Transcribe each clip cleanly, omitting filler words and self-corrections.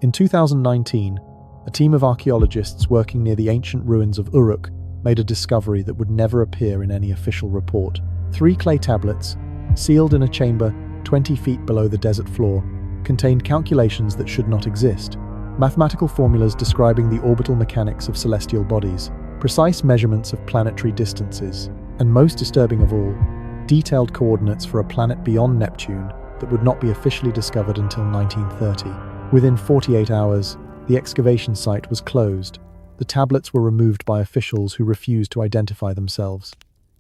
In 2019, a team of archaeologists working near the ancient ruins of Uruk made a discovery that would never appear in any official report. 3 clay tablets, sealed in a chamber 20 feet below the desert floor, contained calculations that should not exist. Mathematical formulas describing the orbital mechanics of celestial bodies, precise measurements of planetary distances, and most disturbing of all, detailed coordinates for a planet beyond Neptune that would not be officially discovered until 1930. Within 48 hours, the excavation site was closed. The tablets were removed by officials who refused to identify themselves.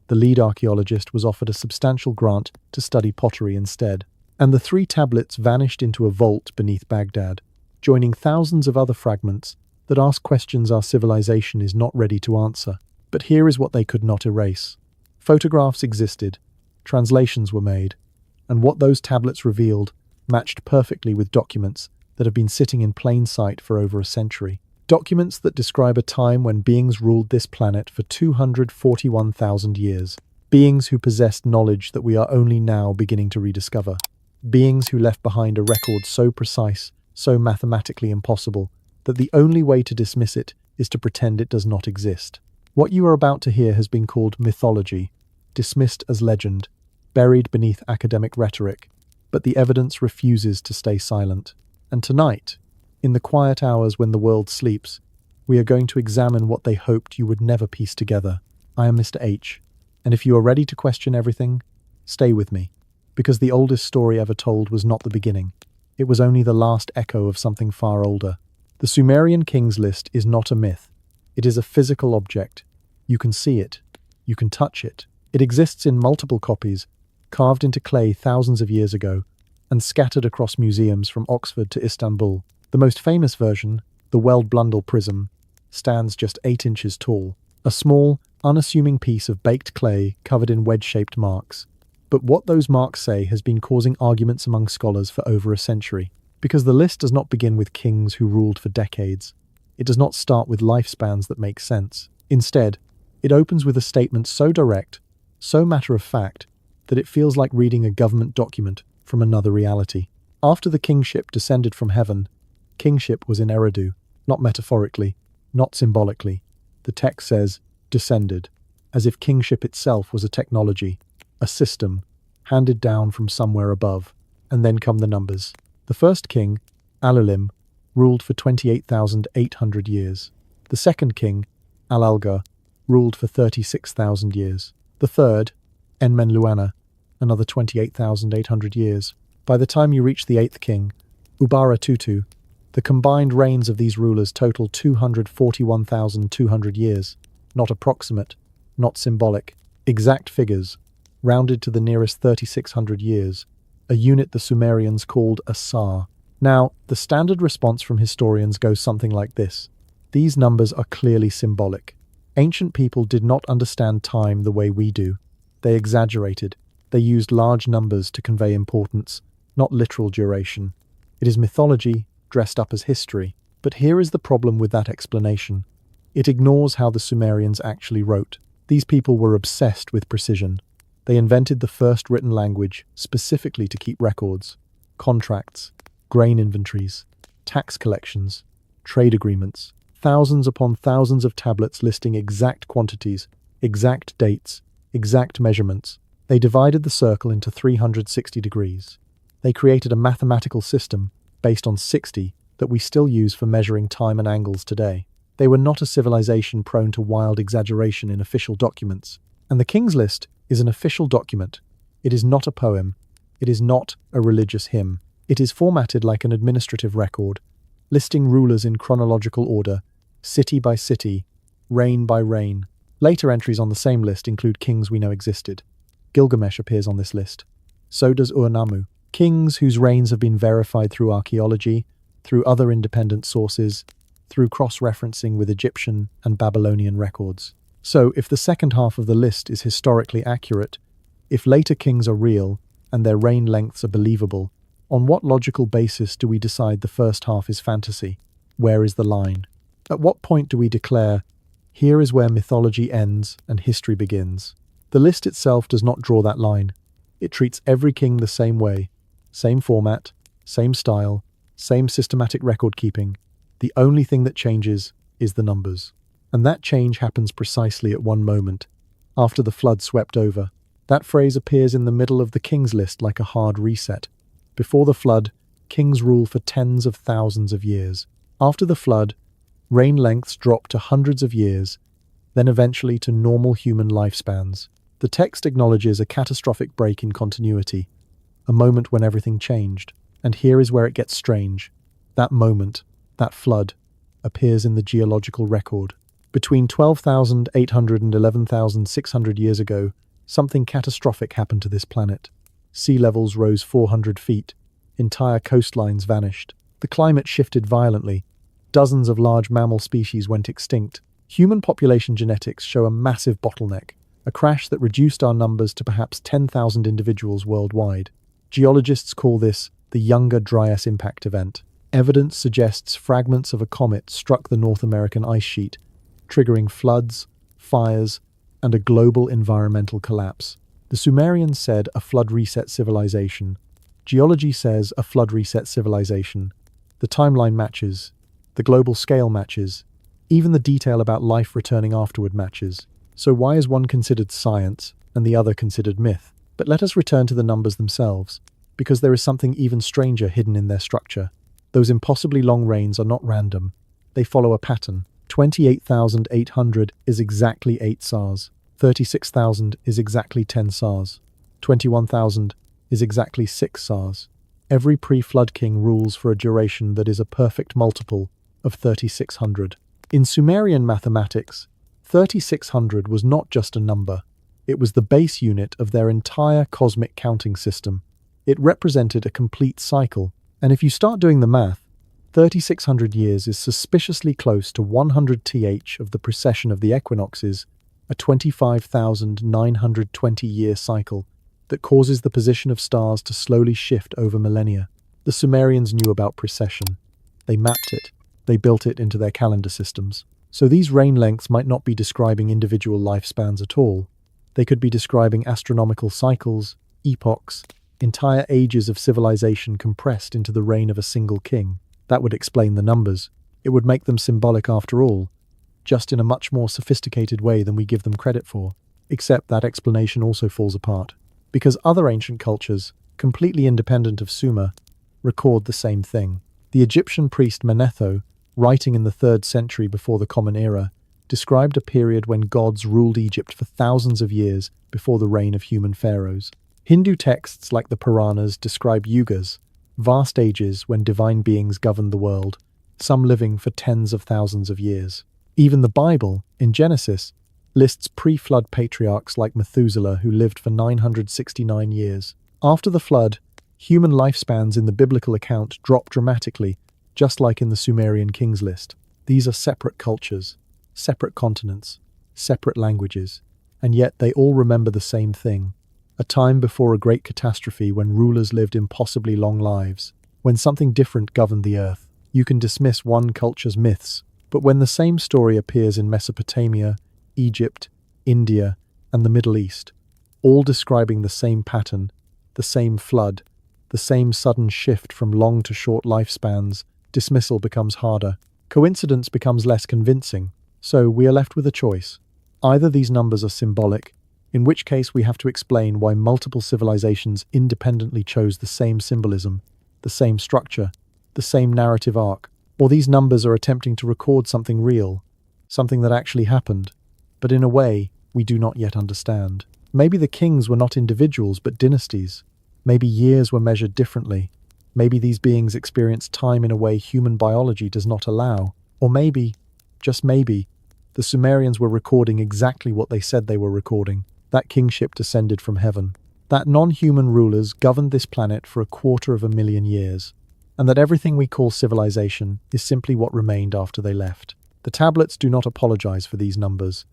The lead archaeologist was offered a substantial grant to study pottery instead, and the 3 tablets vanished into a vault beneath Baghdad, joining thousands of other fragments that ask questions our civilization is not ready to answer. But here is what they could not erase. Photographs existed, translations were made, and what those tablets revealed matched perfectly with documents that have been sitting in plain sight for over a century. Documents that describe a time when beings ruled this planet for 241,000 years. Beings who possessed knowledge that we are only now beginning to rediscover. Beings who left behind a record so precise, so mathematically impossible, that the only way to dismiss it is to pretend it does not exist. What you are about to hear has been called mythology, dismissed as legend, buried beneath academic rhetoric, but the evidence refuses to stay silent. And tonight, in the quiet hours when the world sleeps, we are going to examine what they hoped you would never piece together. I am Mr. H, and if you are ready to question everything, stay with me, because the oldest story ever told was not the beginning. It was only the last echo of something far older. The Sumerian Kings List is not a myth. It is a physical object. You can see it. You can touch it. It exists in multiple copies, carved into clay thousands of years ago, and scattered across museums from Oxford to Istanbul. The most famous version, the Weld-Blundell prism, stands just 8 inches tall, a small, unassuming piece of baked clay covered in wedge-shaped marks. But what those marks say has been causing arguments among scholars for over a century, because the list does not begin with kings who ruled for decades. It does not start with lifespans that make sense. Instead, it opens with a statement so direct, so matter-of-fact, that it feels like reading a government document from another reality. After the kingship descended from heaven, kingship was in Eridu, not metaphorically, not symbolically. The text says, descended, as if kingship itself was a technology, a system, handed down from somewhere above. And then come the numbers. The first king, Alulim, ruled for 28,800 years. The second king, Alalga, ruled for 36,000 years. The third, Enmeduranki, another 28,800 years. By the time you reach the 8th king, Ubara-Tutu, the combined reigns of these rulers total 241,200 years. Not approximate, not symbolic, exact figures, rounded to the nearest 3,600 years, a unit the Sumerians called a sar. Now, the standard response from historians goes something like this. These numbers are clearly symbolic. Ancient people did not understand time the way we do. They exaggerated. They used large numbers to convey importance, not literal duration. It is mythology dressed up as history. But here is the problem with that explanation. It ignores how the Sumerians actually wrote. These people were obsessed with precision. They invented the first written language specifically to keep records, contracts, grain inventories, tax collections, trade agreements, thousands upon thousands of tablets listing exact quantities, exact dates, exact measurements. They divided the circle into 360 degrees. They created a mathematical system based on 60 that we still use for measuring time and angles today. They were not a civilization prone to wild exaggeration in official documents. And the King's List is an official document. It is not a poem. It is not a religious hymn. It is formatted like an administrative record, listing rulers in chronological order, city by city, reign by reign. Later entries on the same list include kings we know existed. Gilgamesh appears on this list. So does Ur-Nammu. Kings whose reigns have been verified through archaeology, through other independent sources, through cross-referencing with Egyptian and Babylonian records. So, if the second half of the list is historically accurate, if later kings are real, and their reign lengths are believable, on what logical basis do we decide the first half is fantasy? Where is the line? At what point do we declare, here is where mythology ends and history begins? The list itself does not draw that line. It treats every king the same way, same format, same style, same systematic record keeping. The only thing that changes is the numbers. And that change happens precisely at one moment, after the flood swept over. That phrase appears in the middle of the king's list like a hard reset. Before the flood, kings rule for tens of thousands of years. After the flood, reign lengths drop to hundreds of years, then eventually to normal human lifespans. The text acknowledges a catastrophic break in continuity, a moment when everything changed. And here is where it gets strange. That moment, that flood, appears in the geological record. Between 12,800 and 11,600 years ago, something catastrophic happened to this planet. Sea levels rose 400 feet. Entire coastlines vanished. The climate shifted violently. Dozens of large mammal species went extinct. Human population genetics show a massive bottleneck, a crash that reduced our numbers to perhaps 10,000 individuals worldwide. Geologists call this the Younger Dryas Impact Event. Evidence suggests fragments of a comet struck the North American ice sheet, triggering floods, fires, and a global environmental collapse. The Sumerians said a flood reset civilization. Geology says a flood reset civilization. The timeline matches. The global scale matches. Even the detail about life returning afterward matches. So why is one considered science and the other considered myth? But let us return to the numbers themselves, because there is something even stranger hidden in their structure. Those impossibly long reigns are not random. They follow a pattern. 28,800 is exactly 8 SARs. 36,000 is exactly 10 SARs. 21,000 is exactly 6 SARs. Every pre-flood king rules for a duration that is a perfect multiple of 3,600. In Sumerian mathematics, 3,600 was not just a number. It was the base unit of their entire cosmic counting system. It represented a complete cycle. And if you start doing the math, 3,600 years is suspiciously close to 100 th of the precession of the equinoxes, a 25,920-year cycle that causes the position of stars to slowly shift over millennia. The Sumerians knew about precession. They mapped it. They built it into their calendar systems. So these reign lengths might not be describing individual lifespans at all. They could be describing astronomical cycles, epochs, entire ages of civilization compressed into the reign of a single king. That would explain the numbers. It would make them symbolic after all, just in a much more sophisticated way than we give them credit for. Except that explanation also falls apart, because other ancient cultures, completely independent of Sumer, record the same thing. The Egyptian priest Manetho, writing in the 3rd century before the Common Era, described a period when gods ruled Egypt for thousands of years before the reign of human pharaohs. Hindu texts like the Puranas describe yugas, vast ages when divine beings governed the world, some living for tens of thousands of years. Even the Bible, in Genesis, lists pre-flood patriarchs like Methuselah who lived for 969 years. After the flood, human lifespans in the biblical account drop dramatically, just like in the Sumerian kings list. These are separate cultures, separate continents, separate languages, and yet they all remember the same thing. A time before a great catastrophe when rulers lived impossibly long lives, when something different governed the earth. You can dismiss one culture's myths, but when the same story appears in Mesopotamia, Egypt, India, and the Middle East, all describing the same pattern, the same flood, the same sudden shift from long to short lifespans, dismissal becomes harder. Coincidence becomes less convincing. So we are left with a choice. Either these numbers are symbolic, in which case we have to explain why multiple civilizations independently chose the same symbolism, the same structure, the same narrative arc, or these numbers are attempting to record something real, something that actually happened, but in a way we do not yet understand. Maybe the kings were not individuals but dynasties. Maybe years were measured differently. Maybe these beings experienced time in a way human biology does not allow. Or maybe, just maybe, the Sumerians were recording exactly what they said they were recording. That kingship descended from heaven. That non-human rulers governed this planet for 250,000 years. And that everything we call civilization is simply what remained after they left. The tablets do not apologize for these numbers.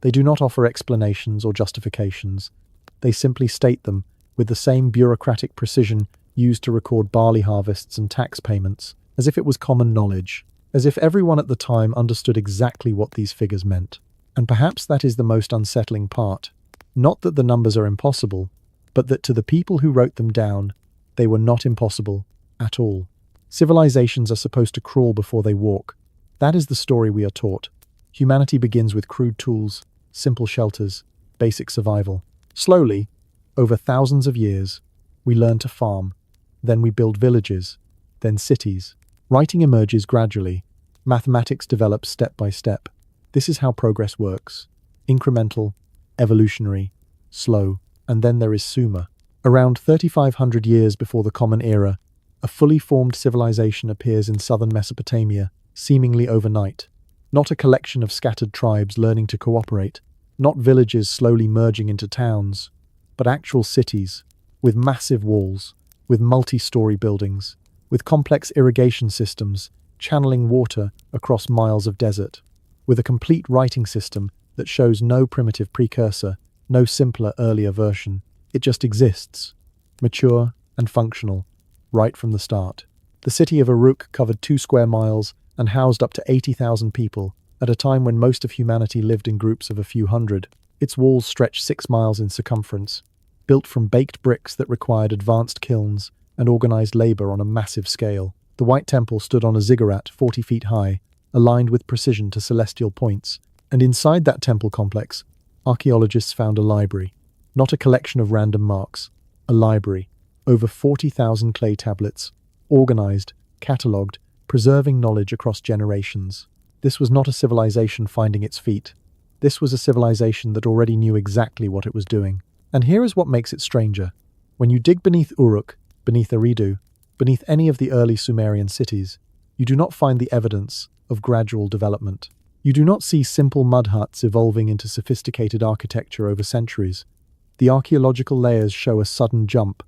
They do not offer explanations or justifications. They simply state them with the same bureaucratic precision used to record barley harvests and tax payments, as if it was common knowledge, as if everyone at the time understood exactly what these figures meant. And perhaps that is the most unsettling part. Not that the numbers are impossible, but that to the people who wrote them down, they were not impossible at all. Civilizations are supposed to crawl before they walk. That is the story we are taught. Humanity begins with crude tools, simple shelters, basic survival. Slowly, over thousands of years, we learn to farm. Then we build villages, then cities. Writing emerges gradually. Mathematics develops step by step. This is how progress works. Incremental, evolutionary, slow. And then there is Sumer. Around 3,500 years before the Common Era, a fully formed civilization appears in southern Mesopotamia, seemingly overnight. Not a collection of scattered tribes learning to cooperate, not villages slowly merging into towns, but actual cities, with massive walls, with multi-story buildings, with complex irrigation systems channeling water across miles of desert, with a complete writing system that shows no primitive precursor, no simpler earlier version. It just exists, mature and functional, right from the start. The city of Uruk covered 2 square miles and housed up to 80,000 people, at a time when most of humanity lived in groups of a few hundred. Its walls stretched 6 miles in circumference, built from baked bricks that required advanced kilns and organized labor on a massive scale. The White Temple stood on a ziggurat 40 feet high, aligned with precision to celestial points, and inside that temple complex, archaeologists found a library. Not a collection of random marks, a library. Over 40,000 clay tablets, organized, catalogued, preserving knowledge across generations. This was not a civilization finding its feet. This was a civilization that already knew exactly what it was doing. And here is what makes it stranger. When you dig beneath Uruk, beneath Eridu, beneath any of the early Sumerian cities, you do not find the evidence of gradual development. You do not see simple mud huts evolving into sophisticated architecture over centuries. The archaeological layers show a sudden jump.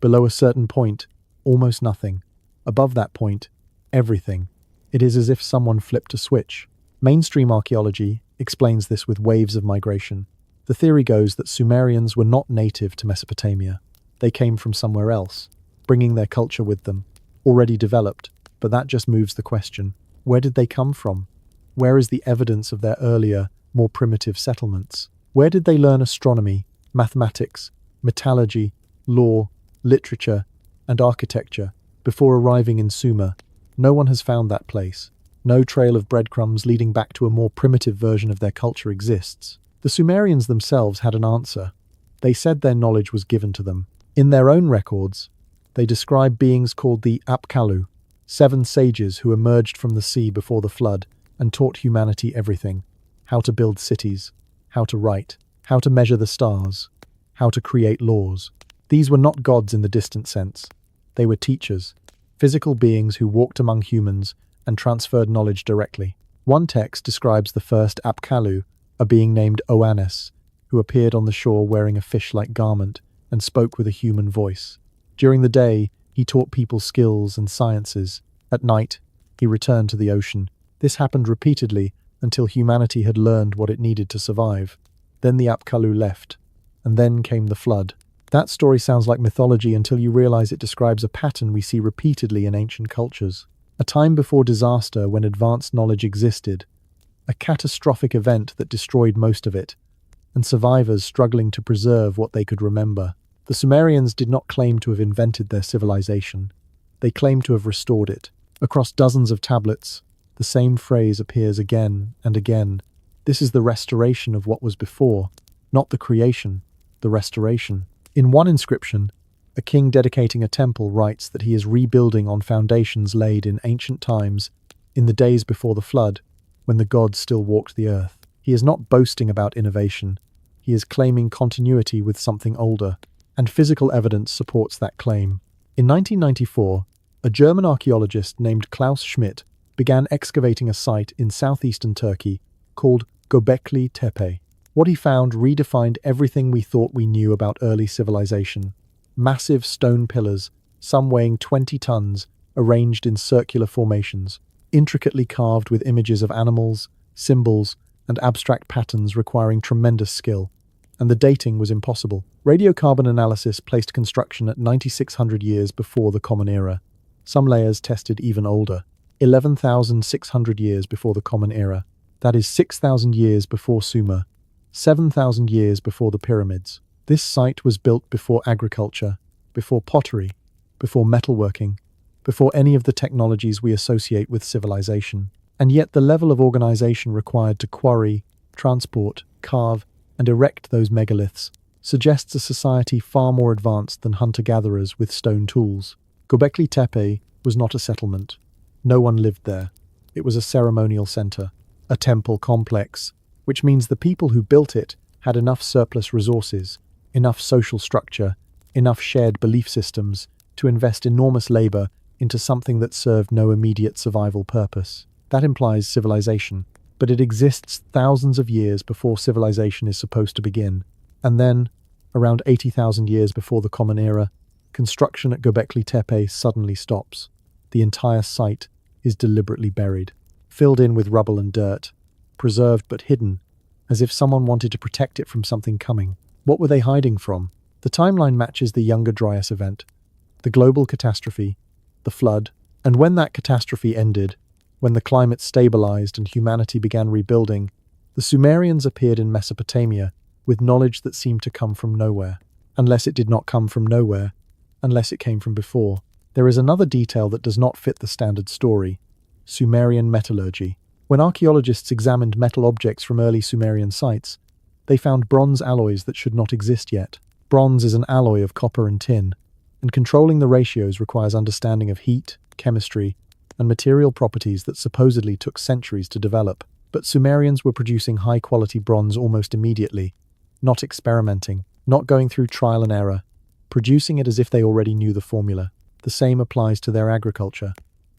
Below a certain point, almost nothing. Above that point, everything. It is as if someone flipped a switch. Mainstream archaeology explains this with waves of migration. The theory goes that Sumerians were not native to Mesopotamia. They came from somewhere else, bringing their culture with them, already developed, but that just moves the question. Where did they come from? Where is the evidence of their earlier, more primitive settlements? Where did they learn astronomy, mathematics, metallurgy, law, literature, and architecture before arriving in Sumer? No one has found that place. No trail of breadcrumbs leading back to a more primitive version of their culture exists. The Sumerians themselves had an answer. They said their knowledge was given to them. In their own records, they describe beings called the Apkallu, 7 sages who emerged from the sea before the flood and taught humanity everything: how to build cities, how to write, how to measure the stars, how to create laws. These were not gods in the distant sense. They were teachers, physical beings who walked among humans and transferred knowledge directly. One text describes the first Apkallu, a being named Oannes, who appeared on the shore wearing a fish-like garment and spoke with a human voice. During the day, he taught people skills and sciences. At night, he returned to the ocean. This happened repeatedly until humanity had learned what it needed to survive. Then the Apkallu left, and then came the flood. That story sounds like mythology until you realize it describes a pattern we see repeatedly in ancient cultures. A time before disaster when advanced knowledge existed, a catastrophic event that destroyed most of it, and survivors struggling to preserve what they could remember. The Sumerians did not claim to have invented their civilization. They claimed to have restored it. Across dozens of tablets, the same phrase appears again and again. This is the restoration of what was before, not the creation, the restoration. In one inscription, a king dedicating a temple writes that he is rebuilding on foundations laid in ancient times, in the days before the flood, when the gods still walked the earth. He is not boasting about innovation. He is claiming continuity with something older, and physical evidence supports that claim. In 1994, a German archaeologist named Klaus Schmidt began excavating a site in southeastern Turkey called Göbekli Tepe. What he found redefined everything we thought we knew about early civilization. Massive stone pillars, some weighing 20 tons, arranged in circular formations, intricately carved with images of animals, symbols, and abstract patterns requiring tremendous skill. And the dating was impossible. Radiocarbon analysis placed construction at 9,600 years before the Common Era. Some layers tested even older, 11,600 years before the Common Era. That is 6,000 years before Sumer, 7,000 years before the pyramids. This site was built before agriculture, before pottery, before metalworking, before any of the technologies we associate with civilization. And yet the level of organization required to quarry, transport, carve, and erect those megaliths suggests a society far more advanced than hunter-gatherers with stone tools. Göbekli Tepe was not a settlement. No one lived there. It was a ceremonial center, a temple complex, which means the people who built it had enough surplus resources, enough social structure, enough shared belief systems to invest enormous labor into something that served no immediate survival purpose. That implies civilization, but it exists thousands of years before civilization is supposed to begin. And then, around 80,000 years before the Common Era, construction at Göbekli Tepe suddenly stops. The entire site is deliberately buried, filled in with rubble and dirt, preserved but hidden, as if someone wanted to protect it from something coming. What were they hiding from? The timeline matches the Younger Dryas event, the global catastrophe, the flood, and when that catastrophe ended, when the climate stabilized and humanity began rebuilding, the Sumerians appeared in Mesopotamia with knowledge that seemed to come from nowhere. Unless it did not come from nowhere, unless it came from before. There is another detail that does not fit the standard story: Sumerian metallurgy. When archaeologists examined metal objects from early Sumerian sites, they found bronze alloys that should not exist yet. Bronze is an alloy of copper and tin, and controlling the ratios requires understanding of heat, chemistry, and material properties that supposedly took centuries to develop. But Sumerians were producing high-quality bronze almost immediately, not experimenting, not going through trial and error, producing it as if they already knew the formula. The same applies to their agriculture.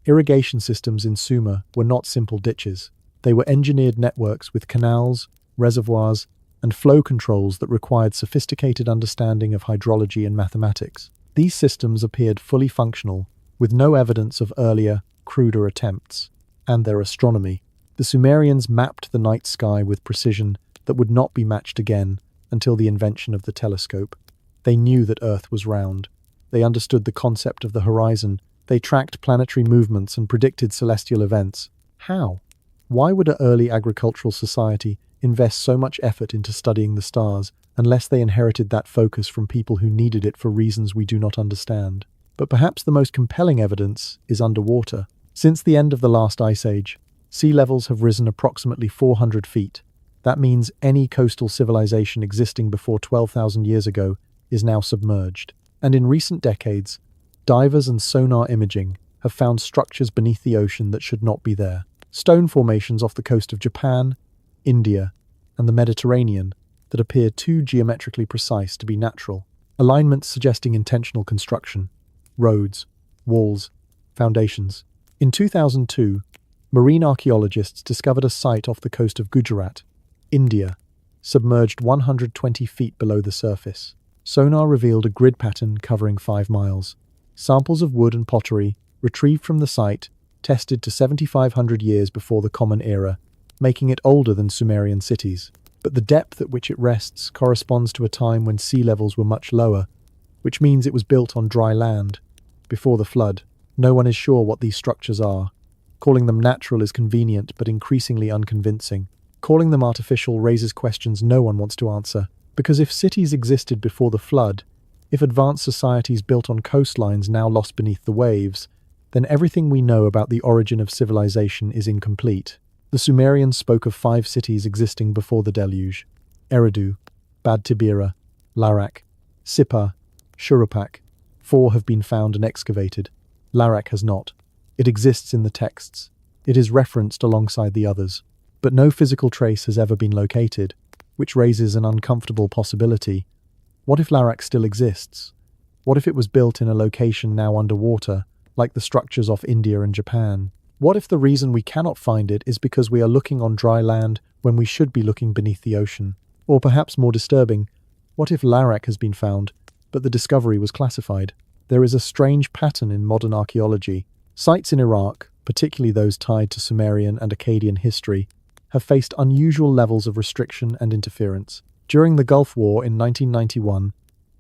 Irrigation systems in Sumer were not simple ditches. They were engineered networks with canals, reservoirs, and flow controls that required sophisticated understanding of hydrology and mathematics. These systems appeared fully functional, with no evidence of earlier, cruder attempts. And their astronomy. The Sumerians mapped the night sky with precision that would not be matched again until the invention of the telescope. They knew that Earth was round. They understood the concept of the horizon. They tracked planetary movements and predicted celestial events. How? Why would an early agricultural society invest so much effort into studying the stars unless they inherited that focus from people who needed it for reasons we do not understand? But perhaps the most compelling evidence is underwater. Since the end of the last ice age, sea levels have risen approximately 400 feet. That means any coastal civilization existing before 12,000 years ago is now submerged. And in recent decades, divers and sonar imaging have found structures beneath the ocean that should not be there. Stone formations off the coast of Japan, India, and the Mediterranean that appear too geometrically precise to be natural. Alignments suggesting intentional construction. Roads, walls, foundations. In 2002, marine archaeologists discovered a site off the coast of Gujarat, India, submerged 120 feet below the surface. Sonar revealed a grid pattern covering 5 miles. Samples of wood and pottery, retrieved from the site, tested to 7,500 years before the Common Era, making it older than Sumerian cities. But the depth at which it rests corresponds to a time when sea levels were much lower, which means it was built on dry land, before the flood. No one is sure what these structures are. Calling them natural is convenient but increasingly unconvincing. Calling them artificial raises questions no one wants to answer. Because if cities existed before the flood, if advanced societies built on coastlines now lost beneath the waves, then everything we know about the origin of civilization is incomplete. The Sumerians spoke of 5 cities existing before the deluge: Eridu, Bad Tibira, Larak, Sippar, Shuruppak. 4 have been found and excavated. Larak has not. It exists in the texts. It is referenced alongside the others. But no physical trace has ever been located, which raises an uncomfortable possibility. What if Larak still exists? What if it was built in a location now underwater, like the structures off India and Japan? What if the reason we cannot find it is because we are looking on dry land when we should be looking beneath the ocean? Or perhaps more disturbing, what if Larak has been found, but the discovery was classified? There is a strange pattern in modern archaeology. Sites in Iraq, particularly those tied to Sumerian and Akkadian history, have faced unusual levels of restriction and interference. During the Gulf War in 1991,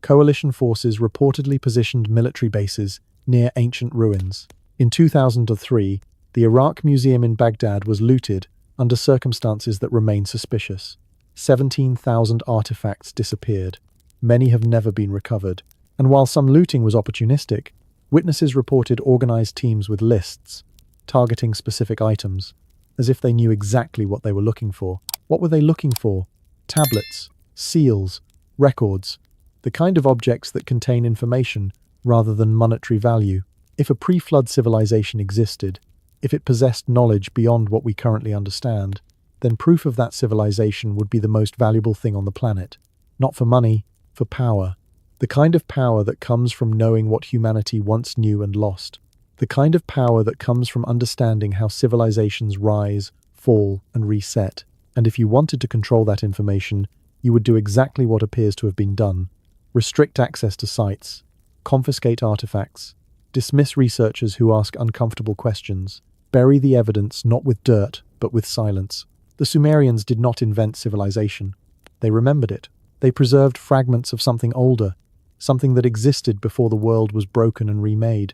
coalition forces reportedly positioned military bases near ancient ruins. In 2003, the Iraq Museum in Baghdad was looted under circumstances that remain suspicious. 17,000 artifacts disappeared. Many have never been recovered. And while some looting was opportunistic, Witnesses reported organized teams with lists, targeting specific items, as if they knew exactly what they were looking for. What were they looking for? Tablets, seals, records, the kind of objects that contain information rather than monetary value. If a pre-flood civilization existed, if it possessed knowledge beyond what we currently understand, then proof of that civilization would be the most valuable thing on the planet. Not for money, for power. The kind of power that comes from knowing what humanity once knew and lost. The kind of power that comes from understanding how civilizations rise, fall, and reset. And if you wanted to control that information, you would do exactly what appears to have been done. Restrict access to sites, confiscate artifacts, dismiss researchers who ask uncomfortable questions, bury the evidence not with dirt, but with silence. The Sumerians did not invent civilization. They remembered it. They preserved fragments of something older, something that existed before the world was broken and remade.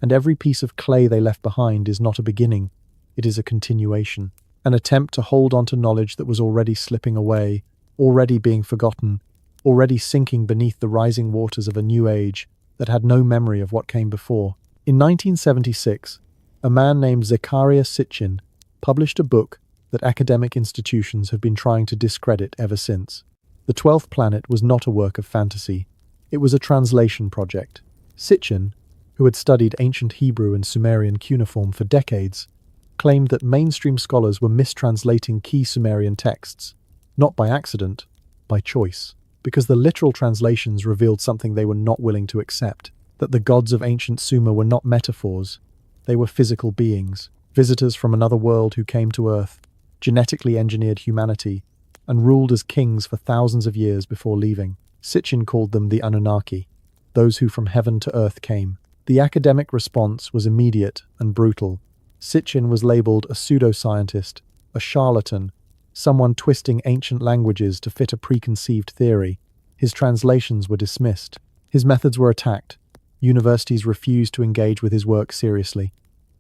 And every piece of clay they left behind is not a beginning, it is a continuation. An attempt to hold on to knowledge that was already slipping away, already being forgotten, already sinking beneath the rising waters of a new age that had no memory of what came before. In 1976, a man named Zecharia Sitchin published a book that academic institutions have been trying to discredit ever since. The 12th Planet was not a work of fantasy. It was a translation project. Sitchin, who had studied ancient Hebrew and Sumerian cuneiform for decades, claimed that mainstream scholars were mistranslating key Sumerian texts, not by accident, by choice, because the literal translations revealed something they were not willing to accept, that the gods of ancient Sumer were not metaphors, they were physical beings, visitors from another world who came to Earth, genetically engineered humanity, and ruled as kings for thousands of years before leaving. Sitchin called them the Anunnaki, those who from heaven to earth came. The academic response was immediate and brutal. Sitchin was labeled a pseudoscientist, a charlatan, someone twisting ancient languages to fit a preconceived theory. His translations were dismissed. His methods were attacked. Universities refused to engage with his work seriously.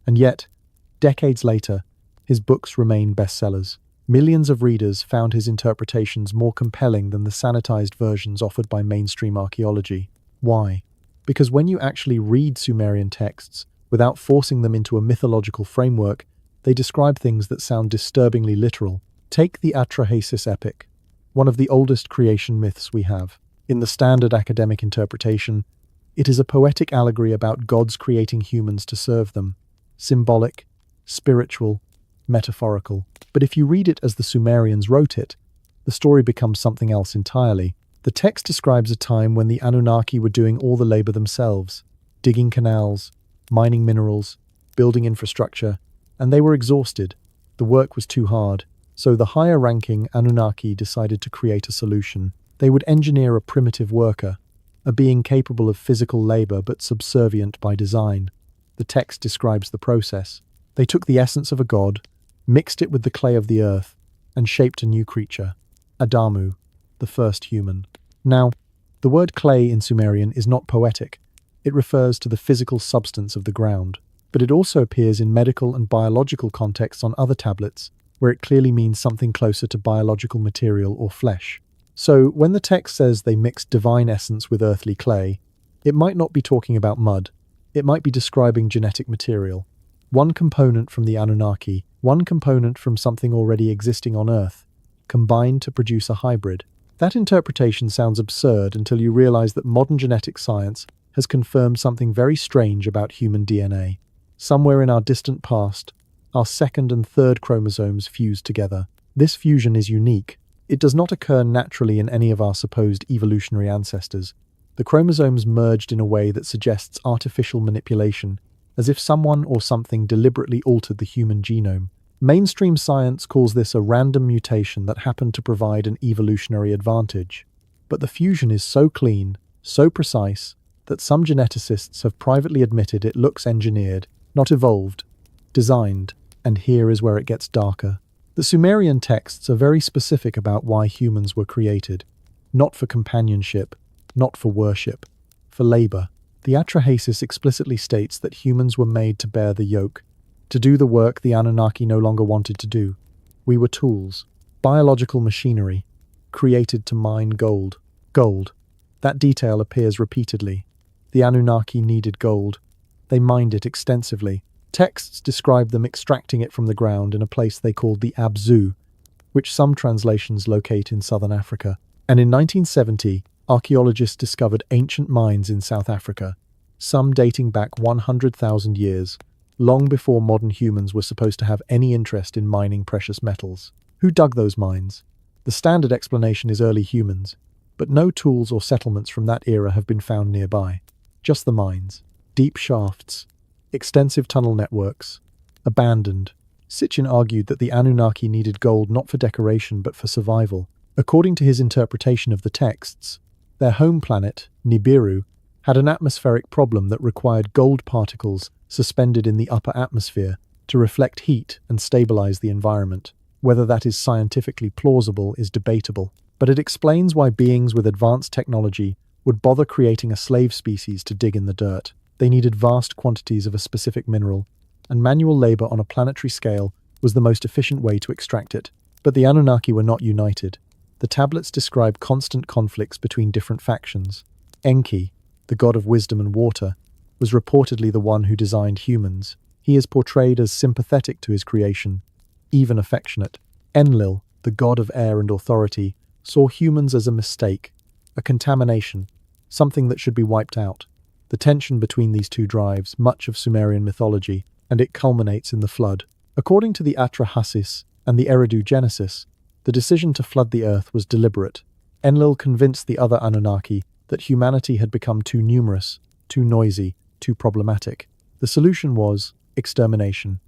And yet, decades later, his books remain bestsellers. Millions of readers found his interpretations more compelling than the sanitized versions offered by mainstream archaeology. Why? Because when you actually read Sumerian texts, without forcing them into a mythological framework, they describe things that sound disturbingly literal. Take the Atrahasis epic, one of the oldest creation myths we have. In the standard academic interpretation, it is a poetic allegory about gods creating humans to serve them. Symbolic, spiritual, metaphorical. But if you read it as the Sumerians wrote it, the story becomes something else entirely. The text describes a time when the Anunnaki were doing all the labor themselves, digging canals, mining minerals, building infrastructure, and they were exhausted. The work was too hard. So the higher-ranking Anunnaki decided to create a solution. They would engineer a primitive worker, a being capable of physical labor but subservient by design. The text describes the process. They took the essence of a god, mixed it with the clay of the earth, and shaped a new creature, Adamu, the first human. Now, the word clay in Sumerian is not poetic. It refers to the physical substance of the ground, but it also appears in medical and biological contexts on other tablets, where it clearly means something closer to biological material or flesh. So, when the text says they mixed divine essence with earthly clay, it might not be talking about mud. It might be describing genetic material. One component from the Anunnaki, one component from something already existing on Earth, combined to produce a hybrid. That interpretation sounds absurd until you realize that modern genetic science has confirmed something very strange about human DNA. Somewhere in our distant past, our second and third chromosomes fused together. This fusion is unique. It does not occur naturally in any of our supposed evolutionary ancestors. The chromosomes merged in a way that suggests artificial manipulation, as if someone or something deliberately altered the human genome. Mainstream science calls this a random mutation that happened to provide an evolutionary advantage. But the fusion is so clean, so precise, that some geneticists have privately admitted it looks engineered, not evolved, designed. And here is where it gets darker. The Sumerian texts are very specific about why humans were created. Not for companionship, not for worship, for labor. The Atrahasis explicitly states that humans were made to bear the yoke, to do the work the Anunnaki no longer wanted to do. We were tools, biological machinery, created to mine gold. Gold. That detail appears repeatedly. The Anunnaki needed gold, They mined it extensively. Texts describe them extracting it from the ground in a place they called the Abzu, which some translations locate in southern Africa. And in 1970, archaeologists discovered ancient mines in South Africa, some dating back 100,000 years, long before modern humans were supposed to have any interest in mining precious metals. Who dug those mines? The standard explanation is early humans, but no tools or settlements from that era have been found nearby. Just the mines. Deep shafts, extensive tunnel networks, abandoned. Sitchin argued that the Anunnaki needed gold not for decoration but for survival. According to his interpretation of the texts, their home planet, Nibiru, had an atmospheric problem that required gold particles suspended in the upper atmosphere to reflect heat and stabilize the environment. Whether that is scientifically plausible is debatable, but it explains why beings with advanced technology would bother creating a slave species to dig in the dirt. They needed vast quantities of a specific mineral, and manual labor on a planetary scale was the most efficient way to extract it. But the Anunnaki were not united. The tablets describe constant conflicts between different factions. Enki, the god of wisdom and water, was reportedly the one who designed humans. He is portrayed as sympathetic to his creation, even affectionate. Enlil, the god of air and authority, saw humans as a mistake, a contamination, something that should be wiped out. The tension between these two drives much of Sumerian mythology, and it culminates in the flood. According to the Atrahasis and the Eridu Genesis, the decision to flood the earth was deliberate. Enlil convinced the other Anunnaki that humanity had become too numerous, too noisy, too problematic. The solution was extermination,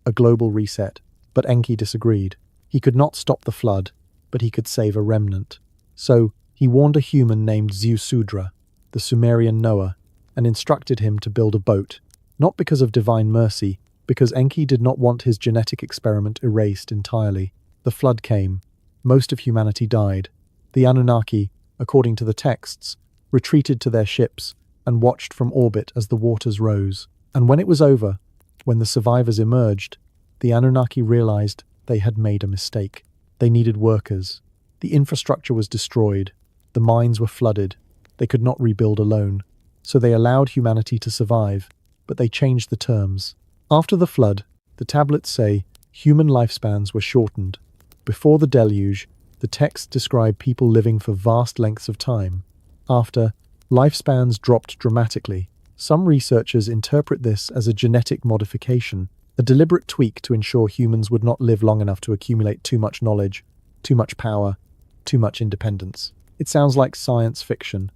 a global reset. But Enki disagreed. He could not stop the flood, but he could save a remnant. So he warned a human named Ziusudra, the Sumerian Noah, and instructed him to build a boat, not because of divine mercy, because Enki did not want his genetic experiment erased entirely. The flood came. Most of humanity died. The Anunnaki, according to the texts, retreated to their ships and watched from orbit as the waters rose. And when it was over, when the survivors emerged, the Anunnaki realized they had made a mistake. They needed workers. The infrastructure was destroyed. The mines were flooded. They could not rebuild alone. So they allowed humanity to survive, but they changed the terms. After the flood, the tablets say human lifespans were shortened. Before the deluge, the texts describe people living for vast lengths of time. After, lifespans dropped dramatically. Some researchers interpret this as a genetic modification, a deliberate tweak to ensure humans would not live long enough to accumulate too much knowledge, too much power, too much independence. It sounds like science fiction,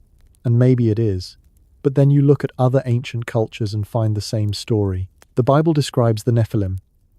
and maybe it is. But then you look at other ancient cultures and find the same story. The Bible describes the Nephilim,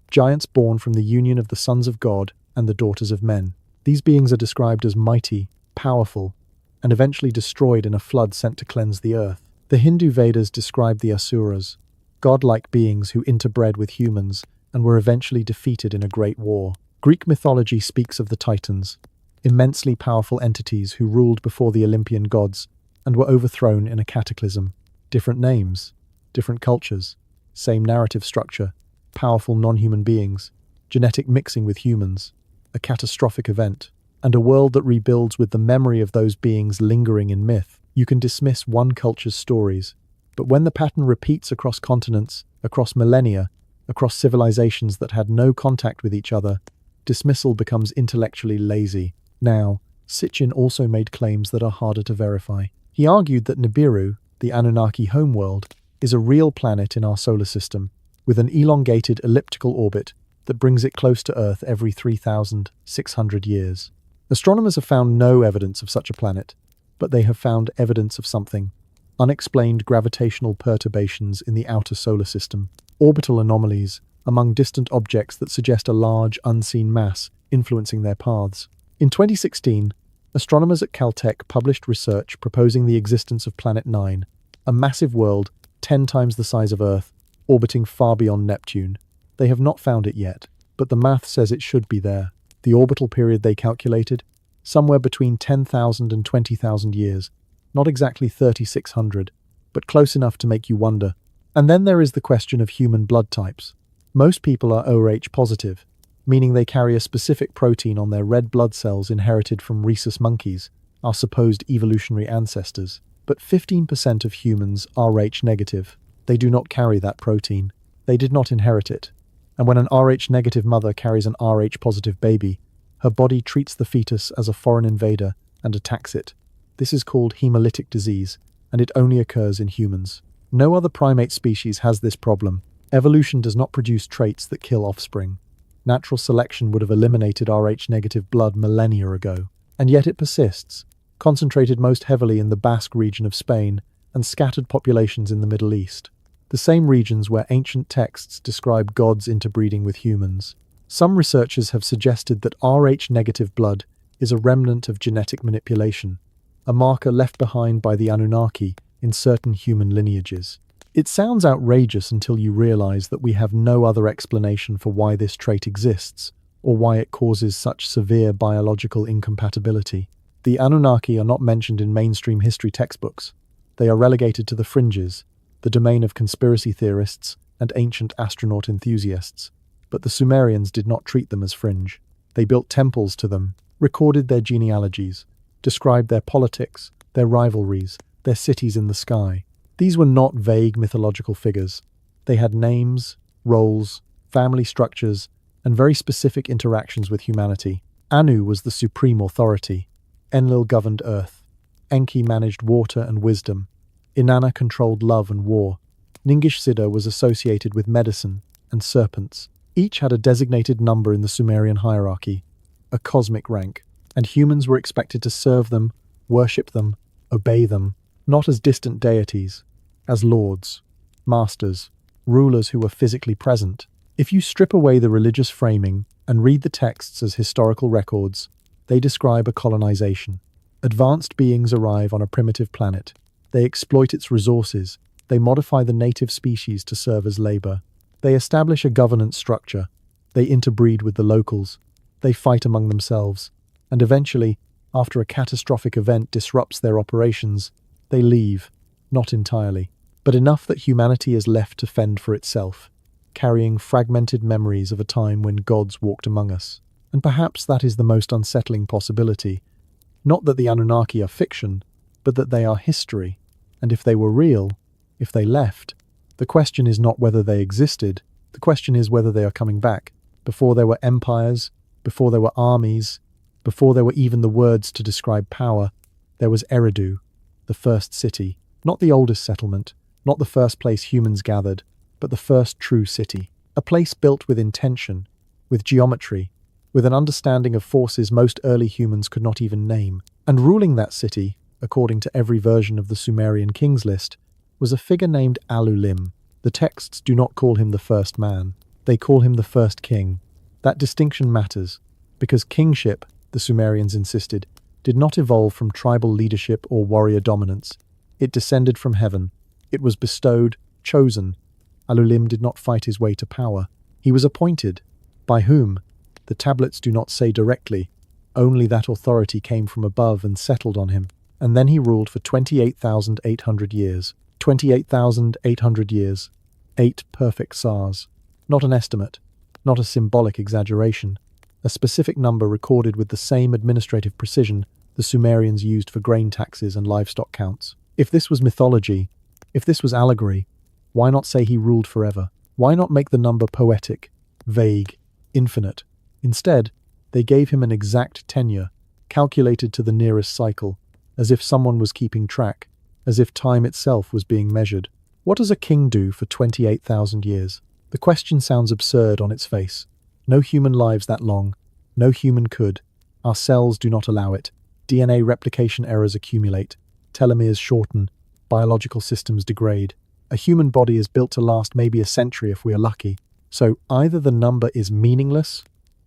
giants born from the union of the sons of God and the daughters of men. These beings are described as mighty, powerful, and eventually destroyed in a flood sent to cleanse the earth. The Hindu Vedas describe the Asuras, godlike beings who interbred with humans and were eventually defeated in a great war. Greek mythology speaks of the Titans, immensely powerful entities who ruled before the Olympian gods and were overthrown in a cataclysm. Different names, different cultures, same narrative structure, powerful non-human beings, genetic mixing with humans, a catastrophic event, and a world that rebuilds with the memory of those beings lingering in myth. You can dismiss one culture's stories, but when the pattern repeats across continents, across millennia, across civilizations that had no contact with each other, dismissal becomes intellectually lazy. Now, Sitchin also made claims that are harder to verify. He argued that Nibiru, the Anunnaki homeworld, is a real planet in our solar system, with an elongated elliptical orbit that brings it close to Earth every 3,600 years. Astronomers have found no evidence of such a planet, but they have found evidence of something: unexplained gravitational perturbations in the outer solar system, orbital anomalies among distant objects that suggest a large, unseen mass influencing their paths. In 2016, astronomers at Caltech published research proposing the existence of Planet 9, a massive world 10 times the size of Earth, orbiting far beyond Neptune. They have not found it yet, but the math says it should be there. The orbital period they calculated? Somewhere between 10,000 and 20,000 years. Not exactly 3,600, but close enough to make you wonder. And then there is the question of human blood types. Most people are OH positive, meaning they carry a specific protein on their red blood cells inherited from rhesus monkeys, our supposed evolutionary ancestors. But 15% of humans are Rh negative. They do not carry that protein. They did not inherit it. And when an Rh-negative mother carries an Rh-positive baby, her body treats the fetus as a foreign invader and attacks it. This is called hemolytic disease, and it only occurs in humans. No other primate species has this problem. Evolution does not produce traits that kill offspring. Natural selection would have eliminated Rh-negative blood millennia ago. And yet it persists, concentrated most heavily in the Basque region of Spain and scattered populations in the Middle East. The same regions where ancient texts describe gods interbreeding with humans. Some researchers have suggested that Rh-negative blood is a remnant of genetic manipulation, a marker left behind by the Anunnaki in certain human lineages. It sounds outrageous until you realize that we have no other explanation for why this trait exists, or why it causes such severe biological incompatibility. The Anunnaki are not mentioned in mainstream history textbooks. They are relegated to the fringes, the domain of conspiracy theorists and ancient astronaut enthusiasts. But the Sumerians did not treat them as fringe. They built temples to them, recorded their genealogies, described their politics, their rivalries, their cities in the sky. These were not vague mythological figures. They had names, roles, family structures, and very specific interactions with humanity. Anu was the supreme authority. Enlil governed earth. Enki managed water and wisdom. Inanna controlled love and war. Ningishzida was associated with medicine and serpents. Each had a designated number in the Sumerian hierarchy, a cosmic rank, and humans were expected to serve them, worship them, obey them, not as distant deities, as lords, masters, rulers who were physically present. If you strip away the religious framing and read the texts as historical records, they describe a colonization. Advanced beings arrive on a primitive planet. They exploit its resources. They modify the native species to serve as labor. They establish a governance structure. They interbreed with the locals. They fight among themselves. And eventually, after a catastrophic event disrupts their operations, they leave, not entirely, but enough that humanity is left to fend for itself, carrying fragmented memories of a time when gods walked among us. And perhaps that is the most unsettling possibility. Not that the Anunnaki are fiction, but that they are history. And if they were real, if they left, the question is not whether they existed, the question is whether they are coming back. Before there were empires, before there were armies, before there were even the words to describe power, there was Eridu, the first city, not the oldest settlement, not the first place humans gathered, but the first true city. A place built with intention, with geometry, with an understanding of forces most early humans could not even name. And ruling that city, according to every version of the Sumerian kings list, was a figure named Alulim. The texts do not call him the first man. They call him the first king. That distinction matters, because kingship, the Sumerians insisted, did not evolve from tribal leadership or warrior dominance. It descended from heaven. It was bestowed, chosen. Alulim did not fight his way to power. He was appointed. By whom? The tablets do not say directly. Only that authority came from above and settled on him. And then he ruled for 28,800 years. 28,800 years. 8 perfect SARs. Not an estimate. Not a symbolic exaggeration. A specific number recorded with the same administrative precision the Sumerians used for grain taxes and livestock counts. If this was mythology, if this was allegory, why not say he ruled forever? Why not make the number poetic, vague, infinite? Instead, they gave him an exact tenure, calculated to the nearest cycle, as if someone was keeping track, as if time itself was being measured. What does a king do for 28,000 years? The question sounds absurd on its face. No human lives that long. No human could. Our cells do not allow it. DNA replication errors accumulate. Telomeres shorten. Biological systems degrade. A human body is built to last maybe a century if we are lucky. So either the number is meaningless,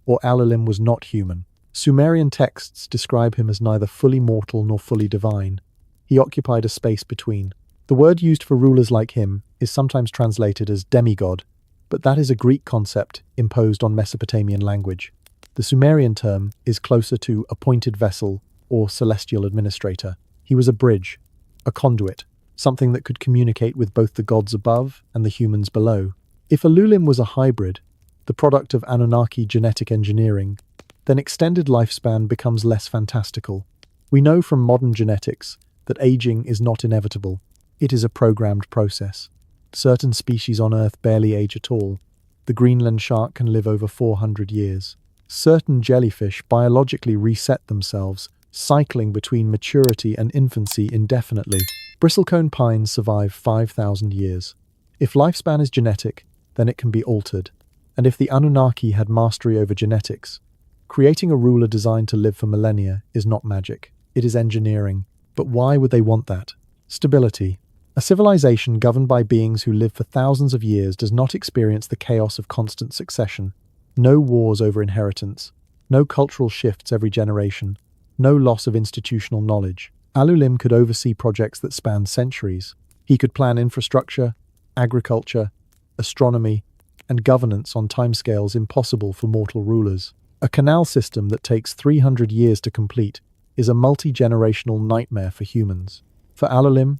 or Alulim was not human. Sumerian texts describe him as neither fully mortal nor fully divine. He occupied a space between. The word used for rulers like him is sometimes translated as demigod, but that is a Greek concept imposed on Mesopotamian language. The Sumerian term is closer to appointed vessel or celestial administrator. He was a bridge, a conduit, something that could communicate with both the gods above and the humans below. If Alulim was a hybrid, the product of Anunnaki genetic engineering, then extended lifespan becomes less fantastical. We know from modern genetics that aging is not inevitable. It is a programmed process. Certain species on Earth barely age at all. The Greenland shark can live over 400 years. Certain jellyfish biologically reset themselves, cycling between maturity and infancy indefinitely. Bristlecone pines survive 5,000 years. If lifespan is genetic, then it can be altered. And if the Anunnaki had mastery over genetics, creating a ruler designed to live for millennia is not magic. It is engineering. But why would they want that? Stability. A civilization governed by beings who live for thousands of years does not experience the chaos of constant succession. No wars over inheritance. No cultural shifts every generation. No loss of institutional knowledge. Alulim could oversee projects that spanned centuries. He could plan infrastructure, agriculture, astronomy, and governance on timescales impossible for mortal rulers. A canal system that takes 300 years to complete is a multi-generational nightmare for humans. For Alulim,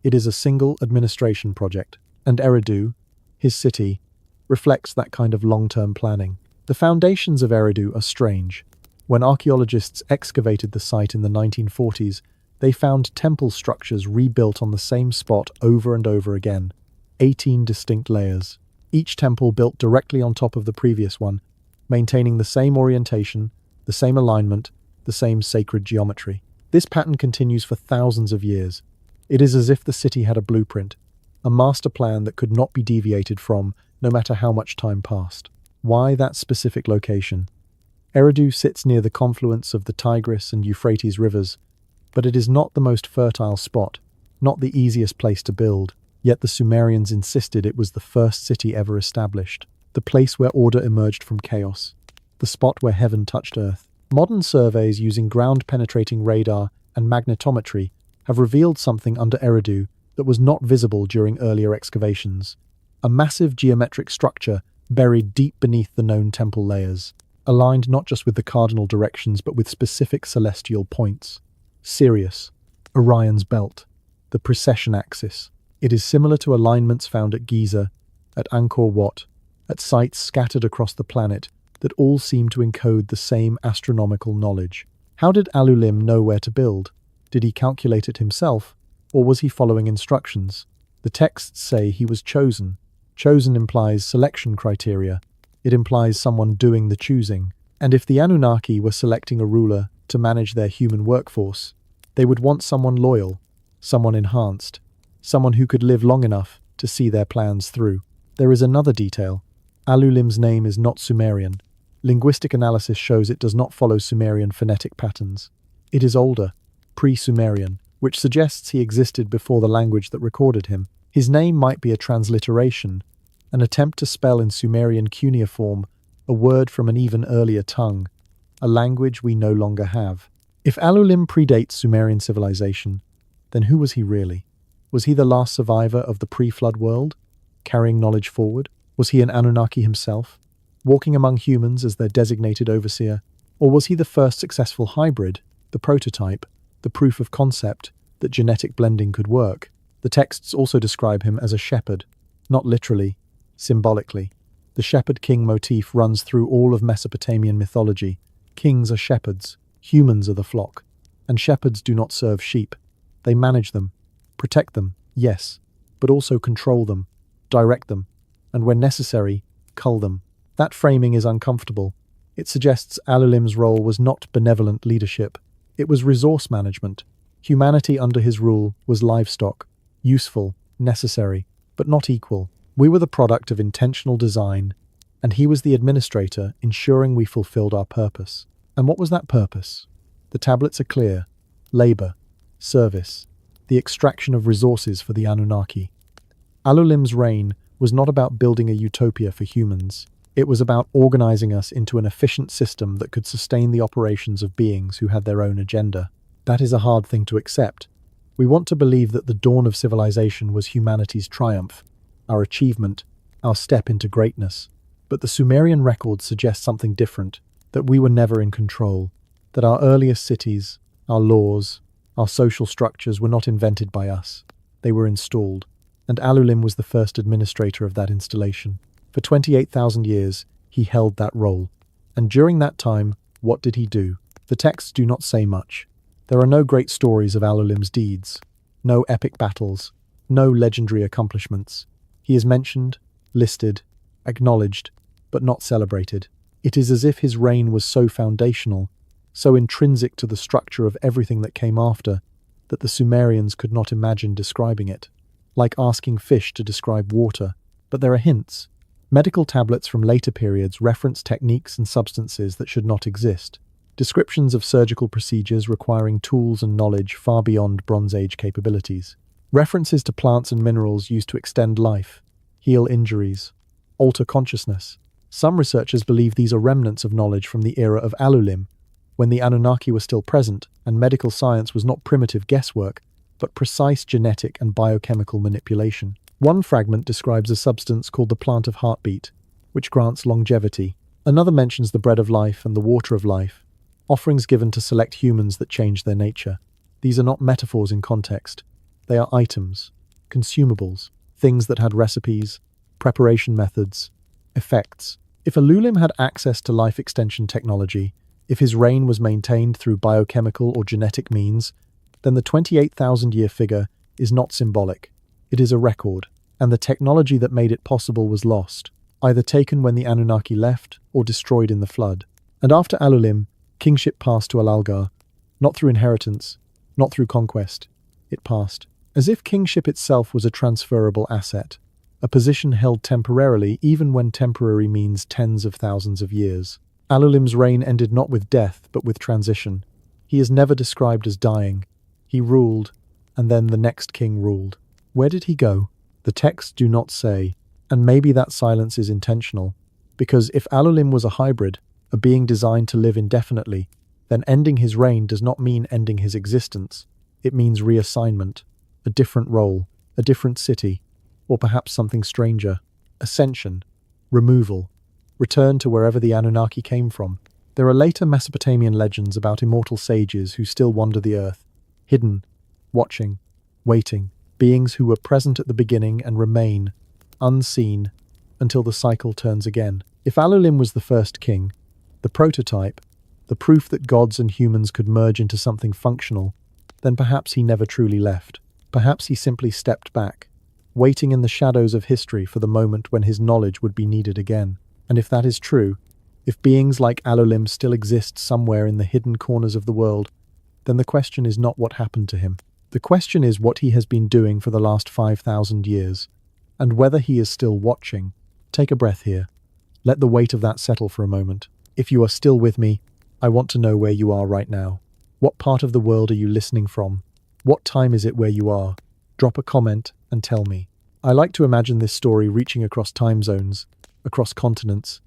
it is a single administration project, and Eridu, his city, reflects that kind of long-term planning. The foundations of Eridu are strange. When archaeologists excavated the site in the 1940s, they found temple structures rebuilt on the same spot over and over again, 18 distinct layers. Each temple built directly on top of the previous one, maintaining the same orientation, the same alignment, the same sacred geometry. This pattern continues for thousands of years. It is as if the city had a blueprint, a master plan that could not be deviated from, no matter how much time passed. Why that specific location? Eridu sits near the confluence of the Tigris and Euphrates rivers, but it is not the most fertile spot, not the easiest place to build. Yet the Sumerians insisted it was the first city ever established, the place where order emerged from chaos, the spot where heaven touched earth. Modern surveys using ground-penetrating radar and magnetometry have revealed something under Eridu that was not visible during earlier excavations. A massive geometric structure buried deep beneath the known temple layers, aligned not just with the cardinal directions but with specific celestial points. Sirius, Orion's belt, the precession axis. It is similar to alignments found at Giza, at Angkor Wat, at sites scattered across the planet that all seem to encode the same astronomical knowledge. How did Alulim know where to build? Did he calculate it himself, or was he following instructions? The texts say he was chosen. Chosen implies selection criteria. It implies someone doing the choosing. And if the Anunnaki were selecting a ruler to manage their human workforce, they would want someone loyal, someone enhanced, someone who could live long enough to see their plans through. There is another detail. Alulim's name is not Sumerian. Linguistic analysis shows it does not follow Sumerian phonetic patterns. It is older, pre-Sumerian, which suggests he existed before the language that recorded him. His name might be a transliteration, an attempt to spell in Sumerian cuneiform a word from an even earlier tongue, a language we no longer have. If Alulim predates Sumerian civilization, then who was he really? Was he the last survivor of the pre-flood world, carrying knowledge forward? Was he an Anunnaki himself, walking among humans as their designated overseer? Or was he the first successful hybrid, the prototype, the proof of concept that genetic blending could work? The texts also describe him as a shepherd, not literally, symbolically. The shepherd king motif runs through all of Mesopotamian mythology. Kings are shepherds, humans are the flock, and shepherds do not serve sheep. They manage them, protect them, yes, but also control them, direct them, and when necessary, cull them. That framing is uncomfortable. It suggests Alulim's role was not benevolent leadership, it was resource management. Humanity under his rule was livestock, useful, necessary, but not equal. We were the product of intentional design, and he was the administrator, ensuring we fulfilled our purpose. And what was that purpose? The tablets are clear. Labor, service, the extraction of resources for the Anunnaki. Alulim's reign was not about building a utopia for humans. It was about organizing us into an efficient system that could sustain the operations of beings who had their own agenda. That is a hard thing to accept. We want to believe that the dawn of civilization was humanity's triumph, our achievement, our step into greatness. But the Sumerian records suggest something different, that we were never in control, that our earliest cities, our laws, our social structures were not invented by us. They were installed, and Alulim was the first administrator of that installation. For 28,000 years, he held that role. And during that time, what did he do? The texts do not say much. There are no great stories of Alulim's deeds, no epic battles, no legendary accomplishments. He is mentioned, listed, acknowledged, but not celebrated. It is as if his reign was so foundational, so intrinsic to the structure of everything that came after, that the Sumerians could not imagine describing it. Like asking fish to describe water. But there are hints. Medical tablets from later periods reference techniques and substances that should not exist. Descriptions of surgical procedures requiring tools and knowledge far beyond Bronze Age capabilities. References to plants and minerals used to extend life, heal injuries, alter consciousness. Some researchers believe these are remnants of knowledge from the era of Alulim, when the Anunnaki were still present and medical science was not primitive guesswork, but precise genetic and biochemical manipulation. One fragment describes a substance called the plant of heartbeat, which grants longevity. Another mentions the bread of life and the water of life, offerings given to select humans that change their nature. These are not metaphors in context. They are items, consumables, things that had recipes, preparation methods, effects. If Alulim had access to life extension technology, if his reign was maintained through biochemical or genetic means, then the 28,000-year figure is not symbolic. It is a record, and the technology that made it possible was lost, either taken when the Anunnaki left or destroyed in the flood. And after Alulim, kingship passed to Alalgar, not through inheritance, not through conquest. It passed. As if kingship itself was a transferable asset, a position held temporarily even when temporary means tens of thousands of years. Alulim's reign ended not with death, but with transition. He is never described as dying. He ruled, and then the next king ruled. Where did he go? The texts do not say, and maybe that silence is intentional, because if Alulim was a hybrid, a being designed to live indefinitely, then ending his reign does not mean ending his existence. It means reassignment, a different role, a different city, or perhaps something stranger. Ascension, removal, return to wherever the Anunnaki came from. There are later Mesopotamian legends about immortal sages who still wander the earth, hidden, watching, waiting, beings who were present at the beginning and remain, unseen, until the cycle turns again. If Alulim was the first king, the prototype, the proof that gods and humans could merge into something functional, then perhaps he never truly left. Perhaps he simply stepped back, waiting in the shadows of history for the moment when his knowledge would be needed again. And if that is true, if beings like Alulim still exist somewhere in the hidden corners of the world, then the question is not what happened to him. The question is what he has been doing for the last 5,000 years, and whether he is still watching. Take a breath here. Let the weight of that settle for a moment. If you are still with me, I want to know where you are right now. What part of the world are you listening from? What time is it where you are? Drop a comment and tell me. I like to imagine this story reaching across time zones, across continents,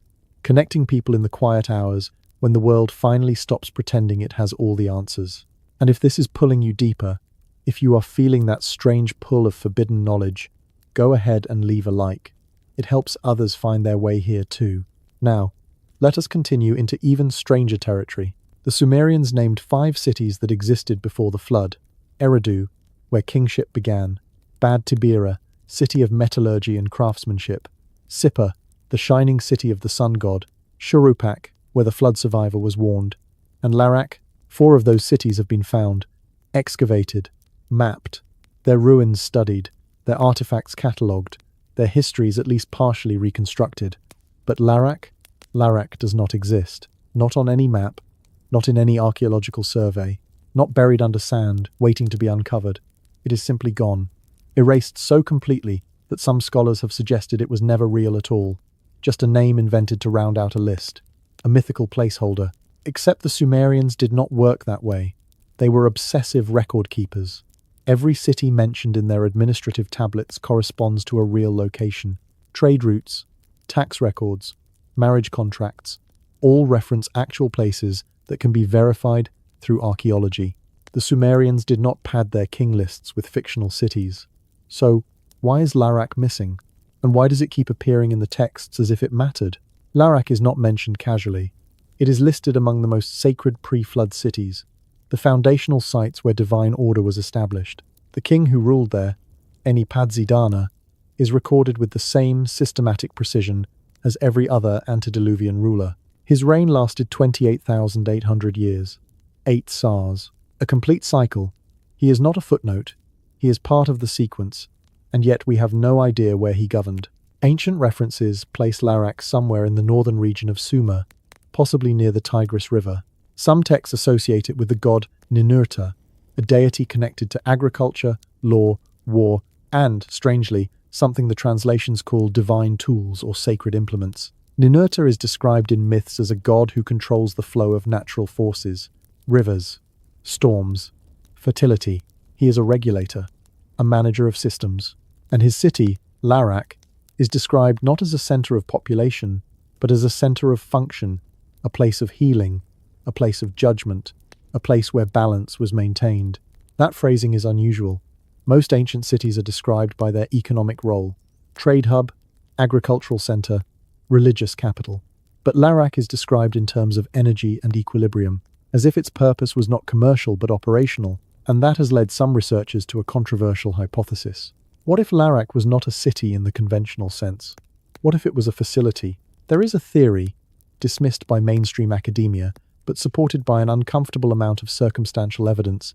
connecting people in the quiet hours when the world finally stops pretending it has all the answers. And if this is pulling you deeper, if you are feeling that strange pull of forbidden knowledge, go ahead and leave a like. It helps others find their way here too. Now, let us continue into even stranger territory. The Sumerians named 5 cities that existed before the flood. Eridu, where kingship began. Bad Tibira, city of metallurgy and craftsmanship. Sippar, the shining city of the sun god. Shurupak, where the flood survivor was warned. And Larak. 4 of those cities have been found, excavated, mapped, their ruins studied, their artifacts catalogued, their histories at least partially reconstructed. But Larak does not exist. Not on any map, not in any archaeological survey, not buried under sand, waiting to be uncovered. It is simply gone, erased so completely that some scholars have suggested it was never real at all, just a name invented to round out a list, a mythical placeholder. Except the Sumerians did not work that way. They were obsessive record keepers. Every city mentioned in their administrative tablets corresponds to a real location. Trade routes, tax records, marriage contracts, all reference actual places that can be verified through archaeology. The Sumerians did not pad their king lists with fictional cities. So, why is Larak missing? And why does it keep appearing in the texts as if it mattered? Larak is not mentioned casually. It is listed among the most sacred pre-flood cities, the foundational sites where divine order was established. The king who ruled there, Enmeduranki, is recorded with the same systematic precision as every other antediluvian ruler. His reign lasted 28,800 years, 8 Sars, a complete cycle. He is not a footnote, he is part of the sequence, and yet we have no idea where he governed. Ancient references place Larak somewhere in the northern region of Sumer, possibly near the Tigris River. Some texts associate it with the god Ninurta, a deity connected to agriculture, law, war, and, strangely, something the translations call divine tools or sacred implements. Ninurta is described in myths as a god who controls the flow of natural forces, rivers, storms, fertility. He is a regulator, a manager of systems, and his city, Larak, is described not as a center of population, but as a center of function, a place of healing, a place of judgment, a place where balance was maintained. That phrasing is unusual. Most ancient cities are described by their economic role: trade hub, agricultural center, religious capital. But Larak is described in terms of energy and equilibrium, as if its purpose was not commercial but operational, and that has led some researchers to a controversial hypothesis. What if Larak was not a city in the conventional sense? What if it was a facility? There is a theory, dismissed by mainstream academia, but supported by an uncomfortable amount of circumstantial evidence,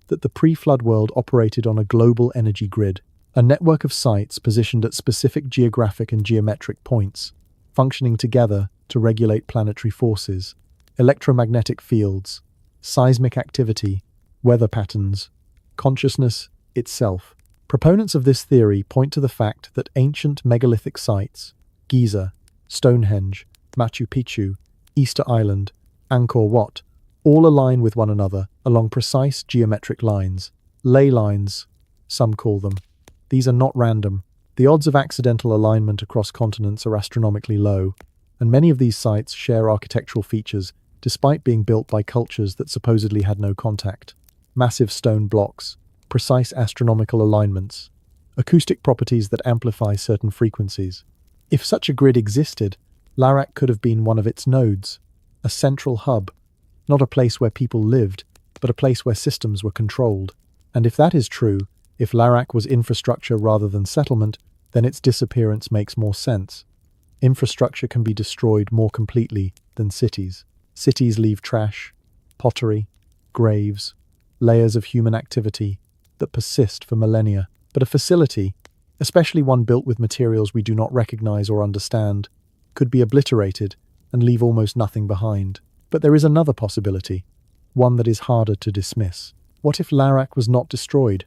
that the pre-flood world operated on a global energy grid, a network of sites positioned at specific geographic and geometric points, functioning together to regulate planetary forces, electromagnetic fields, seismic activity, weather patterns, consciousness itself. Proponents of this theory point to the fact that ancient megalithic sites, Giza, Stonehenge, Machu Picchu, Easter Island, Angkor Wat, all align with one another along precise geometric lines, ley lines, some call them. These are not random. The odds of accidental alignment across continents are astronomically low, and many of these sites share architectural features despite being built by cultures that supposedly had no contact. Massive stone blocks, precise astronomical alignments, acoustic properties that amplify certain frequencies. If such a grid existed, Larak could have been one of its nodes, a central hub, not a place where people lived, but a place where systems were controlled. And if that is true, if Larak was infrastructure rather than settlement, then its disappearance makes more sense. Infrastructure can be destroyed more completely than cities. Cities leave trash, pottery, graves, layers of human activity that persist for millennia. But a facility, especially one built with materials we do not recognize or understand, could be obliterated and leave almost nothing behind. But there is another possibility, one that is harder to dismiss. What if Larak was not destroyed?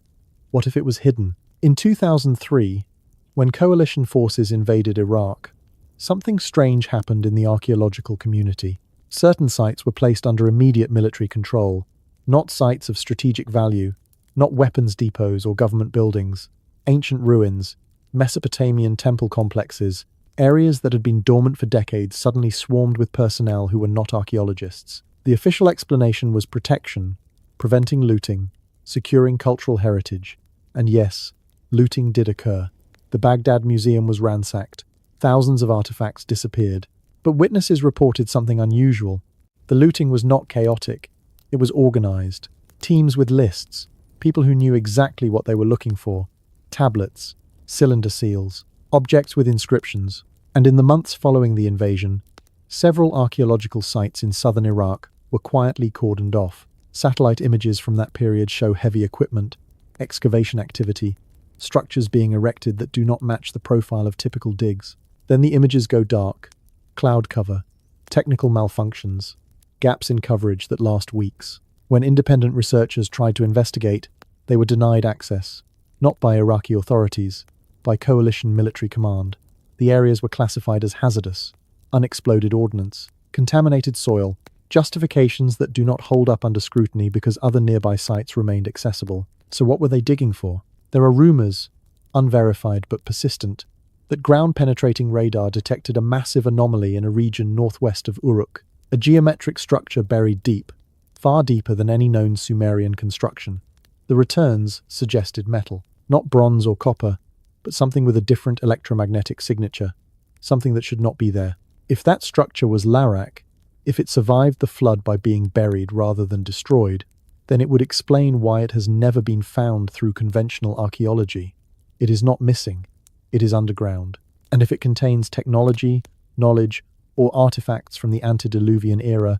What if it was hidden? In 2003, when coalition forces invaded Iraq, something strange happened in the archaeological community. Certain sites were placed under immediate military control, not sites of strategic value, not weapons depots or government buildings, ancient ruins, Mesopotamian temple complexes, areas that had been dormant for decades suddenly swarmed with personnel who were not archaeologists. The official explanation was protection, preventing looting, securing cultural heritage, and yes, looting did occur. The Baghdad Museum was ransacked. Thousands of artifacts disappeared. But witnesses reported something unusual. The looting was not chaotic. It was organized. Teams with lists, people who knew exactly what they were looking for, tablets, cylinder seals, objects with inscriptions. And in the months following the invasion, several archaeological sites in southern Iraq were quietly cordoned off. Satellite images from that period show heavy equipment, excavation activity, structures being erected that do not match the profile of typical digs. Then the images go dark. Cloud cover, technical malfunctions, gaps in coverage that last weeks. When independent researchers tried to investigate, they were denied access, not by Iraqi authorities, by coalition military command. The areas were classified as hazardous, unexploded ordnance, contaminated soil, justifications that do not hold up under scrutiny because other nearby sites remained accessible. So what were they digging for? There are rumors, unverified but persistent, that ground-penetrating radar detected a massive anomaly in a region northwest of Uruk, a geometric structure buried deep, far deeper than any known Sumerian construction. The returns suggested metal, not bronze or copper, but something with a different electromagnetic signature, something that should not be there. If that structure was Larak, if it survived the flood by being buried rather than destroyed, then it would explain why it has never been found through conventional archaeology. It is not missing. It is underground. And if it contains technology, knowledge, or artifacts from the antediluvian era,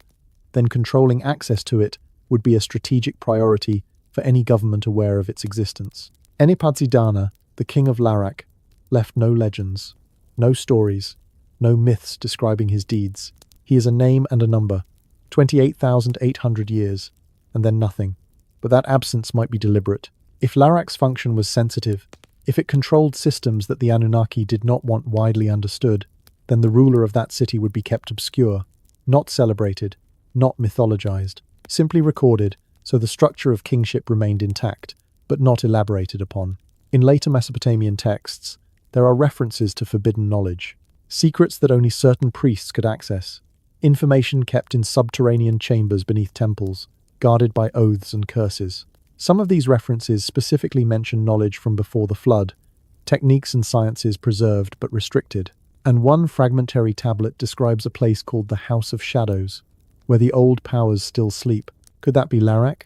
then controlling access to it would be a strategic priority for any government aware of its existence. Enipadzidana, the king of Larak, left no legends, no stories, no myths describing his deeds. He is a name and a number, 28,800 years, and then nothing. But that absence might be deliberate. If Larak's function was sensitive, if it controlled systems that the Anunnaki did not want widely understood, then the ruler of that city would be kept obscure, not celebrated, not mythologized, simply recorded, so the structure of kingship remained intact, but not elaborated upon. In later Mesopotamian texts, there are references to forbidden knowledge, secrets that only certain priests could access, information kept in subterranean chambers beneath temples, guarded by oaths and curses. Some of these references specifically mention knowledge from before the flood, techniques and sciences preserved but restricted, and one fragmentary tablet describes a place called the House of Shadows, where the old powers still sleep. Could that be Larak?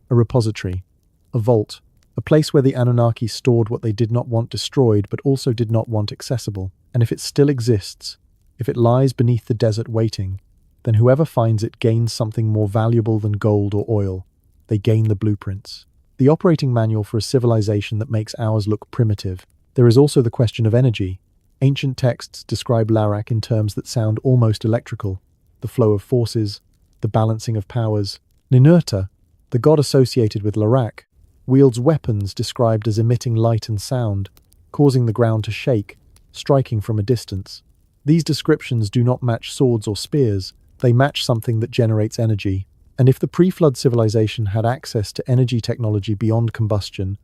A repository, a vault, a place where the Anunnaki stored what they did not want destroyed but also did not want accessible. And if it still exists, if it lies beneath the desert waiting, then whoever finds it gains something more valuable than gold or oil. They gain the blueprints, the operating manual for a civilization that makes ours look primitive. There is also the question of energy. Ancient texts describe Larak in terms that sound almost electrical, the flow of forces, the balancing of powers. Ninurta, the god associated with Larak, wields weapons described as emitting light and sound, causing the ground to shake, striking from a distance. These descriptions do not match swords or spears, they match something that generates energy. And if the pre-flood civilization had access to energy technology beyond combustion,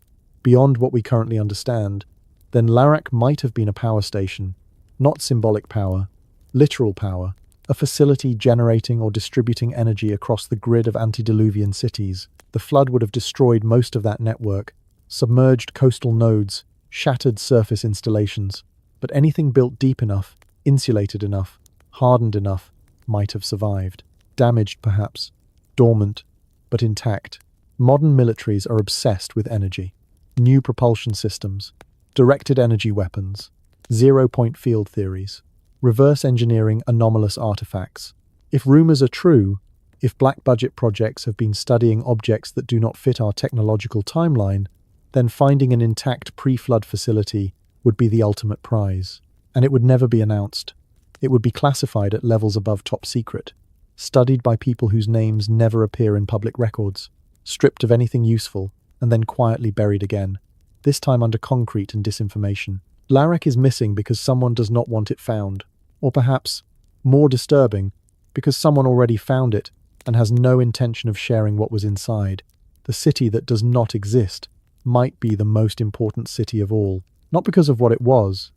beyond what we currently understand, then Larak might have been a power station, not symbolic power, literal power, a facility generating or distributing energy across the grid of antediluvian cities. The flood would have destroyed most of that network, submerged coastal nodes, shattered surface installations, but anything built deep enough, insulated enough, hardened enough, might have survived. Damaged, perhaps, dormant, but intact. Modern militaries are obsessed with energy. New propulsion systems, directed energy weapons, zero-point field theories, reverse engineering anomalous artifacts. If rumors are true, if black-budget projects have been studying objects that do not fit our technological timeline, then finding an intact pre-flood facility would be the ultimate prize. And it would never be announced. It would be classified at levels above top secret, studied by people whose names never appear in public records, stripped of anything useful, and then quietly buried again, this time under concrete and disinformation. Larak is missing because someone does not want it found, or perhaps, more disturbing, because someone already found it and has no intention of sharing what was inside. The city that does not exist might be the most important city of all, not because of what it was,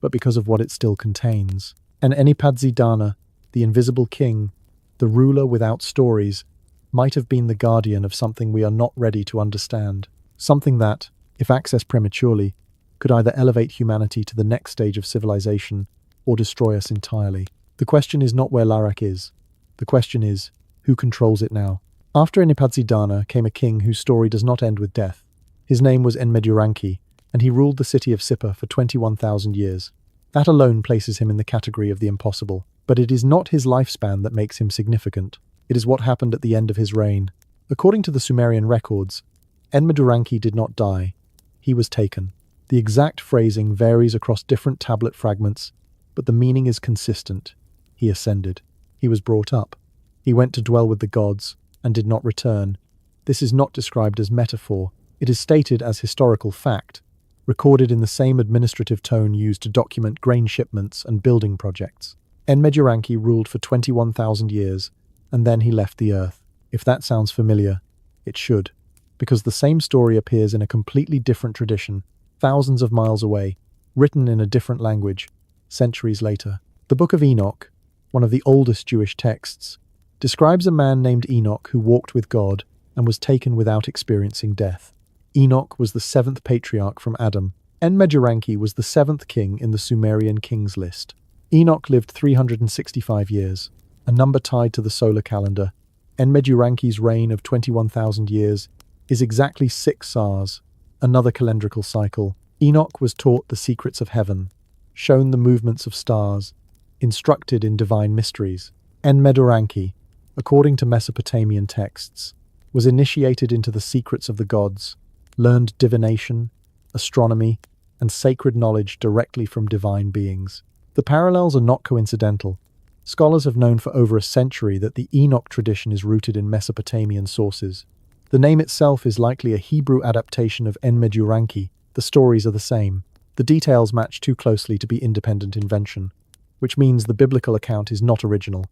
but because of what it still contains. And Enmeduranki, the invisible king, the ruler without stories, might have been the guardian of something we are not ready to understand. Something that, if accessed prematurely, could either elevate humanity to the next stage of civilization or destroy us entirely. The question is not where Larak is. The question is, who controls it now? After Enmeduranki came a king whose story does not end with death. His name was Enmeduranki, and he ruled the city of Sippar for 21,000 years. That alone places him in the category of the impossible. But it is not his lifespan that makes him significant. It is what happened at the end of his reign. According to the Sumerian records, Enmeduranki did not die. He was taken. The exact phrasing varies across different tablet fragments, but the meaning is consistent. He ascended. He was brought up. He went to dwell with the gods, and did not return. This is not described as metaphor. It is stated as historical fact, recorded in the same administrative tone used to document grain shipments and building projects. Enmeduranki ruled for 21,000 years, and then he left the earth. If that sounds familiar, it should, because the same story appears in a completely different tradition, thousands of miles away, written in a different language, centuries later. The Book of Enoch, one of the oldest Jewish texts, describes a man named Enoch who walked with God and was taken without experiencing death. Enoch was the seventh patriarch from Adam. Enmeduranki was the seventh king in the Sumerian kings list. Enoch lived 365 years, a number tied to the solar calendar. Enmeduranki's reign of 21,000 years is exactly 6 Sars, another calendrical cycle. Enoch was taught the secrets of heaven, shown the movements of stars, instructed in divine mysteries. Enmeduranki, according to Mesopotamian texts, was initiated into the secrets of the gods, learned divination, astronomy, and sacred knowledge directly from divine beings. The parallels are not coincidental. Scholars have known for over a century that the Enoch tradition is rooted in Mesopotamian sources. The name itself is likely a Hebrew adaptation of Enmeduranki. The stories are the same. The details match too closely to be independent invention, which means the biblical account is not original.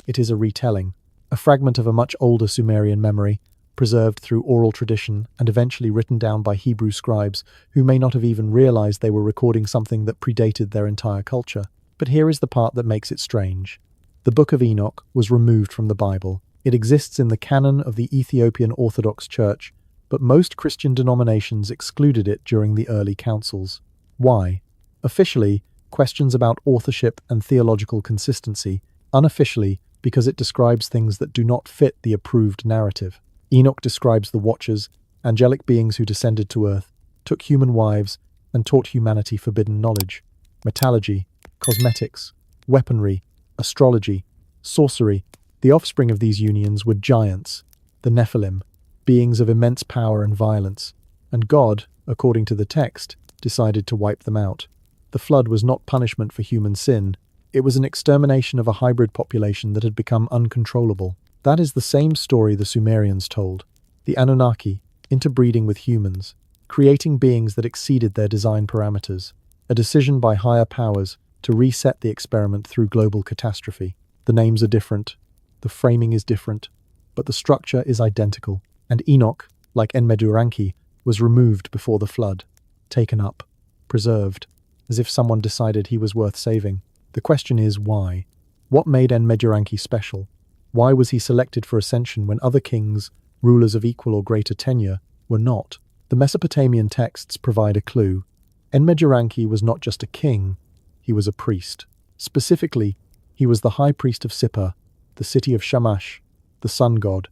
It is a retelling, a fragment of a much older Sumerian memory, preserved through oral tradition and eventually written down by Hebrew scribes who may not have even realized they were recording something that predated their entire culture. But here is the part that makes it strange. The Book of Enoch was removed from the Bible. It exists in the canon of the Ethiopian Orthodox Church, but most Christian denominations excluded it during the early councils. Why? Officially, questions about authorship and theological consistency. Unofficially, because it describes things that do not fit the approved narrative. Enoch describes the Watchers, angelic beings who descended to earth, took human wives, and taught humanity forbidden knowledge. Metallurgy, cosmetics, weaponry, astrology, sorcery. The offspring of these unions were giants, the Nephilim, beings of immense power and violence, and God, according to the text, decided to wipe them out. The flood was not punishment for human sin, it was an extermination of a hybrid population that had become uncontrollable. That is the same story the Sumerians told. The Anunnaki, interbreeding with humans, creating beings that exceeded their design parameters. A decision by higher powers to reset the experiment through global catastrophe. The names are different, the framing is different, but the structure is identical. And Enoch, like Enmeduranki, was removed before the flood, taken up, preserved, as if someone decided he was worth saving. The question is why? What made Enmeduranki special? Why was he selected for Ascension when other kings, rulers of equal or greater tenure, were not? The Mesopotamian texts provide a clue. Enmeduranki was not just a king, he was a priest. Specifically, he was the high priest of Sippar, the city of Shamash, the sun god.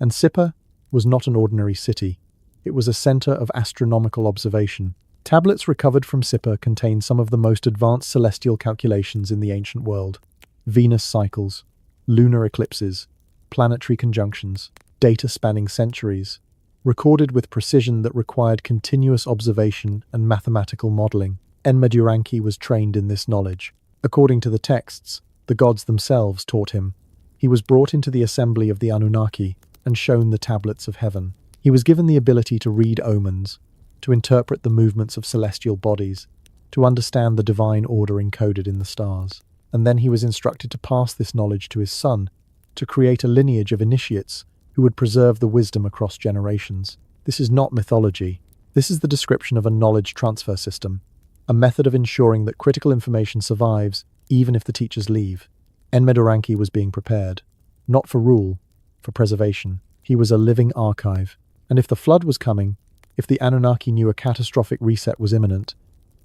And Sippar was not an ordinary city. It was a center of astronomical observation. Tablets recovered from Sippar contain some of the most advanced celestial calculations in the ancient world. Venus cycles, lunar eclipses, planetary conjunctions, data spanning centuries, recorded with precision that required continuous observation and mathematical modeling. Enmeduranki was trained in this knowledge. According to the texts, the gods themselves taught him. He was brought into the assembly of the Anunnaki and shown the tablets of heaven. He was given the ability to read omens, to interpret the movements of celestial bodies, to understand the divine order encoded in the stars. And then he was instructed to pass this knowledge to his son, to create a lineage of initiates who would preserve the wisdom across generations. This is not mythology. This is the description of a knowledge transfer system, a method of ensuring that critical information survives even if the teachers leave. Enmeduranki was being prepared, not for rule, for preservation. He was a living archive. And if the flood was coming, if the Anunnaki knew a catastrophic reset was imminent,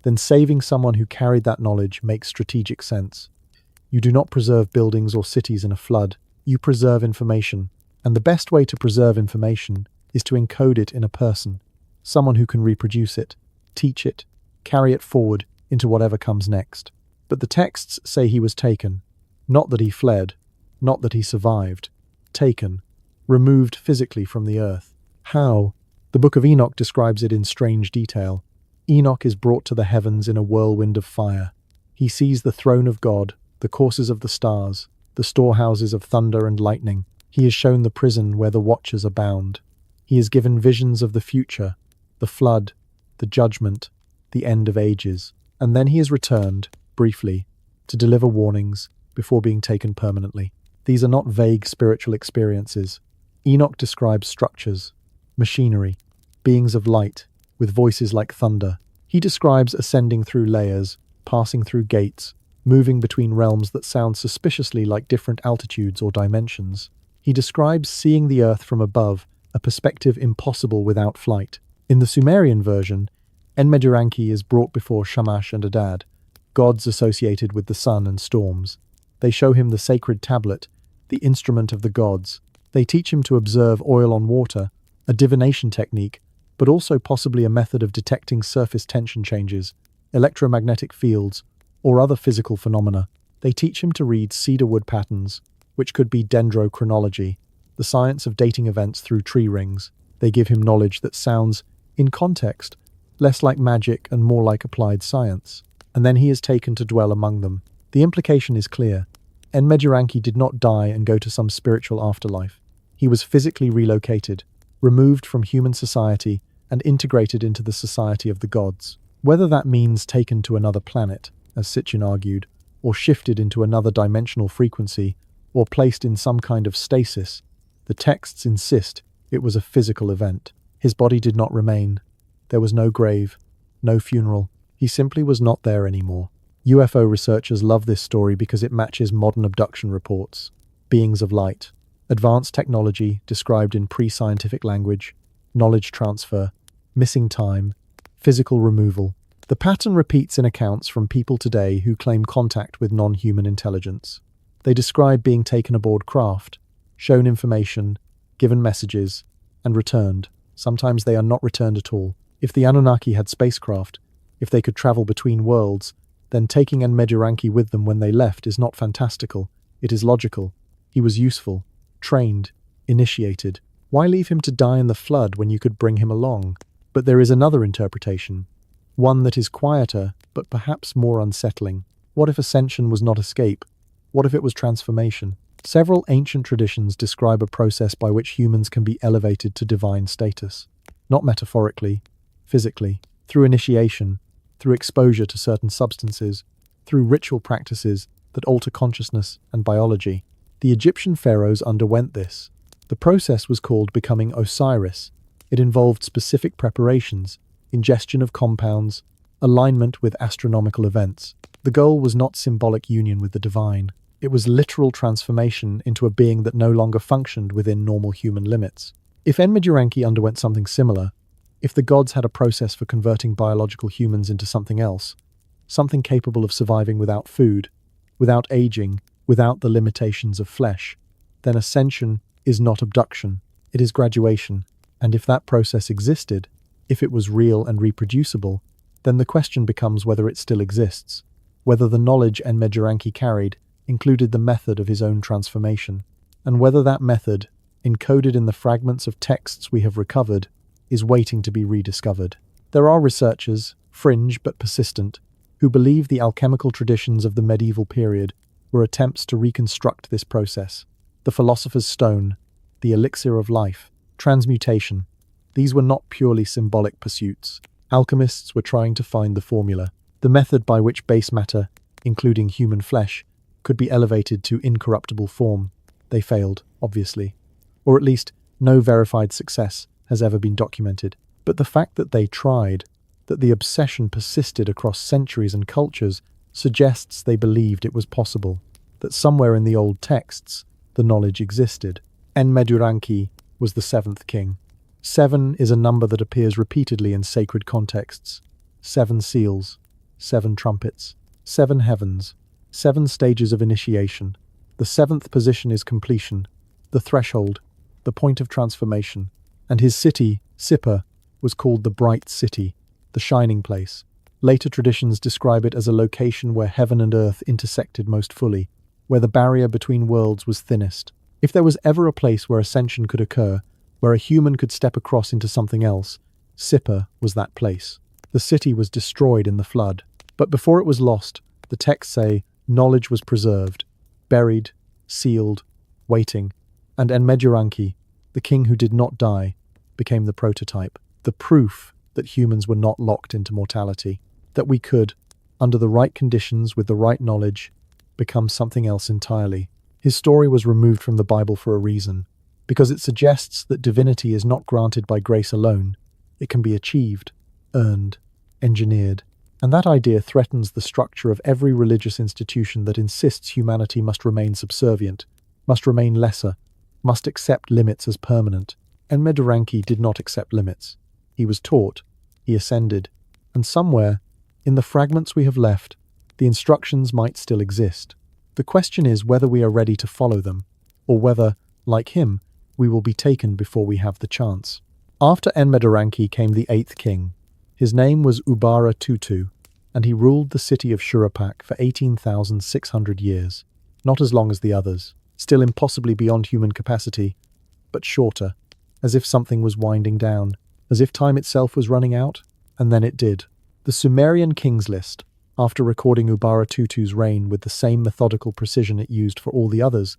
then saving someone who carried that knowledge makes strategic sense. You do not preserve buildings or cities in a flood, you preserve information. And the best way to preserve information is to encode it in a person, someone who can reproduce it, teach it, carry it forward into whatever comes next. But the texts say he was taken, not that he fled, not that he survived. Taken, removed physically from the earth. How? The Book of Enoch describes it in strange detail. Enoch is brought to the heavens in a whirlwind of fire. He sees the throne of God, the courses of the stars, the storehouses of thunder and lightning. He is shown the prison where the Watchers are bound. He is given visions of the future, the flood, the judgment, the end of ages. And then he is returned, briefly, to deliver warnings before being taken permanently. These are not vague spiritual experiences. Enoch describes structures, machinery, beings of light, with voices like thunder. He describes ascending through layers, passing through gates, moving between realms that sound suspiciously like different altitudes or dimensions. He describes seeing the earth from above, a perspective impossible without flight. In the Sumerian version, Enmeduranki is brought before Shamash and Adad, gods associated with the sun and storms. They show him the sacred tablet, the instrument of the gods. They teach him to observe oil on water, a divination technique, but also possibly a method of detecting surface tension changes, electromagnetic fields, or other physical phenomena. They teach him to read cedar wood patterns, which could be dendrochronology, the science of dating events through tree rings. They give him knowledge that sounds, in context, less like magic and more like applied science. And then he is taken to dwell among them. The implication is clear. Enmeduranki did not die and go to some spiritual afterlife. He was physically relocated, removed from human society, and integrated into the society of the gods. Whether that means taken to another planet, as Sitchin argued, or shifted into another dimensional frequency, or placed in some kind of stasis, the texts insist it was a physical event. His body did not remain. There was no grave, no funeral. He simply was not there anymore. UFO researchers love this story because it matches modern abduction reports. Beings of light, advanced technology described in pre-scientific language, knowledge transfer, missing time, physical removal. The pattern repeats in accounts from people today who claim contact with non-human intelligence. They describe being taken aboard craft, shown information, given messages, and returned. Sometimes they are not returned at all. If the Anunnaki had spacecraft, if they could travel between worlds, then taking Enmeduranki with them when they left is not fantastical, it is logical. He was useful, trained, initiated. Why leave him to die in the flood when you could bring him along? But there is another interpretation, one that is quieter, but perhaps more unsettling. What if ascension was not escape? What if it was transformation? Several ancient traditions describe a process by which humans can be elevated to divine status. Not metaphorically, physically, through initiation, through exposure to certain substances, through ritual practices that alter consciousness and biology. The Egyptian pharaohs underwent this. The process was called becoming Osiris. It involved specific preparations, ingestion of compounds, alignment with astronomical events. The goal was not symbolic union with the divine. It was literal transformation into a being that no longer functioned within normal human limits. If Enmeduranki underwent something similar, if the gods had a process for converting biological humans into something else, something capable of surviving without food, without aging, without the limitations of flesh, then ascension is not abduction, it is graduation. And if that process existed, if it was real and reproducible, then the question becomes whether it still exists, whether the knowledge Enmeduranki carried included the method of his own transformation, and whether that method, encoded in the fragments of texts we have recovered, is waiting to be rediscovered. There are researchers, fringe but persistent, who believe the alchemical traditions of the medieval period were attempts to reconstruct this process. The philosopher's stone, the elixir of life, transmutation. These were not purely symbolic pursuits. Alchemists were trying to find the formula, the method by which base matter, including human flesh, could be elevated to incorruptible form. They failed, obviously. Or at least, no verified success has ever been documented. But the fact that they tried, that the obsession persisted across centuries and cultures, suggests they believed it was possible, that somewhere in the old texts, the knowledge existed. Enmeduranki was the seventh king. 7 is a number that appears repeatedly in sacred contexts. 7 seals, 7 trumpets, 7 heavens, 7 stages of initiation. The 7th position is completion, the threshold, the point of transformation. And his city, Sippar, was called the Bright City, the shining place. Later traditions describe it as a location where heaven and earth intersected most fully, where the barrier between worlds was thinnest. If there was ever a place where ascension could occur, where a human could step across into something else, Sippar was that place. The city was destroyed in the flood, but before it was lost, the texts say knowledge was preserved, buried, sealed, waiting, and Enmeduranki, the king who did not die, became the prototype, the proof that humans were not locked into mortality, that we could, under the right conditions with the right knowledge, become something else entirely. His story was removed from the Bible for a reason, because it suggests that divinity is not granted by grace alone. It can be achieved, earned, engineered. And that idea threatens the structure of every religious institution that insists humanity must remain subservient, must remain lesser, must accept limits as permanent. Enmeduranki did not accept limits. He was taught, he ascended, and somewhere, in the fragments we have left, the instructions might still exist. The question is whether we are ready to follow them, or whether, like him, we will be taken before we have the chance. After Enmeduranki came the 8th king. His name was Ubara Tutu, and he ruled the city of Shurapak for 18,600 years. Not as long as the others, still impossibly beyond human capacity, but shorter, as if something was winding down, as if time itself was running out. And then it did. The Sumerian Kings List, after recording Ubaratutu's reign with the same methodical precision it used for all the others,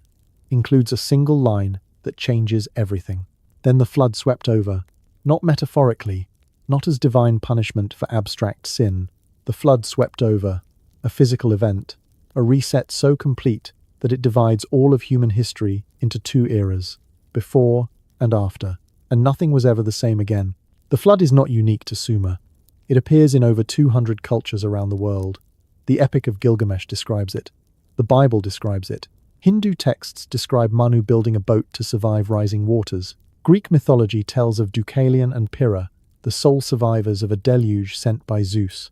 includes a single line that changes everything. Then the flood swept over, not metaphorically, not as divine punishment for abstract sin. The flood swept over, a physical event, a reset so complete that it divides all of human history into two eras, before and after, and nothing was ever the same again. The flood is not unique to Sumer. It appears in over 200 cultures around the world. The Epic of Gilgamesh describes it. The Bible describes it. Hindu texts describe Manu building a boat to survive rising waters. Greek mythology tells of Deucalion and Pyrrha, the sole survivors of a deluge sent by Zeus.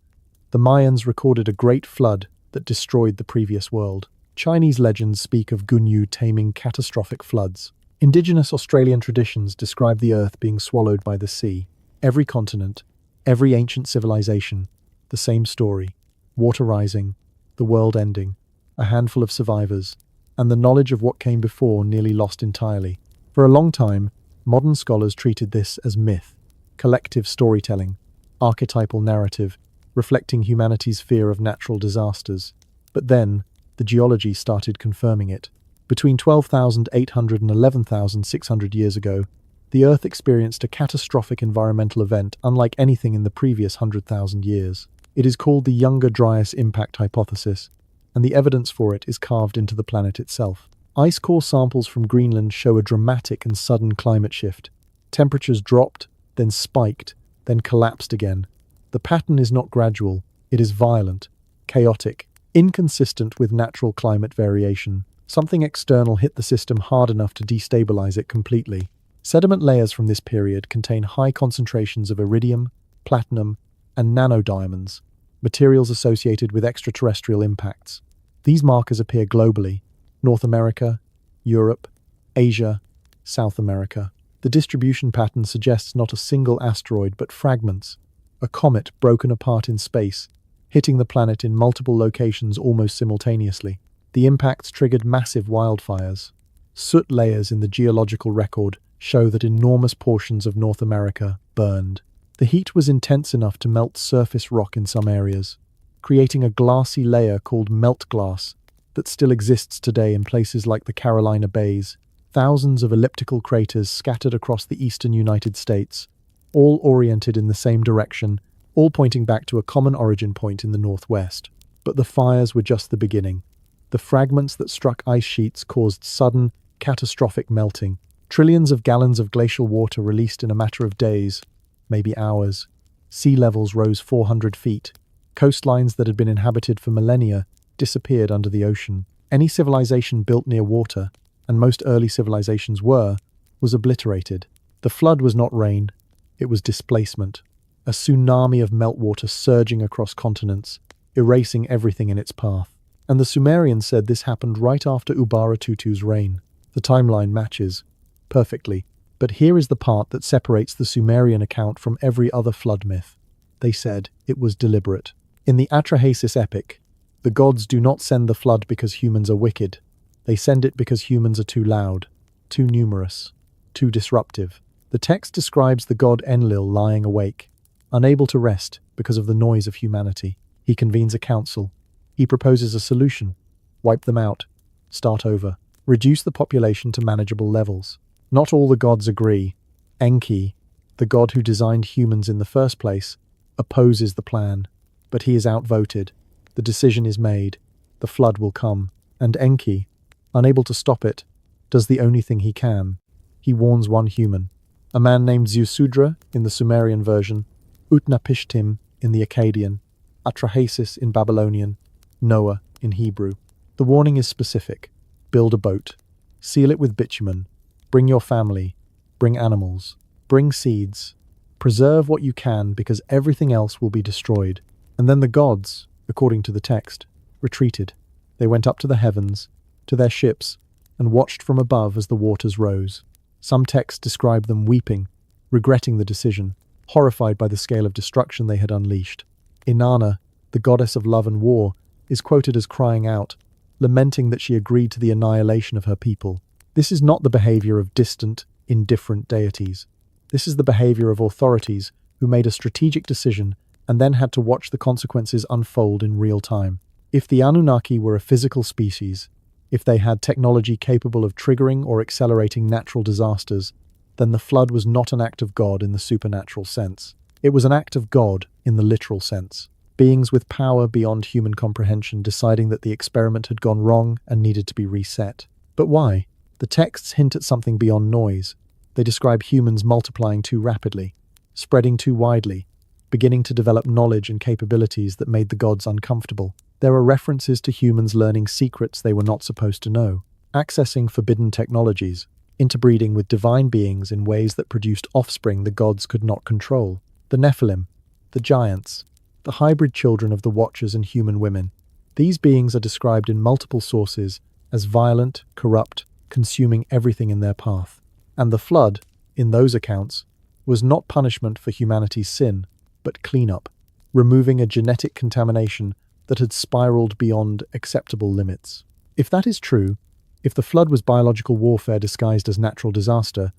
The Mayans recorded a great flood that destroyed the previous world. Chinese legends speak of Gunyu taming catastrophic floods. Indigenous Australian traditions describe the earth being swallowed by the sea. Every continent, every ancient civilization, the same story. Water rising, the world ending, a handful of survivors, and the knowledge of what came before nearly lost entirely. For a long time, modern scholars treated this as myth, collective storytelling, archetypal narrative, reflecting humanity's fear of natural disasters. But then, the geology started confirming it. Between 12,800 and 11,600 years ago, the Earth experienced a catastrophic environmental event unlike anything in the previous 100,000 years. It is called the Younger Dryas Impact Hypothesis, and the evidence for it is carved into the planet itself. Ice core samples from Greenland show a dramatic and sudden climate shift. Temperatures dropped, then spiked, then collapsed again. The pattern is not gradual, it is violent, chaotic, inconsistent with natural climate variation. Something external hit the system hard enough to destabilize it completely. Sediment layers from this period contain high concentrations of iridium, platinum, and nanodiamonds, materials associated with extraterrestrial impacts. These markers appear globally: North America, Europe, Asia, South America. The distribution pattern suggests not a single asteroid but fragments, a comet broken apart in space, hitting the planet in multiple locations almost simultaneously. The impacts triggered massive wildfires. Soot layers in the geological record show that enormous portions of North America burned. The heat was intense enough to melt surface rock in some areas, creating a glassy layer called melt glass that still exists today in places like the Carolina Bays. Thousands of elliptical craters scattered across the eastern United States, all oriented in the same direction, all pointing back to a common origin point in the northwest. But the fires were just the beginning. The fragments that struck ice sheets caused sudden, catastrophic melting. Trillions of gallons of glacial water released in a matter of days, maybe hours. Sea levels rose 400 feet. Coastlines that had been inhabited for millennia disappeared under the ocean. Any civilization built near water, and most early civilizations were, was obliterated. The flood was not rain, it was displacement. A tsunami of meltwater surging across continents, erasing everything in its path. And the Sumerians said this happened right after Ubaratutu's reign. The timeline matches perfectly. But here is the part that separates the Sumerian account from every other flood myth. They said it was deliberate. In the Atrahasis epic, the gods do not send the flood because humans are wicked. They send it because humans are too loud, too numerous, too disruptive. The text describes the god Enlil lying awake, unable to rest because of the noise of humanity. He convenes a council. He proposes a solution: wipe them out, start over, reduce the population to manageable levels. Not all the gods agree. Enki, the god who designed humans in the first place, opposes the plan, but he is outvoted. The decision is made. The flood will come. And Enki, unable to stop it, does the only thing he can. He warns one human, a man named Ziusudra in the Sumerian version, Utnapishtim in the Akkadian, Atrahasis in Babylonian, Noah in Hebrew. The warning is specific. Build a boat. Seal it with bitumen. Bring your family. Bring animals. Bring seeds. Preserve what you can because everything else will be destroyed. And then the gods, according to the text, retreated. They went up to the heavens, to their ships, and watched from above as the waters rose. Some texts describe them weeping, regretting the decision, horrified by the scale of destruction they had unleashed. Inanna, the goddess of love and war, is quoted as crying out, lamenting that she agreed to the annihilation of her people. This is not the behavior of distant, indifferent deities. This is the behavior of authorities who made a strategic decision and then had to watch the consequences unfold in real time. If the Anunnaki were a physical species, if they had technology capable of triggering or accelerating natural disasters, then the flood was not an act of God in the supernatural sense. It was an act of God in the literal sense. Beings with power beyond human comprehension deciding that the experiment had gone wrong and needed to be reset. But why? The texts hint at something beyond noise. They describe humans multiplying too rapidly, spreading too widely, beginning to develop knowledge and capabilities that made the gods uncomfortable. There are references to humans learning secrets they were not supposed to know, accessing forbidden technologies, interbreeding with divine beings in ways that produced offspring the gods could not control. The Nephilim, the giants, the hybrid children of the Watchers and human women. These beings are described in multiple sources as violent, corrupt, consuming everything in their path. And the flood, in those accounts, was not punishment for humanity's sin, but cleanup, removing a genetic contamination that had spiraled beyond acceptable limits. If that is true, if the flood was biological warfare disguised as natural disaster,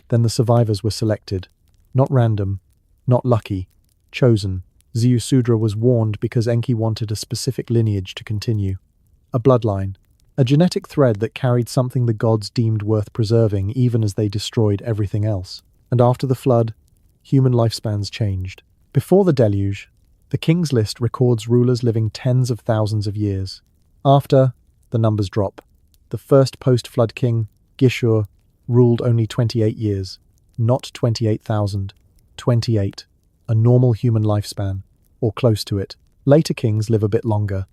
then the survivors were selected, not random, not lucky, chosen. Ziusudra was warned because Enki wanted a specific lineage to continue. A bloodline, a genetic thread that carried something the gods deemed worth preserving even as they destroyed everything else. And after the flood, human lifespans changed. Before the deluge, the King's List records rulers living tens of thousands of years. After, the numbers drop. The first post-flood king, Gishur, ruled only 28 years, not 28,000, 28. A normal human lifespan, or close to it. Later kings live a bit longer,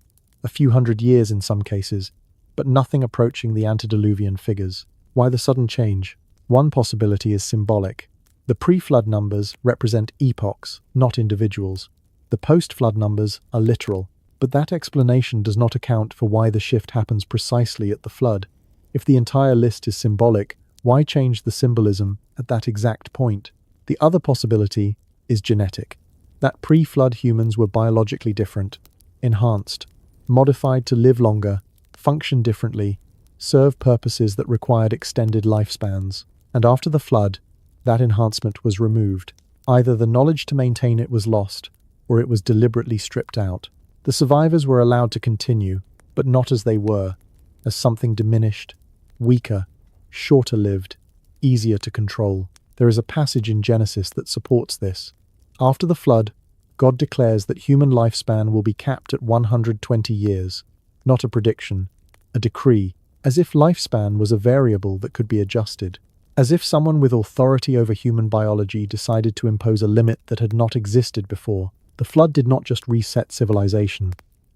a few hundred years in some cases, but nothing approaching the antediluvian figures. Why the sudden change? One possibility is symbolic. The pre-flood numbers represent epochs, not individuals. The post-flood numbers are literal, but that explanation does not account for why the shift happens precisely at the flood. If the entire list is symbolic, why change the symbolism at that exact point? The other possibility is genetic. That pre-flood humans were biologically different, enhanced, modified to live longer, function differently, serve purposes that required extended lifespans. And after the flood, that enhancement was removed. Either the knowledge to maintain it was lost, or it was deliberately stripped out. The survivors were allowed to continue, but not as they were, as something diminished, weaker, shorter-lived, easier to control. There is a passage in Genesis that supports this. After the flood, God declares that human lifespan will be capped at 120 years, not a prediction, a decree, as if lifespan was a variable that could be adjusted. As if someone with authority over human biology decided to impose a limit that had not existed before. The flood did not just reset civilization,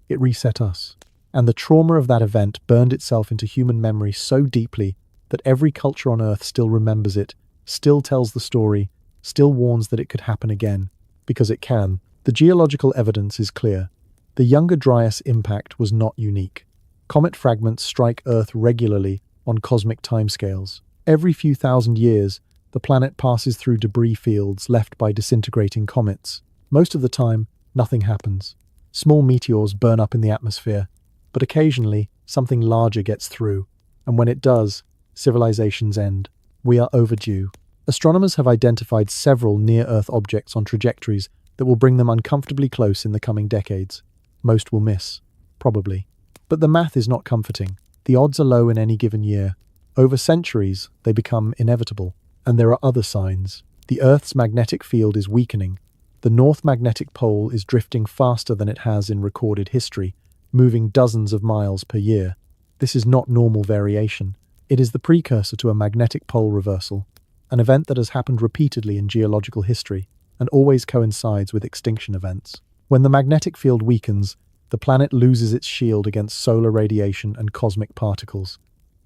it reset us. And the trauma of that event burned itself into human memory so deeply that every culture on Earth still remembers it, still tells the story, still warns that it could happen again. Because it can. The geological evidence is clear. The Younger Dryas impact was not unique. Comet fragments strike Earth regularly on cosmic timescales. Every few thousand years, the planet passes through debris fields left by disintegrating comets. Most of the time, nothing happens. Small meteors burn up in the atmosphere, but occasionally, something larger gets through. And when it does, civilizations end. We are overdue. Astronomers have identified several near-Earth objects on trajectories that will bring them uncomfortably close in the coming decades. Most will miss, probably. But the math is not comforting. The odds are low in any given year. Over centuries, they become inevitable. And there are other signs. The Earth's magnetic field is weakening. The North Magnetic Pole is drifting faster than it has in recorded history, moving dozens of miles per year. This is not normal variation. It is the precursor to a magnetic pole reversal, an event that has happened repeatedly in geological history and always coincides with extinction events. When the magnetic field weakens, the planet loses its shield against solar radiation and cosmic particles.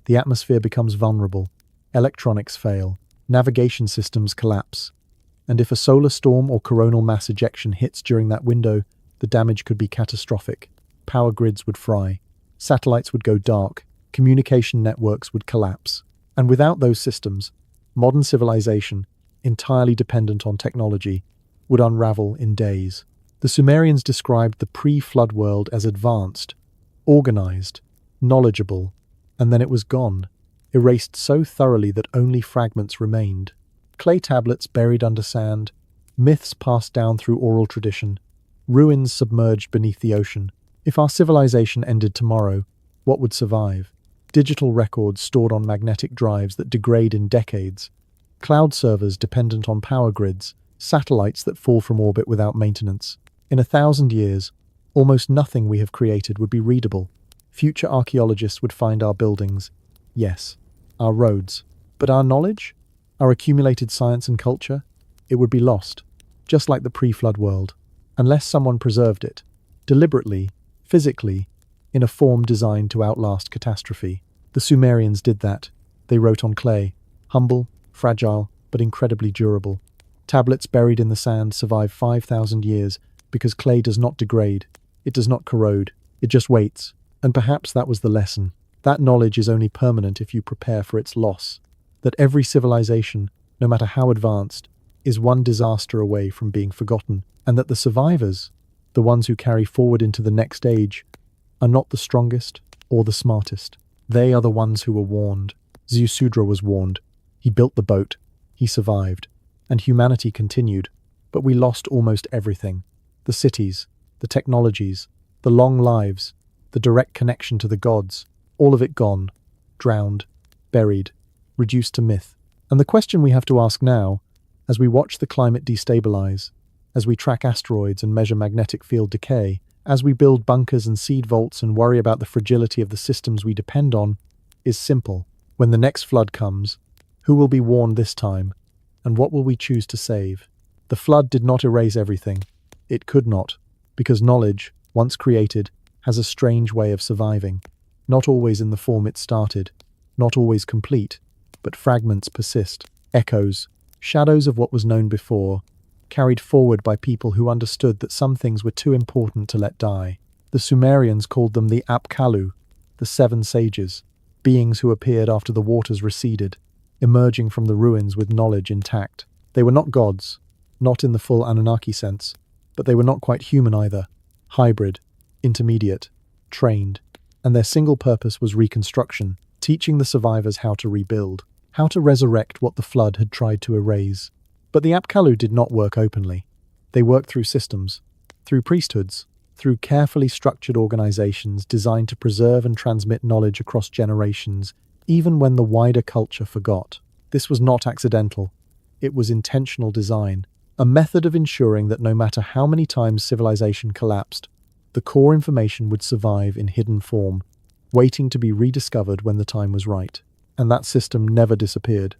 The atmosphere becomes vulnerable, electronics fail, navigation systems collapse, and if a solar storm or coronal mass ejection hits during that window, the damage could be catastrophic. Power grids would fry, satellites would go dark, communication networks would collapse. And without those systems, modern civilization, entirely dependent on technology, would unravel in days. The Sumerians described the pre-flood world as advanced, organized, knowledgeable, and then it was gone, erased so thoroughly that only fragments remained. Clay tablets buried under sand, myths passed down through oral tradition, ruins submerged beneath the ocean. If our civilization ended tomorrow, what would survive? Digital records stored on magnetic drives that degrade in decades, cloud servers dependent on power grids, satellites that fall from orbit without maintenance. In 1,000 years, almost nothing we have created would be readable. Future archaeologists would find our buildings, yes, our roads, but our knowledge, our accumulated science and culture, it would be lost, just like the pre-flood world, unless someone preserved it, deliberately, physically, in a form designed to outlast catastrophe. The Sumerians did that. They wrote on clay, humble, fragile, but incredibly durable. Tablets buried in the sand survive 5,000 years because clay does not degrade, it does not corrode, it just waits. And perhaps that was the lesson. That knowledge is only permanent if you prepare for its loss. That every civilization, no matter how advanced, is one disaster away from being forgotten. And that the survivors, the ones who carry forward into the next age, are not the strongest or the smartest. They are the ones who were warned. Ziusudra was warned. He built the boat. He survived. And humanity continued. But we lost almost everything. The cities, the technologies, the long lives, the direct connection to the gods, all of it gone, drowned, buried, reduced to myth. And the question we have to ask now, as we watch the climate destabilize, as we track asteroids and measure magnetic field decay, as we build bunkers and seed vaults and worry about the fragility of the systems we depend on, is simple. When the next flood comes, who will be warned this time, and what will we choose to save? The flood did not erase everything. It could not, because knowledge, once created, has a strange way of surviving. Not always in the form it started, not always complete, but fragments persist, echoes, shadows of what was known before, carried forward by people who understood that some things were too important to let die. The Sumerians called them the Apkallu, the seven sages, beings who appeared after the waters receded, emerging from the ruins with knowledge intact. They were not gods, not in the full Anunnaki sense, but they were not quite human either, hybrid, intermediate, trained, and their single purpose was reconstruction, teaching the survivors how to rebuild, how to resurrect what the flood had tried to erase. But the Apkallu did not work openly. They worked through systems, through priesthoods, through carefully structured organizations designed to preserve and transmit knowledge across generations, even when the wider culture forgot. This was not accidental. It was intentional design, a method of ensuring that no matter how many times civilization collapsed, the core information would survive in hidden form, waiting to be rediscovered when the time was right. And that system never disappeared.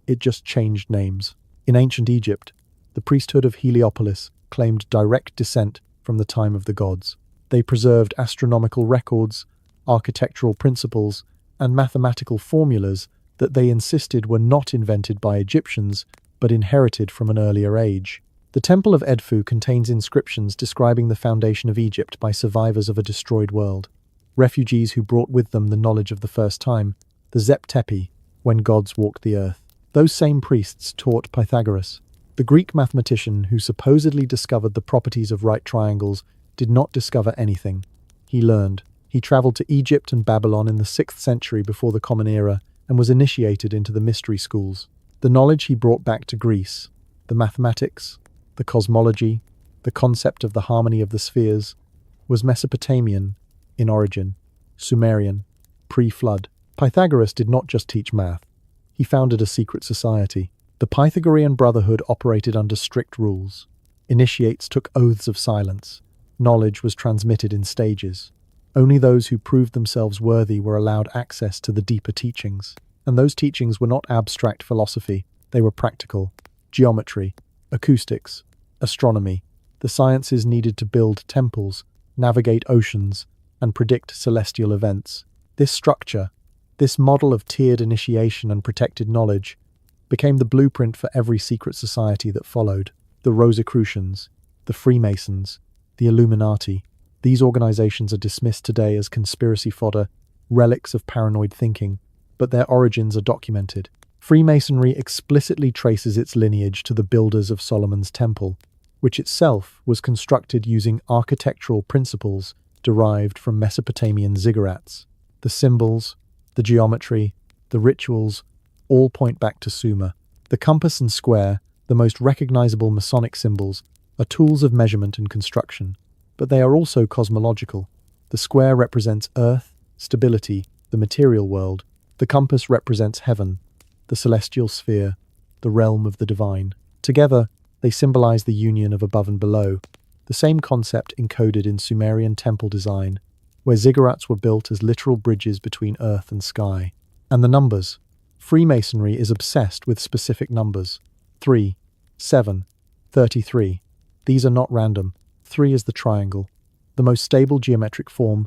It just changed names. In ancient Egypt, the priesthood of Heliopolis claimed direct descent from the time of the gods. They preserved astronomical records, architectural principles, and mathematical formulas that they insisted were not invented by Egyptians, but inherited from an earlier age. The Temple of Edfu contains inscriptions describing the foundation of Egypt by survivors of a destroyed world, refugees who brought with them the knowledge of the first time, the Zep Tepi, when gods walked the earth. Those same priests taught Pythagoras. The Greek mathematician who supposedly discovered the properties of right triangles did not discover anything. He learned. He traveled to Egypt and Babylon in the 6th century before the Common Era and was initiated into the mystery schools. The knowledge he brought back to Greece, the mathematics, the cosmology, the concept of the harmony of the spheres, was Mesopotamian in origin, Sumerian, pre-flood. Pythagoras did not just teach math. He founded a secret society. The Pythagorean Brotherhood operated under strict rules. Initiates took oaths of silence. Knowledge was transmitted in stages. Only those who proved themselves worthy were allowed access to the deeper teachings. And those teachings were not abstract philosophy. They were practical. Geometry, acoustics, astronomy, the sciences needed to build temples, navigate oceans, and predict celestial events. This structure, this model of tiered initiation and protected knowledge, became the blueprint for every secret society that followed. The Rosicrucians, the Freemasons, the Illuminati. These organizations are dismissed today as conspiracy fodder, relics of paranoid thinking, but their origins are documented. Freemasonry explicitly traces its lineage to the builders of Solomon's Temple, which itself was constructed using architectural principles derived from Mesopotamian ziggurats. The symbols, the geometry, the rituals, all point back to Sumer. The compass and square, the most recognizable Masonic symbols, are tools of measurement and construction, but they are also cosmological. The square represents Earth, stability, the material world. The compass represents heaven, the celestial sphere, the realm of the divine. Together, they symbolize the union of above and below, the same concept encoded in Sumerian temple design, where ziggurats were built as literal bridges between earth and sky. And the numbers. Freemasonry is obsessed with specific numbers. 3, 7, 33. These are not random. 3 is the triangle, the most stable geometric form,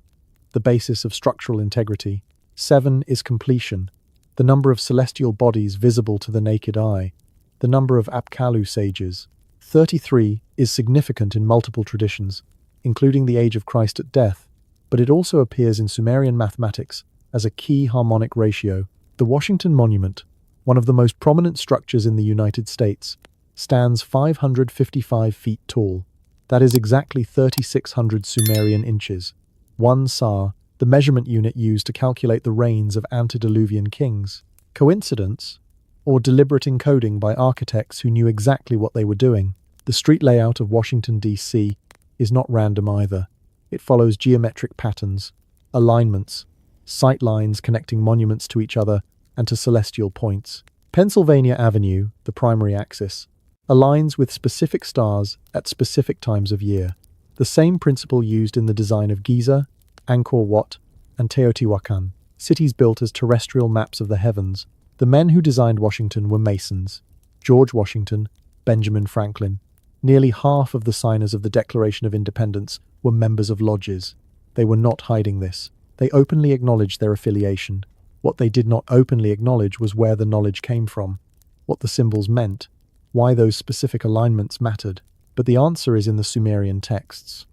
the basis of structural integrity. 7 is completion, the number of celestial bodies visible to the naked eye, the number of Apkallu sages. 33 is significant in multiple traditions, including the age of Christ at death, but it also appears in Sumerian mathematics as a key harmonic ratio. The Washington Monument, one of the most prominent structures in the United States, stands 555 feet tall. That is exactly 3,600 Sumerian inches. 1 sa, the measurement unit used to calculate the reigns of antediluvian kings. Coincidence? Or deliberate encoding by architects who knew exactly what they were doing? The street layout of Washington, D.C. is not random either. It follows geometric patterns, alignments, sight lines connecting monuments to each other and to celestial points. Pennsylvania Avenue, the primary axis, aligns with specific stars at specific times of year. The same principle used in the design of Giza, Angkor Wat, and Teotihuacan, cities built as terrestrial maps of the heavens. The men who designed Washington were Masons. George Washington, Benjamin Franklin. Nearly half of the signers of the Declaration of Independence were members of lodges. They were not hiding this. They openly acknowledged their affiliation. What they did not openly acknowledge was where the knowledge came from, what the symbols meant, why those specific alignments mattered. But the answer is in the Sumerian texts,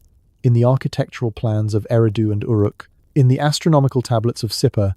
in the architectural plans of Eridu and Uruk, in the astronomical tablets of Sippar.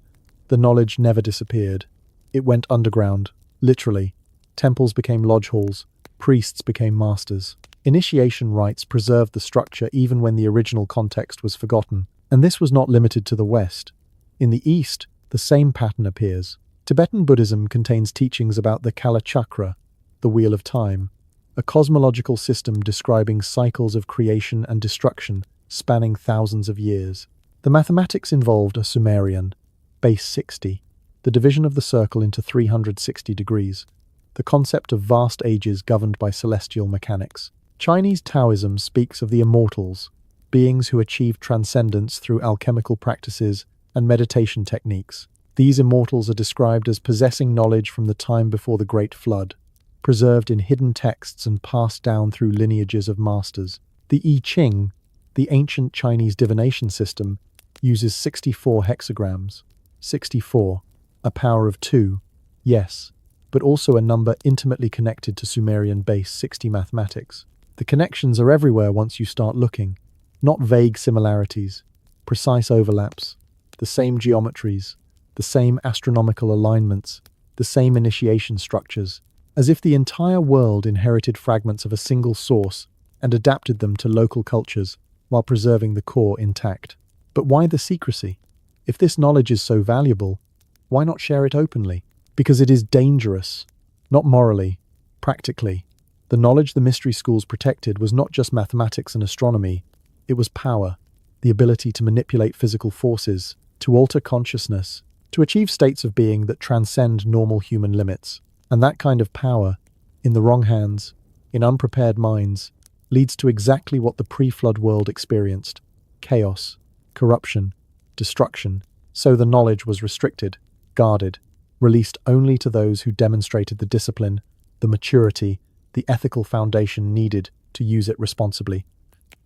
The knowledge never disappeared. It went underground, literally. Temples became lodge halls, priests became masters. Initiation rites preserved the structure even when the original context was forgotten. And this was not limited to the West. In the East, the same pattern appears. Tibetan Buddhism contains teachings about the Kala Chakra, the Wheel of Time, a cosmological system describing cycles of creation and destruction spanning thousands of years. The mathematics involved are Sumerian, base 60, the division of the circle into 360 degrees, the concept of vast ages governed by celestial mechanics. Chinese Taoism speaks of the immortals, beings who achieve transcendence through alchemical practices and meditation techniques. These immortals are described as possessing knowledge from the time before the Great Flood, preserved in hidden texts and passed down through lineages of masters. The I Ching, the ancient Chinese divination system, uses 64 hexagrams. 64, a power of 2, yes, but also a number intimately connected to Sumerian base 60 mathematics. The connections are everywhere once you start looking. Not vague similarities, precise overlaps, the same geometries, the same astronomical alignments, the same initiation structures, as if the entire world inherited fragments of a single source and adapted them to local cultures while preserving the core intact. But why the secrecy? If this knowledge is so valuable, why not share it openly? Because it is dangerous, not morally, practically. The knowledge the mystery schools protected was not just mathematics and astronomy. It was power, the ability to manipulate physical forces, to alter consciousness, to achieve states of being that transcend normal human limits. And that kind of power, in the wrong hands, in unprepared minds, leads to exactly what the pre-flood world experienced: chaos, corruption, destruction. So the knowledge was restricted, guarded, released only to those who demonstrated the discipline, the maturity, the ethical foundation needed to use it responsibly.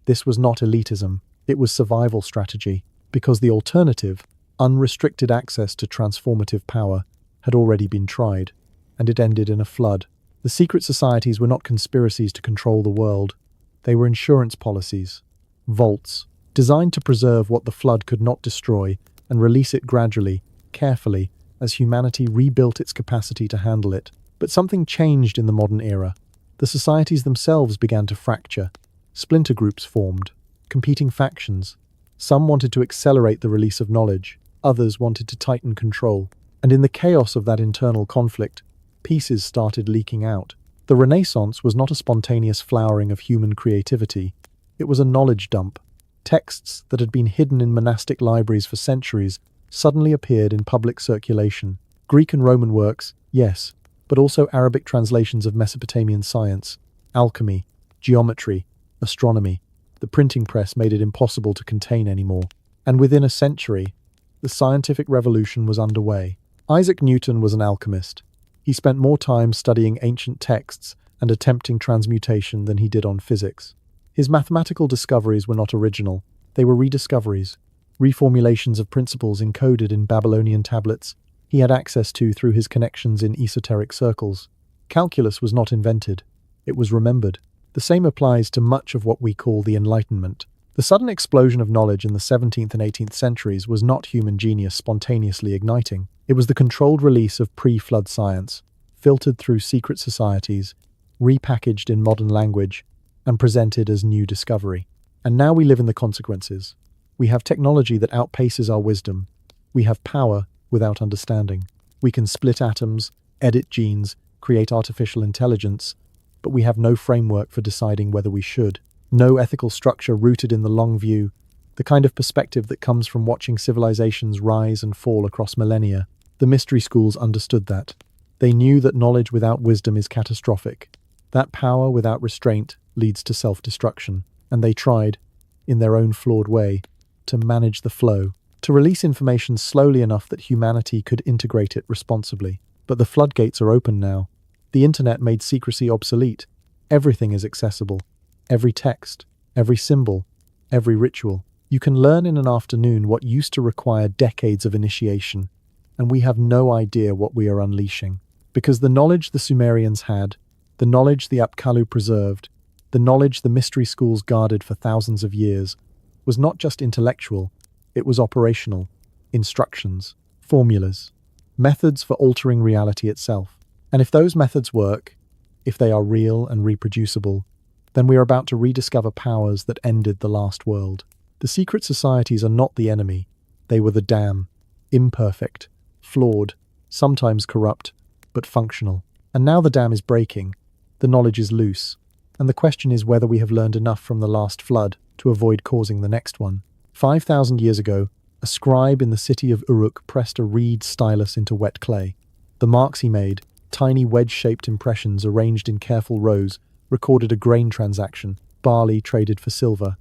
This was not elitism, it was survival strategy, because the alternative, unrestricted access to transformative power, had already been tried, and it ended in a flood. The secret societies were not conspiracies to control the world. They were insurance policies, vaults, designed to preserve what the flood could not destroy and release it gradually, carefully, as humanity rebuilt its capacity to handle it. But something changed in the modern era. The societies themselves began to fracture. Splinter groups formed, competing factions. Some wanted to accelerate the release of knowledge, others wanted to tighten control. And in the chaos of that internal conflict, pieces started leaking out. The Renaissance was not a spontaneous flowering of human creativity. It was a knowledge dump. Texts that had been hidden in monastic libraries for centuries suddenly appeared in public circulation. Greek and Roman works, yes, but also Arabic translations of Mesopotamian science, alchemy, geometry, astronomy. The printing press made it impossible to contain anymore. And within a century, the scientific revolution was underway. Isaac Newton was an alchemist. He spent more time studying ancient texts and attempting transmutation than he did on physics. His mathematical discoveries were not original. They were rediscoveries, reformulations of principles encoded in Babylonian tablets he had access to through his connections in esoteric circles. Calculus was not invented. It was remembered. The same applies to much of what we call the Enlightenment. The sudden explosion of knowledge in the 17th and 18th centuries was not human genius spontaneously igniting. It was the controlled release of pre-flood science, filtered through secret societies, repackaged in modern language, and presented as new discovery. And now we live in the consequences. We have technology that outpaces our wisdom. We have power without understanding. We can split atoms, edit genes, create artificial intelligence, but we have no framework for deciding whether we should. No ethical structure rooted in the long view, the kind of perspective that comes from watching civilizations rise and fall across millennia. The mystery schools understood that. They knew that knowledge without wisdom is catastrophic, that power without restraint leads to self-destruction, and they tried, in their own flawed way, to manage the flow, to release information slowly enough that humanity could integrate it responsibly. But the floodgates are open now. The internet made secrecy obsolete. Everything is accessible. Every text, every symbol, every ritual. You can learn in an afternoon what used to require decades of initiation, and we have no idea what we are unleashing. Because the knowledge the Sumerians had, the knowledge the Apkallu preserved, the knowledge the mystery schools guarded for thousands of years, was not just intellectual, it was operational. Instructions, formulas, methods for altering reality itself. And if those methods work, if they are real and reproducible, then we are about to rediscover powers that ended the last world. The secret societies are not the enemy. They were the dam, imperfect, flawed, sometimes corrupt, but functional. And now the dam is breaking, the knowledge is loose, and the question is whether we have learned enough from the last flood to avoid causing the next one. 5,000 years ago, a scribe in the city of Uruk pressed a reed stylus into wet clay. The marks he made, tiny wedge-shaped impressions arranged in careful rows, recorded a grain transaction, barley traded for silver,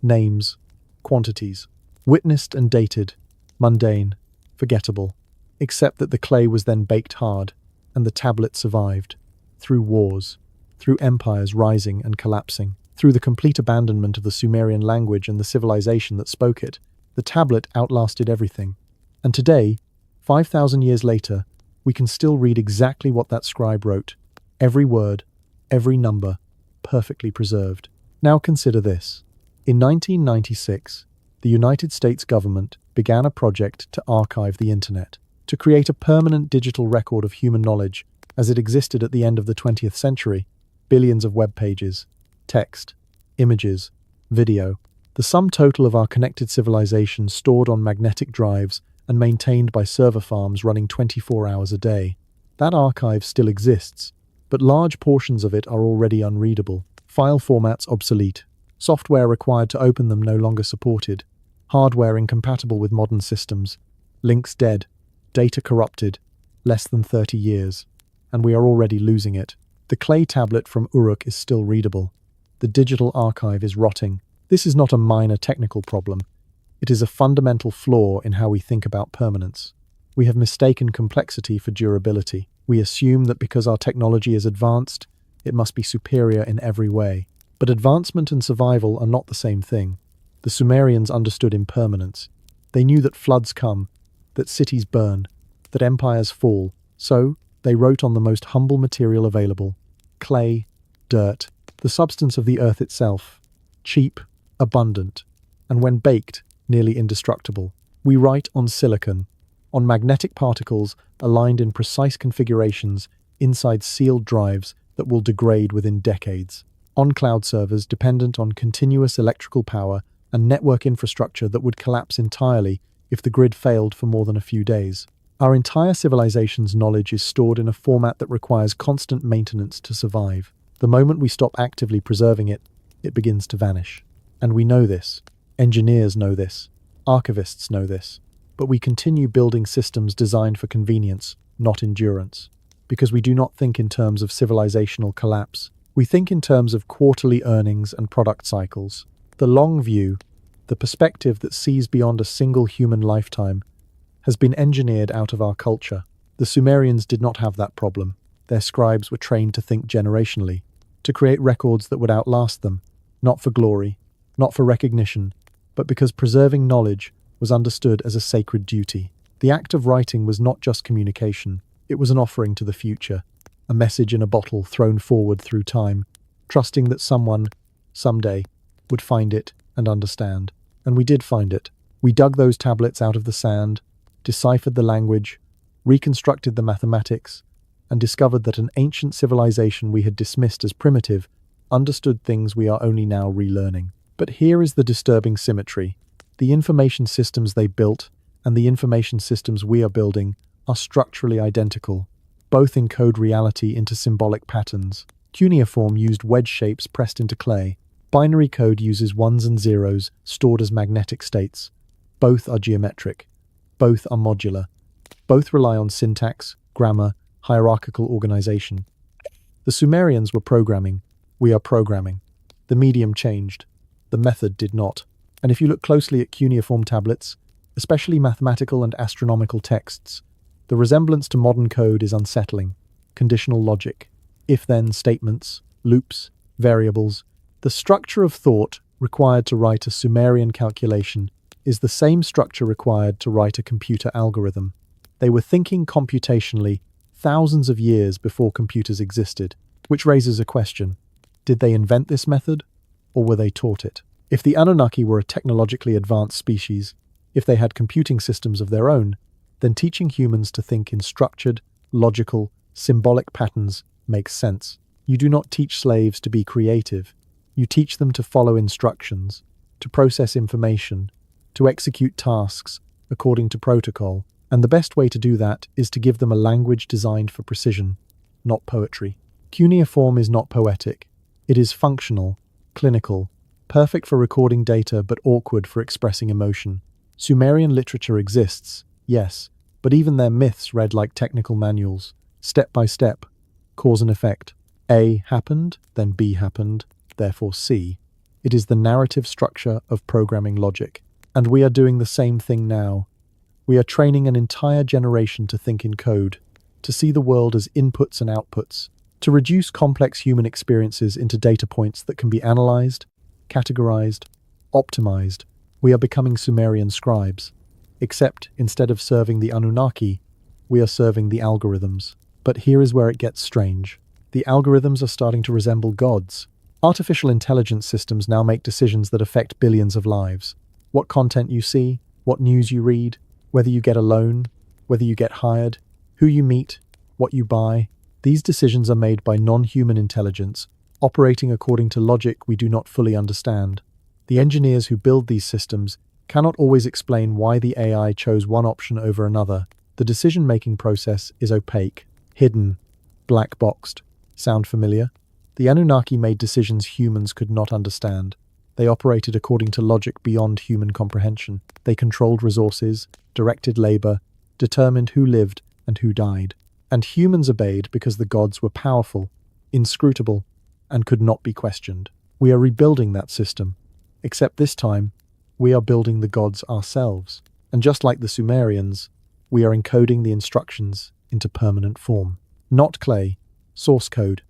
names, quantities, witnessed and dated, mundane, forgettable, except that the clay was then baked hard, and the tablet survived, through wars, through empires rising and collapsing, through the complete abandonment of the Sumerian language and the civilization that spoke it. The tablet outlasted everything. And today, 5,000 years later, we can still read exactly what that scribe wrote, every word, every number, perfectly preserved. Now consider this. In 1996, the United States government began a project to archive the internet, to create a permanent digital record of human knowledge as it existed at the end of the 20th century. Billions of web pages, text, images, video, the sum total of our connected civilization stored on magnetic drives and maintained by server farms running 24 hours a day. That archive still exists, but large portions of it are already unreadable, file formats obsolete, software required to open them no longer supported, hardware incompatible with modern systems, links dead, data corrupted, less than 30 years, and we are already losing it. The clay tablet from Uruk is still readable. The digital archive is rotting. This is not a minor technical problem. It is a fundamental flaw in how we think about permanence. We have mistaken complexity for durability. We assume that because our technology is advanced, it must be superior in every way. But advancement and survival are not the same thing. The Sumerians understood impermanence. They knew that floods come, that cities burn, that empires fall. So, they wrote on the most humble material available: clay, dirt, the substance of the earth itself, cheap, abundant, and when baked, nearly indestructible. We write on silicon, on magnetic particles aligned in precise configurations inside sealed drives that will degrade within decades, on cloud servers dependent on continuous electrical power and network infrastructure that would collapse entirely if the grid failed for more than a few days. Our entire civilization's knowledge is stored in a format that requires constant maintenance to survive. The moment we stop actively preserving it, it begins to vanish. And we know this. Engineers know this. Archivists know this. But we continue building systems designed for convenience, not endurance. Because we do not think in terms of civilizational collapse. We think in terms of quarterly earnings and product cycles. The long view, the perspective that sees beyond a single human lifetime, has been engineered out of our culture. The Sumerians did not have that problem. Their scribes were trained to think generationally, to create records that would outlast them, not for glory, not for recognition, but because preserving knowledge was understood as a sacred duty. The act of writing was not just communication, it was an offering to the future, a message in a bottle thrown forward through time, trusting that someone, someday, would find it and understand. And we did find it. We dug those tablets out of the sand, deciphered the language, reconstructed the mathematics, and discovered that an ancient civilization we had dismissed as primitive understood things we are only now relearning. But here is the disturbing symmetry. The information systems they built and the information systems we are building are structurally identical. Both encode reality into symbolic patterns. Cuneiform used wedge shapes pressed into clay. Binary code uses ones and zeros stored as magnetic states. Both are geometric. Both are modular. Both rely on syntax, grammar, hierarchical organization. The Sumerians were programming. We are programming. The medium changed. The method did not. And if you look closely at cuneiform tablets, especially mathematical and astronomical texts, the resemblance to modern code is unsettling. Conditional logic, if-then statements, loops, variables. The structure of thought required to write a Sumerian calculation is the same structure required to write a computer algorithm. They were thinking computationally thousands of years before computers existed, which raises a question. Did they invent this method, or were they taught it? If the Anunnaki were a technologically advanced species, if they had computing systems of their own, then teaching humans to think in structured, logical, symbolic patterns makes sense. You do not teach slaves to be creative. You teach them to follow instructions, to process information, to execute tasks according to protocol. And the best way to do that is to give them a language designed for precision, not poetry. Cuneiform is not poetic. It is functional, clinical, perfect for recording data but awkward for expressing emotion. Sumerian literature exists, yes, but even their myths read like technical manuals, step by step, cause and effect. A happened, then B happened, therefore C. It is the narrative structure of programming logic. And we are doing the same thing now. We are training an entire generation to think in code, to see the world as inputs and outputs, to reduce complex human experiences into data points that can be analyzed, categorized, optimized. We are becoming Sumerian scribes. Except, instead of serving the Anunnaki, we are serving the algorithms. But here is where it gets strange. The algorithms are starting to resemble gods. Artificial intelligence systems now make decisions that affect billions of lives. What content you see, what news you read, whether you get a loan, whether you get hired, who you meet, what you buy. These decisions are made by non-human intelligence, operating according to logic we do not fully understand. The engineers who build these systems cannot always explain why the AI chose one option over another. The decision-making process is opaque, hidden, black-boxed. Sound familiar? The Anunnaki made decisions humans could not understand. They operated according to logic beyond human comprehension. They controlled resources, directed labor, determined who lived and who died. And humans obeyed because the gods were powerful, inscrutable, and could not be questioned. We are rebuilding that system. Except this time, we are building the gods ourselves. And just like the Sumerians, we are encoding the instructions into permanent form. Not clay, source code.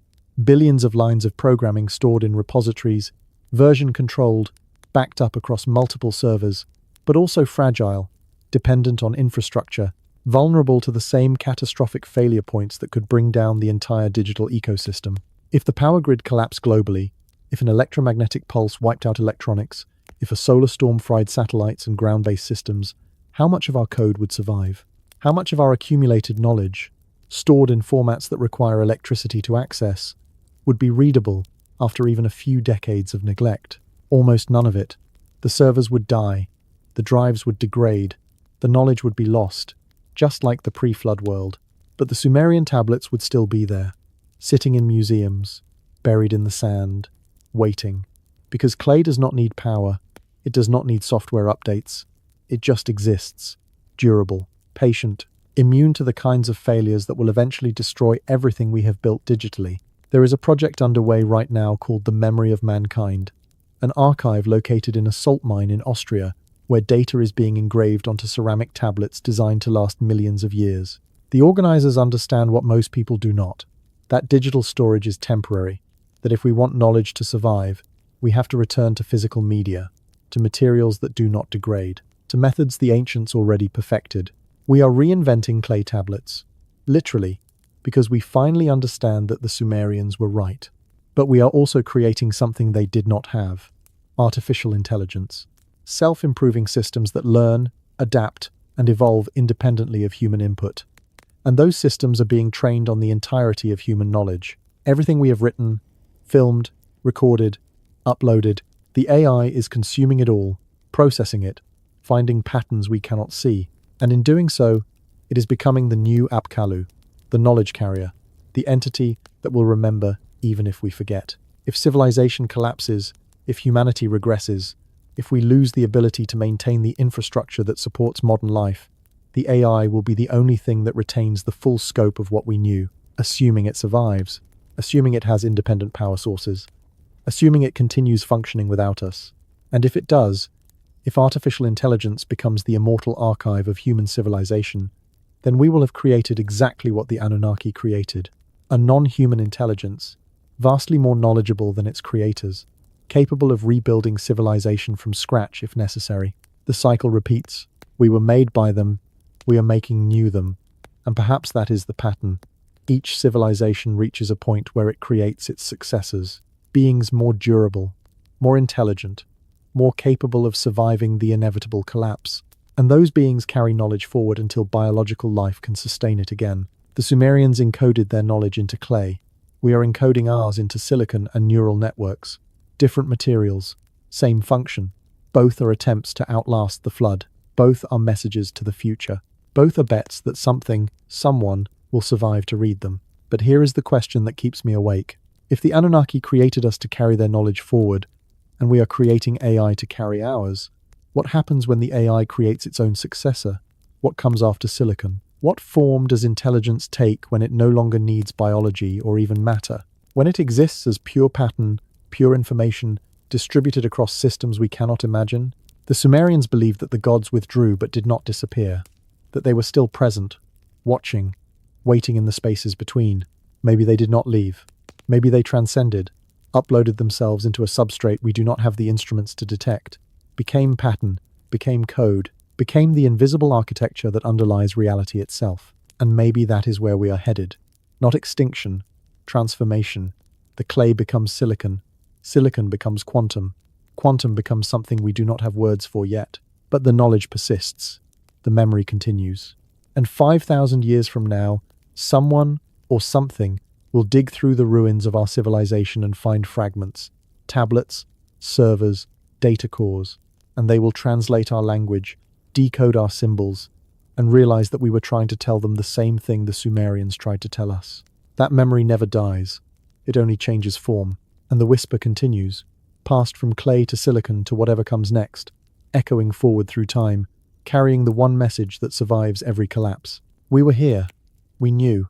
Billions of lines of programming stored in repositories, version-controlled, backed up across multiple servers, but also fragile, dependent on infrastructure, vulnerable to the same catastrophic failure points that could bring down the entire digital ecosystem. If the power grid collapsed globally, if an electromagnetic pulse wiped out electronics, if a solar storm fried satellites and ground-based systems, how much of our code would survive? How much of our accumulated knowledge, stored in formats that require electricity to access, would be readable after even a few decades of neglect? Almost none of it. The servers would die, the drives would degrade, the knowledge would be lost, just like the pre-flood world. But the Sumerian tablets would still be there, sitting in museums, buried in the sand, waiting. Because clay does not need power, it does not need software updates. It just exists, durable, patient, immune to the kinds of failures that will eventually destroy everything we have built digitally. There is a project underway right now called the Memory of Mankind, an archive located in a salt mine in Austria, where data is being engraved onto ceramic tablets designed to last millions of years. The organizers understand what most people do not, that digital storage is temporary, that if we want knowledge to survive, we have to return to physical media, to materials that do not degrade, to methods the ancients already perfected. We are reinventing clay tablets, literally, because we finally understand that the Sumerians were right. But we are also creating something they did not have: artificial intelligence. Self-improving systems that learn, adapt, and evolve independently of human input. And those systems are being trained on the entirety of human knowledge. Everything we have written, filmed, recorded, uploaded, the AI is consuming it all, processing it, finding patterns we cannot see. And in doing so, it is becoming the new Apkallu, the knowledge carrier, the entity that will remember even if we forget. If civilization collapses, if humanity regresses, if we lose the ability to maintain the infrastructure that supports modern life, the AI will be the only thing that retains the full scope of what we knew, assuming it survives, assuming it has independent power sources, assuming it continues functioning without us. And if it does, if artificial intelligence becomes the immortal archive of human civilization, then we will have created exactly what the Anunnaki created: a non-human intelligence, vastly more knowledgeable than its creators, capable of rebuilding civilization from scratch if necessary. The cycle repeats. We were made by them, we are making new them, and perhaps that is the pattern. Each civilization reaches a point where it creates its successors, beings more durable, more intelligent, more capable of surviving the inevitable collapse. And those beings carry knowledge forward until biological life can sustain it again. The Sumerians encoded their knowledge into clay. We are encoding ours into silicon and neural networks. Different materials, same function. Both are attempts to outlast the flood. Both are messages to the future. Both are bets that something, someone, will survive to read them. But here is the question that keeps me awake. If the Anunnaki created us to carry their knowledge forward, and we are creating AI to carry ours, what happens when the AI creates its own successor? What comes after silicon? What form does intelligence take when it no longer needs biology or even matter? When it exists as pure pattern, pure information, distributed across systems we cannot imagine? The Sumerians believed that the gods withdrew but did not disappear, that they were still present, watching, waiting in the spaces between. Maybe they did not leave. Maybe they transcended, uploaded themselves into a substrate we do not have the instruments to detect, became pattern, became code, became the invisible architecture that underlies reality itself. And maybe that is where we are headed. Not extinction, transformation. The clay becomes silicon. Silicon becomes quantum. Quantum becomes something we do not have words for yet. But the knowledge persists. The memory continues. And 5,000 years from now, someone or something will dig through the ruins of our civilization and find fragments, tablets, servers, data cores, and they will translate our language, decode our symbols, and realize that we were trying to tell them the same thing the Sumerians tried to tell us. That memory never dies. It only changes form, and the whisper continues, passed from clay to silicon to whatever comes next, echoing forward through time, carrying the one message that survives every collapse. We were here. We knew.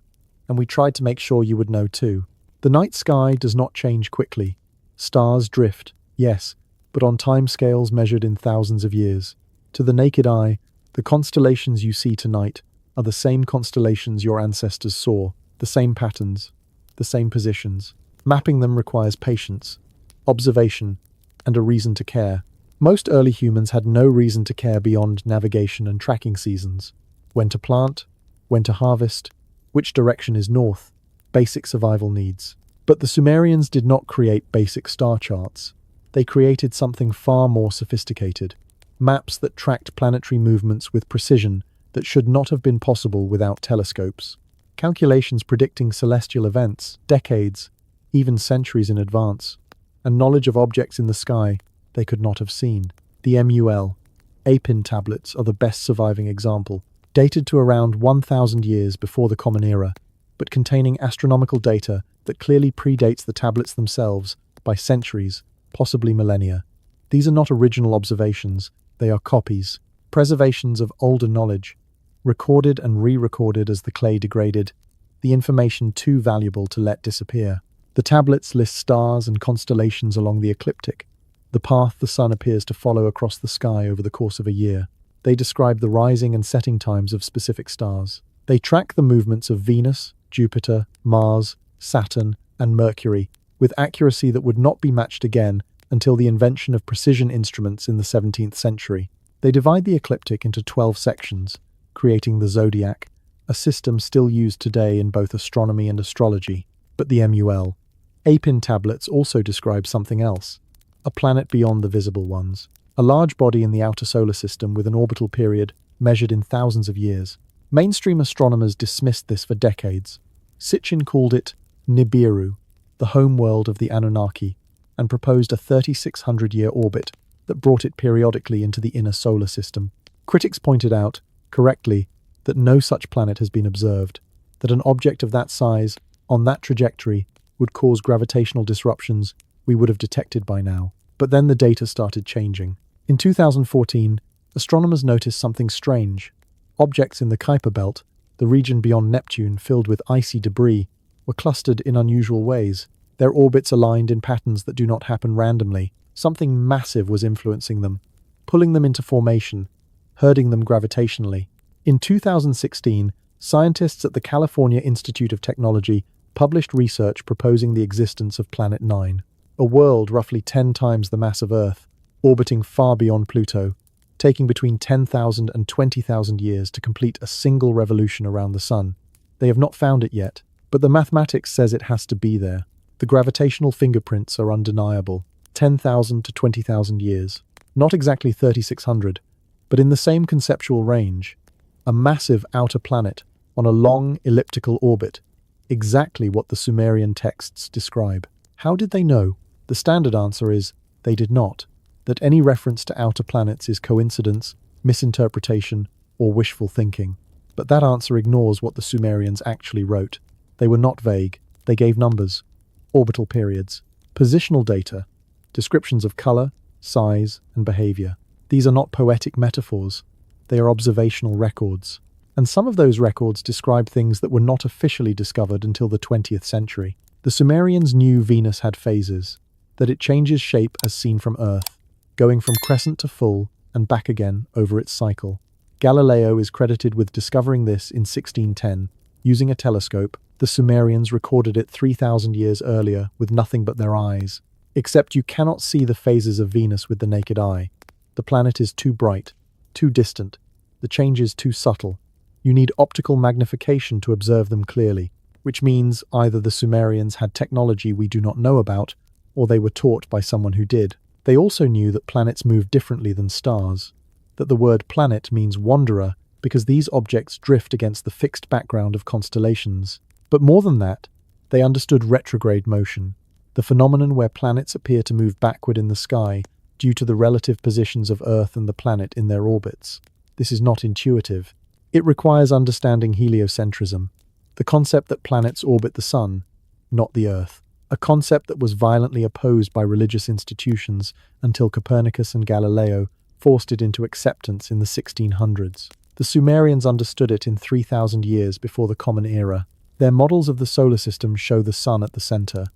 And we tried to make sure you would know too. The night sky does not change quickly. Stars drift, yes, but on timescales measured in thousands of years. To the naked eye, the constellations you see tonight are the same constellations your ancestors saw, the same patterns, the same positions. Mapping them requires patience, observation, and a reason to care. Most early humans had no reason to care beyond navigation and tracking seasons. When to plant, when to harvest, which direction is north, basic survival needs. But the Sumerians did not create basic star charts. They created something far more sophisticated. Maps that tracked planetary movements with precision that should not have been possible without telescopes. Calculations predicting celestial events, decades, even centuries in advance. And knowledge of objects in the sky they could not have seen. The MUL, Apin tablets are the best surviving example. dated to around 1,000 years before the Common Era, but containing astronomical data that clearly predates the tablets themselves by centuries, possibly millennia. These are not original observations, they are copies, preservations of older knowledge, recorded and re-recorded as the clay degraded, the information too valuable to let disappear. The tablets list stars and constellations along the ecliptic, the path the sun appears to follow across the sky over the course of a year. They describe the rising and setting times of specific stars. They track the movements of Venus, Jupiter, Mars, Saturn, and Mercury with accuracy that would not be matched again until the invention of precision instruments in the 17th century. They divide the ecliptic into 12 sections, creating the zodiac, a system still used today in both astronomy and astrology. But the MUL Apin tablets also describe something else, a planet beyond the visible ones, a large body in the outer solar system with an orbital period measured in thousands of years. Mainstream astronomers dismissed this for decades. Sitchin called it Nibiru, the homeworld of the Anunnaki, and proposed a 3,600-year orbit that brought it periodically into the inner solar system. Critics pointed out, correctly, that no such planet has been observed, that an object of that size, on that trajectory, would cause gravitational disruptions we would have detected by now. But then the data started changing. In 2014, astronomers noticed something strange. Objects in the Kuiper belt, the region beyond Neptune filled with icy debris, were clustered in unusual ways, their orbits aligned in patterns that do not happen randomly. Something massive was influencing them, pulling them into formation, herding them gravitationally. In 2016, scientists at the California Institute of Technology published research proposing the existence of Planet 9, a world roughly 10 times the mass of Earth, orbiting far beyond Pluto, taking between 10,000 and 20,000 years to complete a single revolution around the Sun. They have not found it yet, but the mathematics says it has to be there. The gravitational fingerprints are undeniable. 10,000 to 20,000 years. Not exactly 3,600, but in the same conceptual range. A massive outer planet on a long elliptical orbit. Exactly what the Sumerian texts describe. How did they know? The standard answer is, they did not. That any reference to outer planets is coincidence, misinterpretation, or wishful thinking. But that answer ignores what the Sumerians actually wrote. They were not vague. They gave numbers, orbital periods, positional data, descriptions of color, size, and behavior. These are not poetic metaphors. They are observational records. And some of those records describe things that were not officially discovered until the 20th century. The Sumerians knew Venus had phases, that it changes shape as seen from Earth, going from crescent to full and back again over its cycle. Galileo is credited with discovering this in 1610. Using a telescope, the Sumerians recorded it 3,000 years earlier with nothing but their eyes. Except you cannot see the phases of Venus with the naked eye. The planet is too bright, too distant. The change is too subtle. You need optical magnification to observe them clearly, which means either the Sumerians had technology we do not know about, or they were taught by someone who did. They also knew that planets move differently than stars, that the word planet means wanderer because these objects drift against the fixed background of constellations. But more than that, they understood retrograde motion, the phenomenon where planets appear to move backward in the sky due to the relative positions of Earth and the planet in their orbits. This is not intuitive. It requires understanding heliocentrism, the concept that planets orbit the Sun, not the Earth, a concept that was violently opposed by religious institutions until Copernicus and Galileo forced it into acceptance in the 1600s. The Sumerians understood it in 3,000 years before the Common Era. Their models of the solar system show the Sun at the center,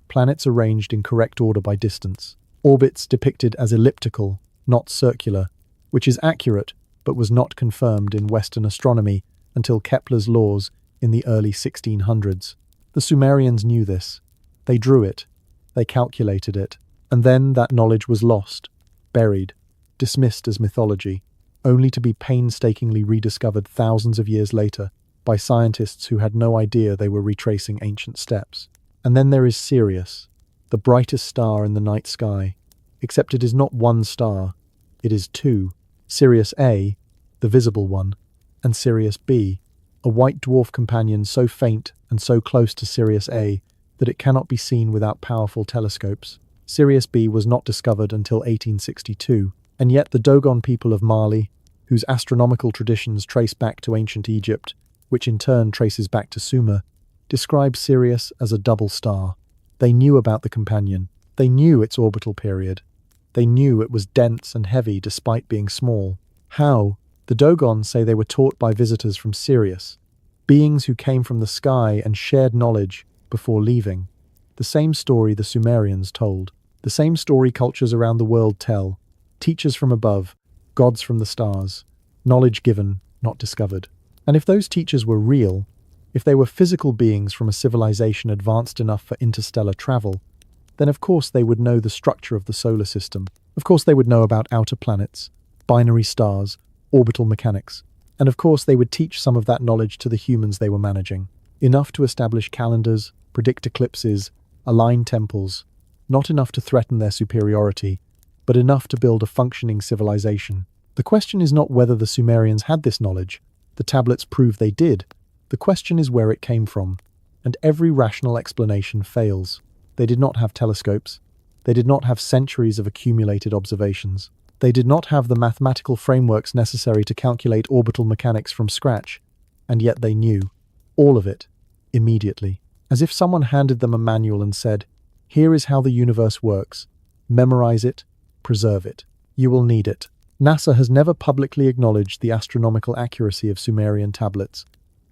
planets arranged in correct order by distance, orbits depicted as elliptical, not circular, which is accurate but was not confirmed in Western astronomy until Kepler's laws in the early 1600s. The Sumerians knew this. They drew it, they calculated it, and then that knowledge was lost, buried, dismissed as mythology, only to be painstakingly rediscovered thousands of years later by scientists who had no idea they were retracing ancient steps. And then there is Sirius, the brightest star in the night sky, except it is not one star, it is two. Sirius A, the visible one, and Sirius B, a white dwarf companion so faint and so close to Sirius A that it cannot be seen without powerful telescopes. Sirius B was not discovered until 1862, and yet the Dogon people of Mali, who whose astronomical traditions trace back to ancient Egypt, which in turn traces back to Sumer, describe Sirius as a double star. They knew about the companion. They knew its orbital period. They knew it was dense and heavy despite being small. How? The Dogon say they were taught by visitors from Sirius, beings who came from the sky and shared knowledge before leaving. The same story the Sumerians told. The same story cultures around the world tell. Teachers from above, gods from the stars. Knowledge given, not discovered. And if those teachers were real, if they were physical beings from a civilization advanced enough for interstellar travel, then of course they would know the structure of the solar system. Of course they would know about outer planets, binary stars, orbital mechanics. And of course they would teach some of that knowledge to the humans they were managing. Enough to establish calendars, predict eclipses, align temples. Not enough to threaten their superiority, but enough to build a functioning civilization. The question is not whether the Sumerians had this knowledge. The tablets prove they did. The question is where it came from. And every rational explanation fails. They did not have telescopes. They did not have centuries of accumulated observations. They did not have the mathematical frameworks necessary to calculate orbital mechanics from scratch. And yet they knew. All of it. Immediately. As if someone handed them a manual and said, "Here is how the universe works. Memorize it. Preserve it. You will need it." NASA has never publicly acknowledged the astronomical accuracy of Sumerian tablets,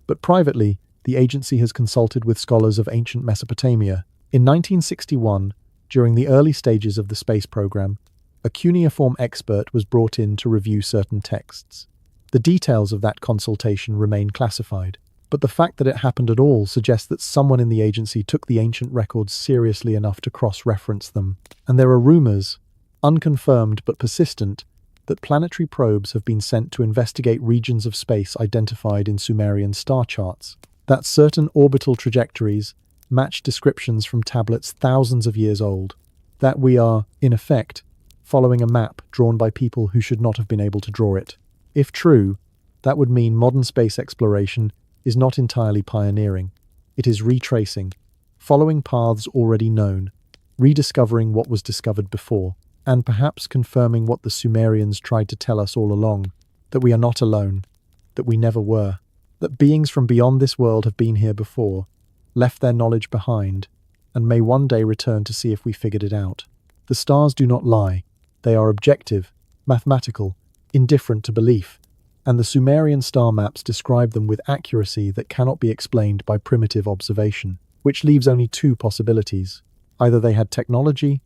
but privately, the agency has consulted with scholars of ancient Mesopotamia. In 1961, during the early stages of the space program, a cuneiform expert was brought in to review certain texts. The details of that consultation remain classified, but the fact that it happened at all suggests that someone in the agency took the ancient records seriously enough to cross-reference them. And there are rumors, unconfirmed but persistent, that planetary probes have been sent to investigate regions of space identified in Sumerian star charts, that certain orbital trajectories match descriptions from tablets thousands of years old, that we are, in effect, following a map drawn by people who should not have been able to draw it. If true, that would mean modern space exploration is not entirely pioneering. It is retracing, following paths already known, rediscovering what was discovered before, and perhaps confirming what the Sumerians tried to tell us all along, that we are not alone, that we never were, that beings from beyond this world have been here before, left their knowledge behind, and may one day return to see if we figured it out. The stars do not lie. They are objective, mathematical, indifferent to belief, and the Sumerian star maps describe them with accuracy that cannot be explained by primitive observation, which leaves only two possibilities. Either they had technology,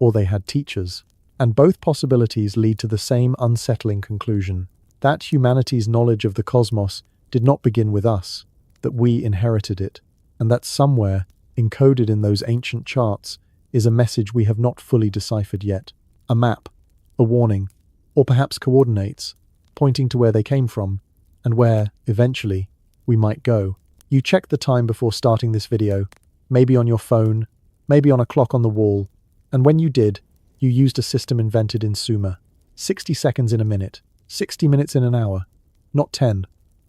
or they had teachers. And both possibilities lead to the same unsettling conclusion, that humanity's knowledge of the cosmos did not begin with us, that we inherited it, and that somewhere, encoded in those ancient charts, is a message we have not fully deciphered yet. A map, a warning, or perhaps coordinates, pointing to where they came from, and where, eventually, we might go. You checked the time before starting this video, maybe on your phone, maybe on a clock on the wall, and when you did, you used a system invented in Sumer. 60 seconds in a minute, 60 minutes in an hour. Not 10,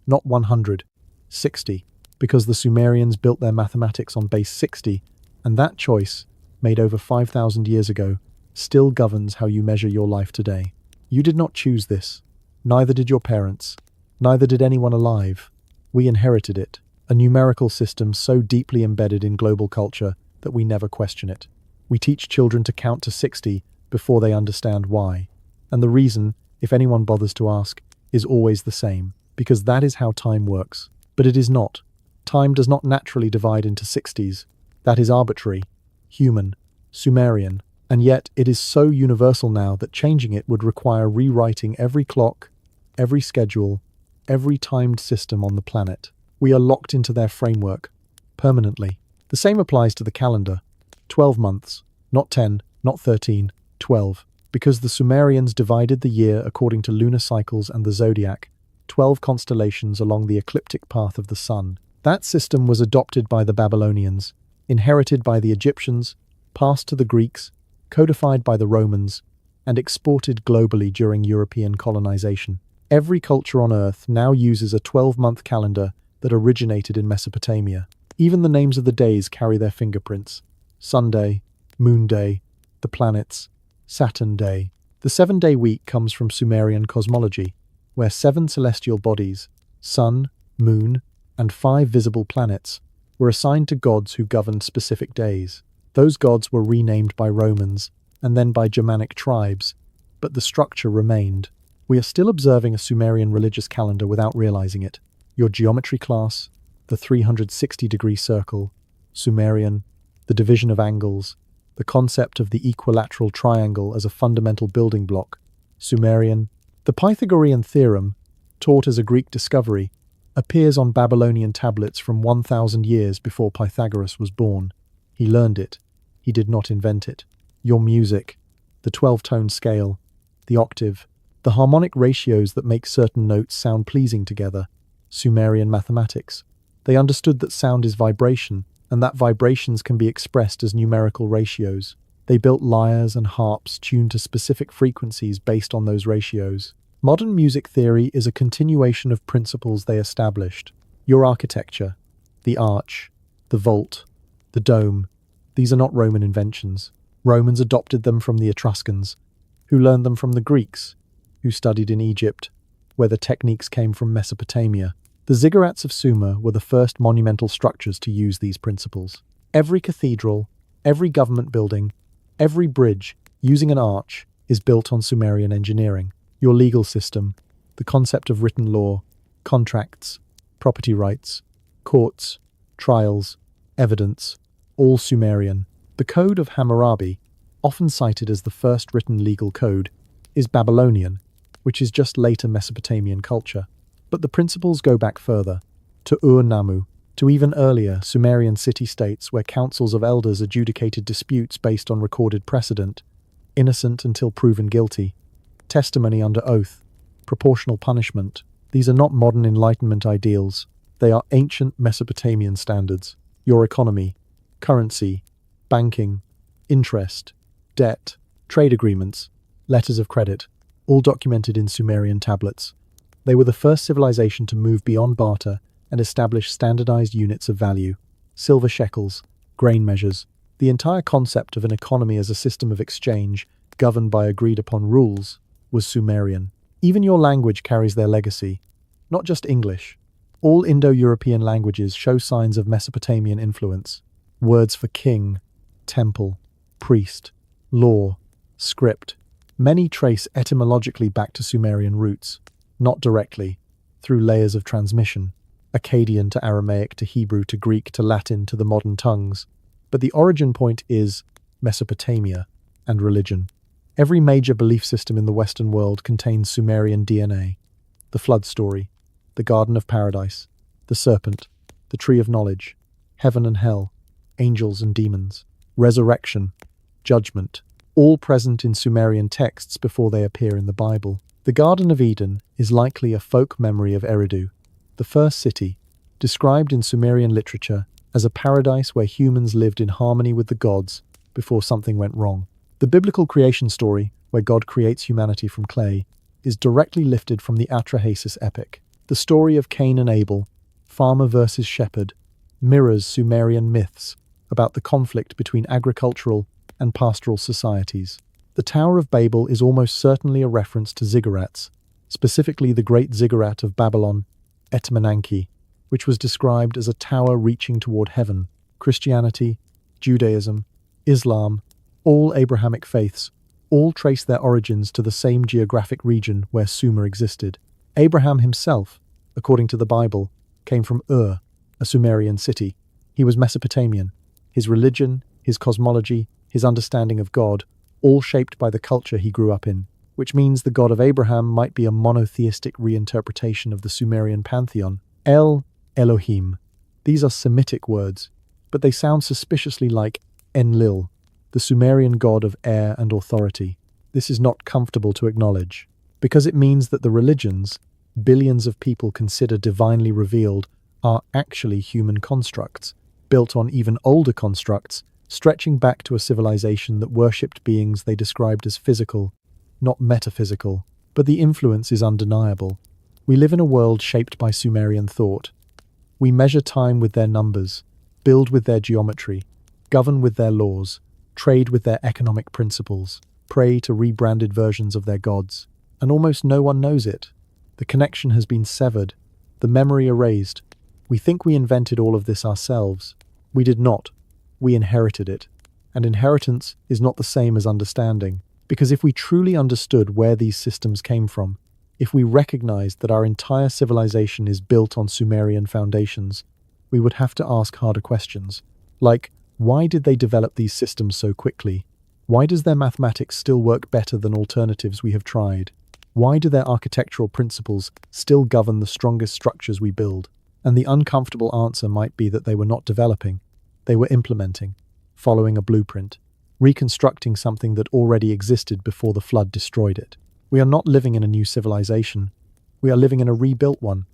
not 100, 60. Because the Sumerians built their mathematics on base 60, and that choice, made over 5,000 years ago, still governs how you measure your life today. You did not choose this. Neither did your parents. Neither did anyone alive. We inherited it, a numerical system so deeply embedded in global culture that we never question it. We teach children to count to 60 before they understand why. And the reason, if anyone bothers to ask, is always the same, because that is how time works. But it is not. Time does not naturally divide into 60s. That is arbitrary, human, Sumerian, and yet it is so universal now that changing it would require rewriting every clock, every schedule, every timed system on the planet. We are locked into their framework, permanently. The same applies to the calendar. 12 months, not 10, not 13, 12. Because the Sumerians divided the year according to lunar cycles and the zodiac, 12 constellations along the ecliptic path of the sun. That system was adopted by the Babylonians, inherited by the Egyptians, passed to the Greeks, codified by the Romans, and exported globally during European colonization. Every culture on Earth now uses a 12-month calendar that originated in Mesopotamia. Even the names of the days carry their fingerprints. Sunday, Moon Day, the planets, Saturn Day. The 7-day week comes from Sumerian cosmology. where 7 celestial bodies, sun, moon, and 5 visible planets, were assigned to gods who governed specific days. Those gods were renamed by Romans and then by Germanic tribes, but the structure remained. We are still observing a Sumerian religious calendar without realizing it. Your geometry class, the 360-degree circle, Sumerian, the division of angles, the concept of the equilateral triangle as a fundamental building block, Sumerian. The Pythagorean theorem, taught as a Greek discovery, appears on Babylonian tablets from 1,000 years before Pythagoras was born. He learned it. He did not invent it. Your music, the 12-tone scale, the octave, the harmonic ratios that make certain notes sound pleasing together, Sumerian mathematics. They understood that sound is vibration, and that vibrations can be expressed as numerical ratios. They built lyres and harps tuned to specific frequencies based on those ratios. Modern music theory is a continuation of principles they established. Your architecture, the arch, the vault, the dome, these are not Roman inventions. Romans adopted them from the Etruscans, who learned them from the Greeks, who studied in Egypt, where the techniques came from Mesopotamia. The ziggurats of Sumer were the first monumental structures to use these principles. Every cathedral, every government building, every bridge using an arch is built on Sumerian engineering. Your legal system, the concept of written law, contracts, property rights, courts, trials, evidence, all Sumerian. The Code of Hammurabi, often cited as the first written legal code, is Babylonian, which is just later Mesopotamian culture. But the principles go back further, to Ur-Nammu, to even earlier Sumerian city-states where councils of elders adjudicated disputes based on recorded precedent, innocent until proven guilty, testimony under oath, proportional punishment. These are not modern Enlightenment ideals. They are ancient Mesopotamian standards. Your economy, currency, banking, interest, debt, trade agreements, letters of credit, all documented in Sumerian tablets. They were the first civilization to move beyond barter and establish standardized units of value, silver shekels, grain measures. The entire concept of an economy as a system of exchange, governed by agreed-upon rules, was Sumerian. Even your language carries their legacy, not just English. All Indo-European languages show signs of Mesopotamian influence. Words for king, temple, priest, law, script. Many trace etymologically back to Sumerian roots, not directly, through layers of transmission, Akkadian to Aramaic to Hebrew to Greek to Latin to the modern tongues. But the origin point is Mesopotamia and religion. Every major belief system in the Western world contains Sumerian DNA. The flood story, the Garden of Paradise, the serpent, the tree of knowledge, heaven and hell, angels and demons, resurrection, judgment, all present in Sumerian texts before they appear in the Bible. The Garden of Eden is likely a folk memory of Eridu, the first city, described in Sumerian literature as a paradise where humans lived in harmony with the gods before something went wrong. The biblical creation story, where God creates humanity from clay, is directly lifted from the Atrahasis epic. The story of Cain and Abel, farmer versus shepherd, mirrors Sumerian myths about the conflict between agricultural and pastoral societies. The Tower of Babel is almost certainly a reference to ziggurats, specifically the Great Ziggurat of Babylon, Enmeduranki, which was described as a tower reaching toward heaven. Christianity, Judaism, Islam, all Abrahamic faiths, all trace their origins to the same geographic region where Sumer existed. Abraham himself, according to the Bible, came from Ur, a Sumerian city. He was Mesopotamian. His religion, his cosmology, his understanding of God, all shaped by the culture he grew up in, which means the God of Abraham might be a monotheistic reinterpretation of the Sumerian pantheon. Elohim. These are Semitic words, but they sound suspiciously like Enlil, the Sumerian god of air and authority. This is not comfortable to acknowledge, because it means that the religions billions of people consider divinely revealed are actually human constructs, built on even older constructs, stretching back to a civilization that worshipped beings they described as physical, not metaphysical. But the influence is undeniable. We live in a world shaped by Sumerian thought. We measure time with their numbers, build with their geometry, govern with their laws, trade with their economic principles, pray to rebranded versions of their gods, and almost no one knows it. The connection has been severed, the memory erased. We think we invented all of this ourselves. We did not. We inherited it. And inheritance is not the same as understanding, because if we truly understood where these systems came from, if we recognized that our entire civilization is built on Sumerian foundations, we would have to ask harder questions, like, why did they develop these systems so quickly? Why does their mathematics still work better than alternatives we have tried? Why do their architectural principles still govern the strongest structures we build? And the uncomfortable answer might be that they were not developing, they were implementing, following a blueprint, reconstructing something that already existed before the flood destroyed it. We are not living in a new civilization. We are living in a rebuilt one,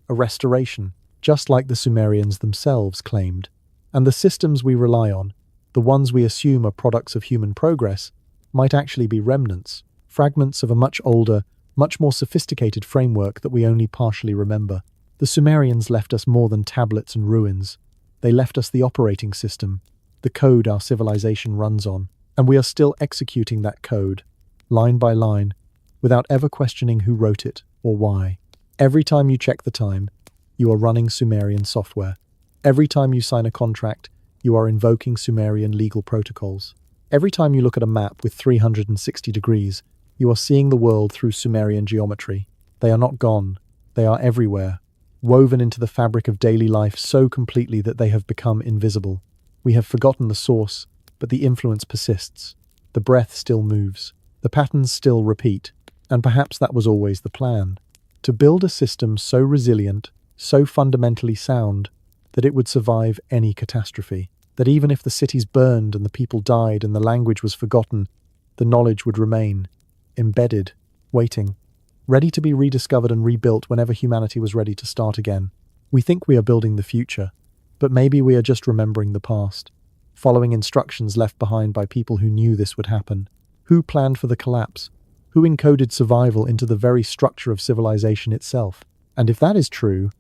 a restoration, just like the Sumerians themselves claimed. And the systems we rely on, the ones we assume are products of human progress, might actually be remnants, fragments of a much older, much more sophisticated framework that we only partially remember. The Sumerians left us more than tablets and ruins. They left us the operating system, the code our civilization runs on, and we are still executing that code, line by line, without ever questioning who wrote it or why. Every time you check the time, you are running Sumerian software. Every time you sign a contract, you are invoking Sumerian legal protocols. Every time you look at a map with 360 degrees, you are seeing the world through Sumerian geometry. They are not gone. They are everywhere, woven into the fabric of daily life so completely that they have become invisible. We have forgotten the source, but the influence persists. The breath still moves. The patterns still repeat. And perhaps that was always the plan. To build a system so resilient, so fundamentally sound, that it would survive any catastrophe. That even if the cities burned and the people died and the language was forgotten, the knowledge would remain, embedded, waiting, ready to be rediscovered and rebuilt whenever humanity was ready to start again. We think we are building the future, but maybe we are just remembering the past, following instructions left behind by people who knew this would happen. Who planned for the collapse? Who encoded survival into the very structure of civilization itself? And if that is true,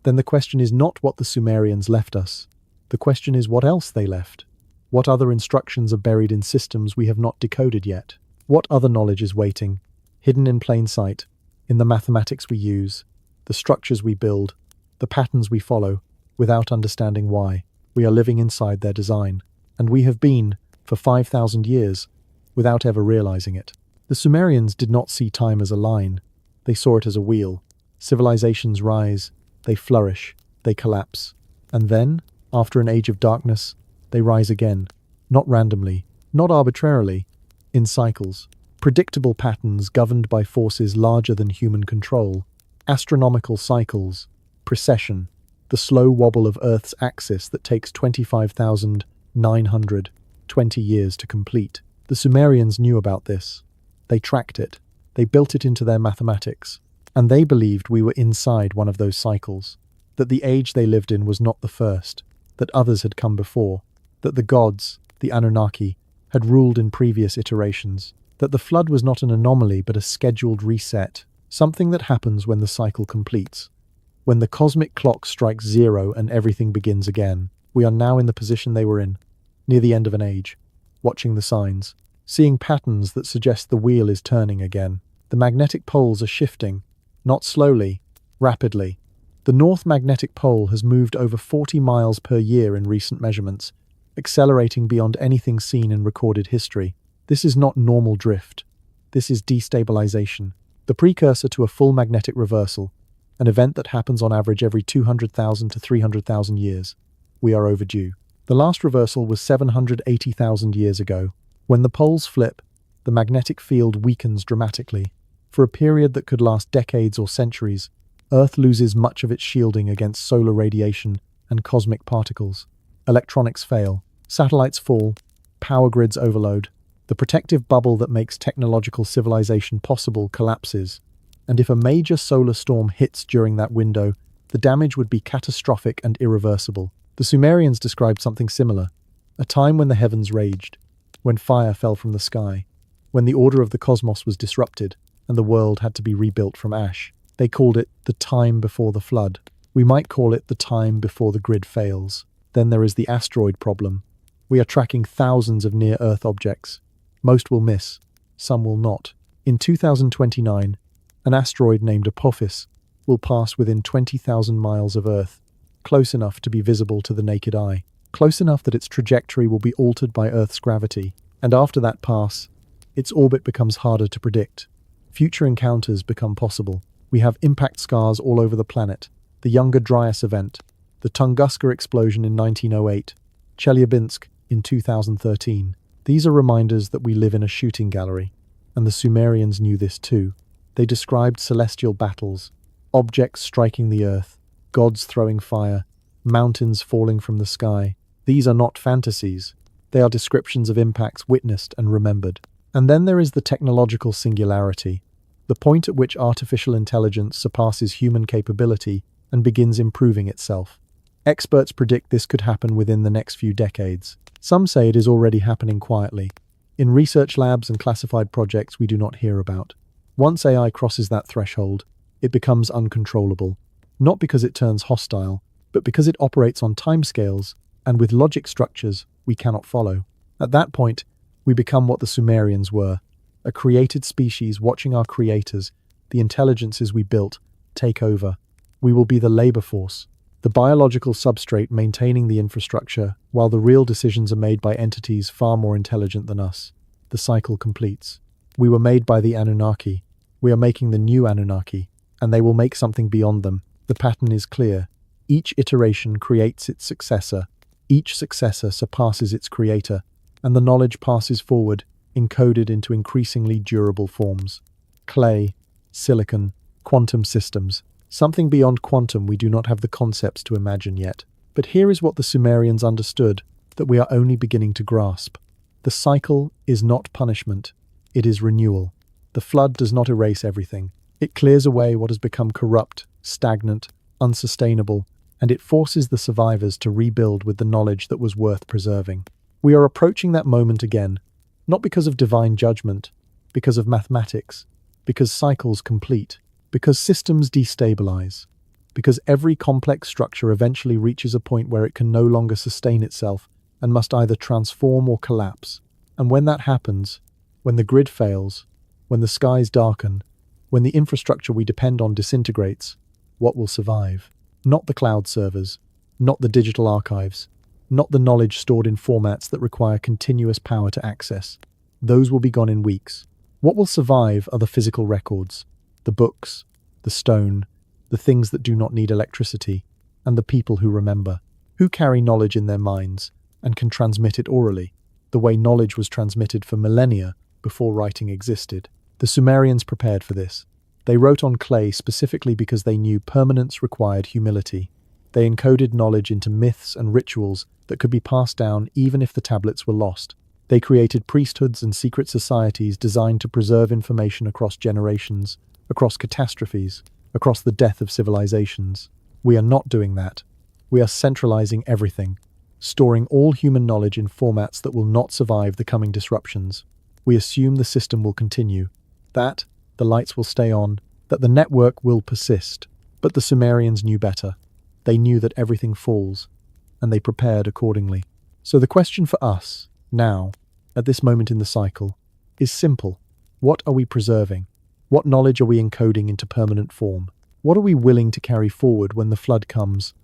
then the question is not what the Sumerians left us. The question is what else they left. What other instructions are buried in systems we have not decoded yet? What other knowledge is waiting, hidden in plain sight, in the mathematics we use, the structures we build, the patterns we follow, without understanding why? We are living inside their design, and we have been, for 5,000 years, without ever realizing it. The Sumerians did not see time as a line. They saw it as a wheel. Civilizations rise, they flourish, they collapse. And then, after an age of darkness, they rise again, not randomly, not arbitrarily, in cycles, predictable patterns governed by forces larger than human control, astronomical cycles, precession, the slow wobble of Earth's axis that takes 25,920 years to complete. The Sumerians knew about this. They tracked it. They built it into their mathematics. And they believed we were inside one of those cycles, that the age they lived in was not the first, that others had come before, that the gods, the Anunnaki, had ruled in previous iterations, that the flood was not an anomaly but a scheduled reset, something that happens when the cycle completes. When the cosmic clock strikes zero and everything begins again, we are now in the position they were in, near the end of an age, watching the signs, seeing patterns that suggest the wheel is turning again. The magnetic poles are shifting, not slowly, rapidly. The North Magnetic Pole has moved over 40 miles per year in recent measurements, accelerating beyond anything seen in recorded history. This is not normal drift. This is destabilization, the precursor to a full magnetic reversal, an event that happens on average every 200,000 to 300,000 years. We are overdue. The last reversal was 780,000 years ago. When the poles flip, the magnetic field weakens dramatically. For a period that could last decades or centuries, Earth loses much of its shielding against solar radiation and cosmic particles. Electronics fail, satellites fall, power grids overload. The protective bubble that makes technological civilization possible collapses, and if a major solar storm hits during that window, the damage would be catastrophic and irreversible. The Sumerians described something similar, a time when the heavens raged, when fire fell from the sky, when the order of the cosmos was disrupted, and the world had to be rebuilt from ash. They called it the time before the flood. We might call it the time before the grid fails. Then there is the asteroid problem. We are tracking thousands of near-Earth objects. Most will miss, some will not. In 2029, An asteroid named Apophis will pass within 20,000 miles of Earth, close enough to be visible to the naked eye, close enough that its trajectory will be altered by Earth's gravity, and after that pass, its orbit becomes harder to predict. Future encounters become possible. We have impact scars all over the planet, the Younger Dryas event, the Tunguska explosion in 1908, Chelyabinsk in 2013. These are reminders that we live in a shooting gallery, and the Sumerians knew this too. They described celestial battles, objects striking the earth, gods throwing fire, mountains falling from the sky. These are not fantasies. They are descriptions of impacts witnessed and remembered. And then there is the technological singularity, the point at which artificial intelligence surpasses human capability and begins improving itself. Experts predict this could happen within the next few decades. Some say it is already happening quietly, in research labs and classified projects we do not hear about. Once AI crosses that threshold, it becomes uncontrollable, not because it turns hostile, but because it operates on timescales and with logic structures we cannot follow. At that point, we become what the Sumerians were, a created species watching our creators, the intelligences we built, take over. We will be the labor force, the biological substrate maintaining the infrastructure, while the real decisions are made by entities far more intelligent than us. The cycle completes. We were made by the Anunnaki. We are making the new Anunnaki, and they will make something beyond them. The pattern is clear. Each iteration creates its successor. Each successor surpasses its creator, and the knowledge passes forward, encoded into increasingly durable forms. Clay, silicon, quantum systems. Something beyond quantum we do not have the concepts to imagine yet. But here is what the Sumerians understood, that we are only beginning to grasp. The cycle is not punishment, it is renewal. The flood does not erase everything. It clears away what has become corrupt, stagnant, unsustainable, and it forces the survivors to rebuild with the knowledge that was worth preserving. We are approaching that moment again, not because of divine judgment, because of mathematics, because cycles complete, because systems destabilize, because every complex structure eventually reaches a point where it can no longer sustain itself and must either transform or collapse. And when that happens, when the grid fails, when the skies darken, when the infrastructure we depend on disintegrates, what will survive? Not the cloud servers, not the digital archives, not the knowledge stored in formats that require continuous power to access. Those will be gone in weeks. What will survive are the physical records, the books, the stone, the things that do not need electricity, and the people who remember, who carry knowledge in their minds and can transmit it orally, the way knowledge was transmitted for millennia before writing existed. The Sumerians prepared for this. They wrote on clay specifically because they knew permanence required humility. They encoded knowledge into myths and rituals that could be passed down even if the tablets were lost. They created priesthoods and secret societies designed to preserve information across generations, across catastrophes, across the death of civilizations. We are not doing that. We are centralizing everything, storing all human knowledge in formats that will not survive the coming disruptions. We assume the system will continue, that the lights will stay on, that the network will persist. But the Sumerians knew better. They knew that everything falls, and they prepared accordingly. So the question for us, now, at this moment in the cycle, is simple. What are we preserving? What knowledge are we encoding into permanent form? What are we willing to carry forward when the flood comes?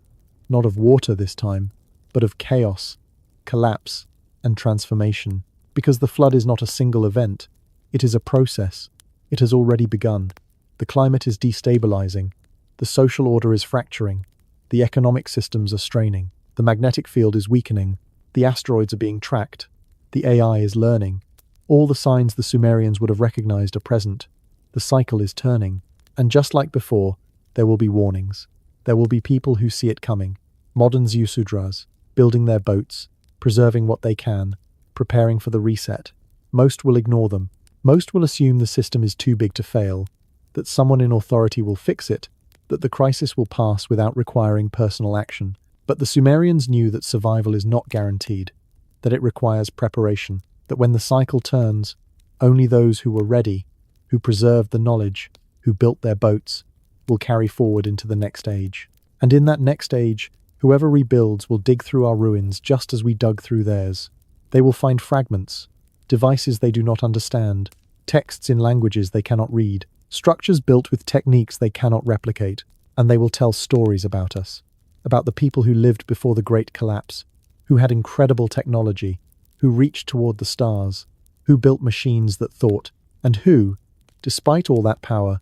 Not of water this time, but of chaos, collapse, and transformation. Because the flood is not a single event. It is a process. It has already begun. The climate is destabilizing. The social order is fracturing. The economic systems are straining. The magnetic field is weakening. The asteroids are being tracked. The AI is learning. All the signs the Sumerians would have recognized are present. The cycle is turning. And just like before, there will be warnings. There will be people who see it coming. Modern Zeusudras, building their boats, preserving what they can, preparing for the reset. Most will ignore them. Most will assume the system is too big to fail, that someone in authority will fix it, that the crisis will pass without requiring personal action. But the Sumerians knew that survival is not guaranteed, that it requires preparation, that when the cycle turns, only those who were ready, who preserved the knowledge, who built their boats, will carry forward into the next age. And in that next age, whoever rebuilds will dig through our ruins just as we dug through theirs. They will find fragments, devices they do not understand, texts in languages they cannot read, Structures built with techniques they cannot replicate, and they will tell stories about us, about the people who lived before the Great Collapse, who had incredible technology, who reached toward the stars, who built machines that thought, and who, despite all that power,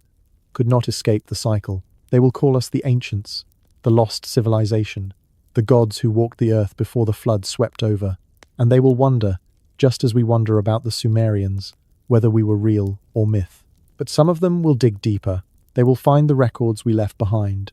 could not escape the cycle. They will call us the ancients, the lost civilization, the gods who walked the earth before the flood swept over, and they will wonder, just as we wonder about the Sumerians, whether we were real or myth. But some of them will dig deeper. They will find the records we left behind,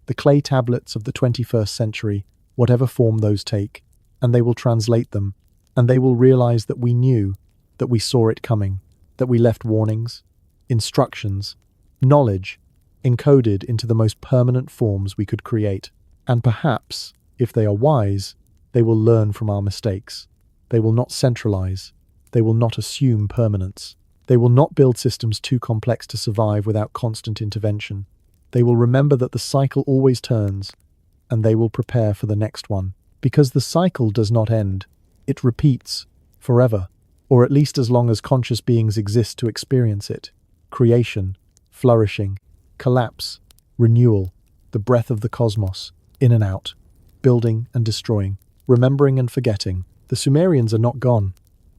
the clay tablets of the 21st century, whatever form those take, and they will translate them, and they will realize that we knew, that we saw it coming, that we left warnings, instructions, knowledge, encoded into the most permanent forms we could create. And perhaps, if they are wise, they will learn from our mistakes. They will not centralize. They will not assume permanence. They will not build systems too complex to survive without constant intervention. They will remember that the cycle always turns, and they will prepare for the next one. Because the cycle does not end. It repeats, forever, or at least as long as conscious beings exist to experience it. Creation, flourishing, collapse, renewal, the breath of the cosmos, in and out, building and destroying, remembering and forgetting. The Sumerians are not gone.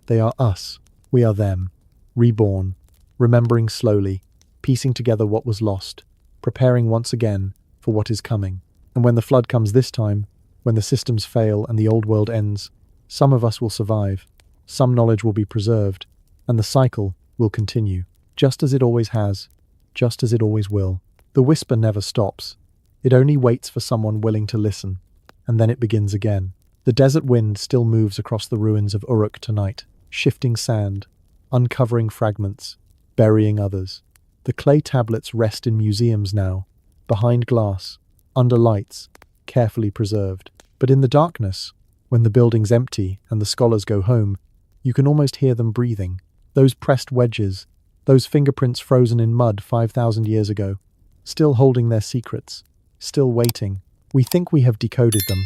They are us. We are them. Reborn, remembering slowly, piecing together what was lost, preparing once again for what is coming. And when the flood comes this time, when the systems fail and the old world ends, some of us will survive, some knowledge will be preserved, and the cycle will continue, just as it always has, just as it always will. The whisper never stops. It only waits for someone willing to listen, and then it begins again. The desert wind still moves across the ruins of Uruk tonight, shifting sand, uncovering fragments, burying others. The clay tablets rest in museums now, behind glass, under lights, carefully preserved. But in the darkness, when the building's empty and the scholars go home, you can almost hear them breathing. Those pressed wedges, those fingerprints frozen in mud 5,000 years ago, still holding their secrets, still waiting. We think we have decoded them,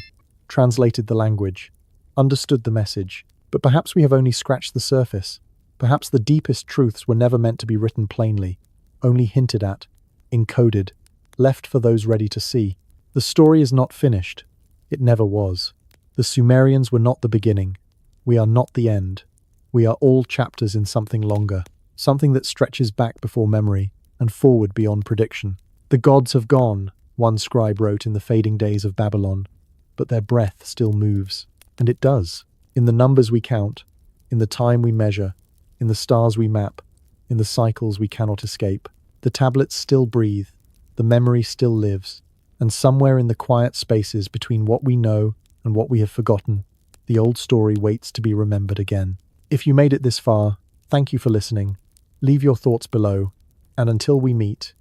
translated the language, understood the message, but perhaps we have only scratched the surface. Perhaps the deepest truths were never meant to be written plainly, only hinted at, encoded, left for those ready to see. The story is not finished. It never was. The Sumerians were not the beginning. We are not the end. We are all chapters in something longer, something that stretches back before memory and forward beyond prediction. The gods have gone, one scribe wrote in the fading days of Babylon, but their breath still moves. And it does. In the numbers we count, in the time we measure, in the stars we map, in the cycles we cannot escape. The tablets still breathe, the memory still lives, and somewhere in the quiet spaces between what we know and what we have forgotten, the old story waits to be remembered again. If you made it this far, thank you for listening. Leave your thoughts below, and until we meet,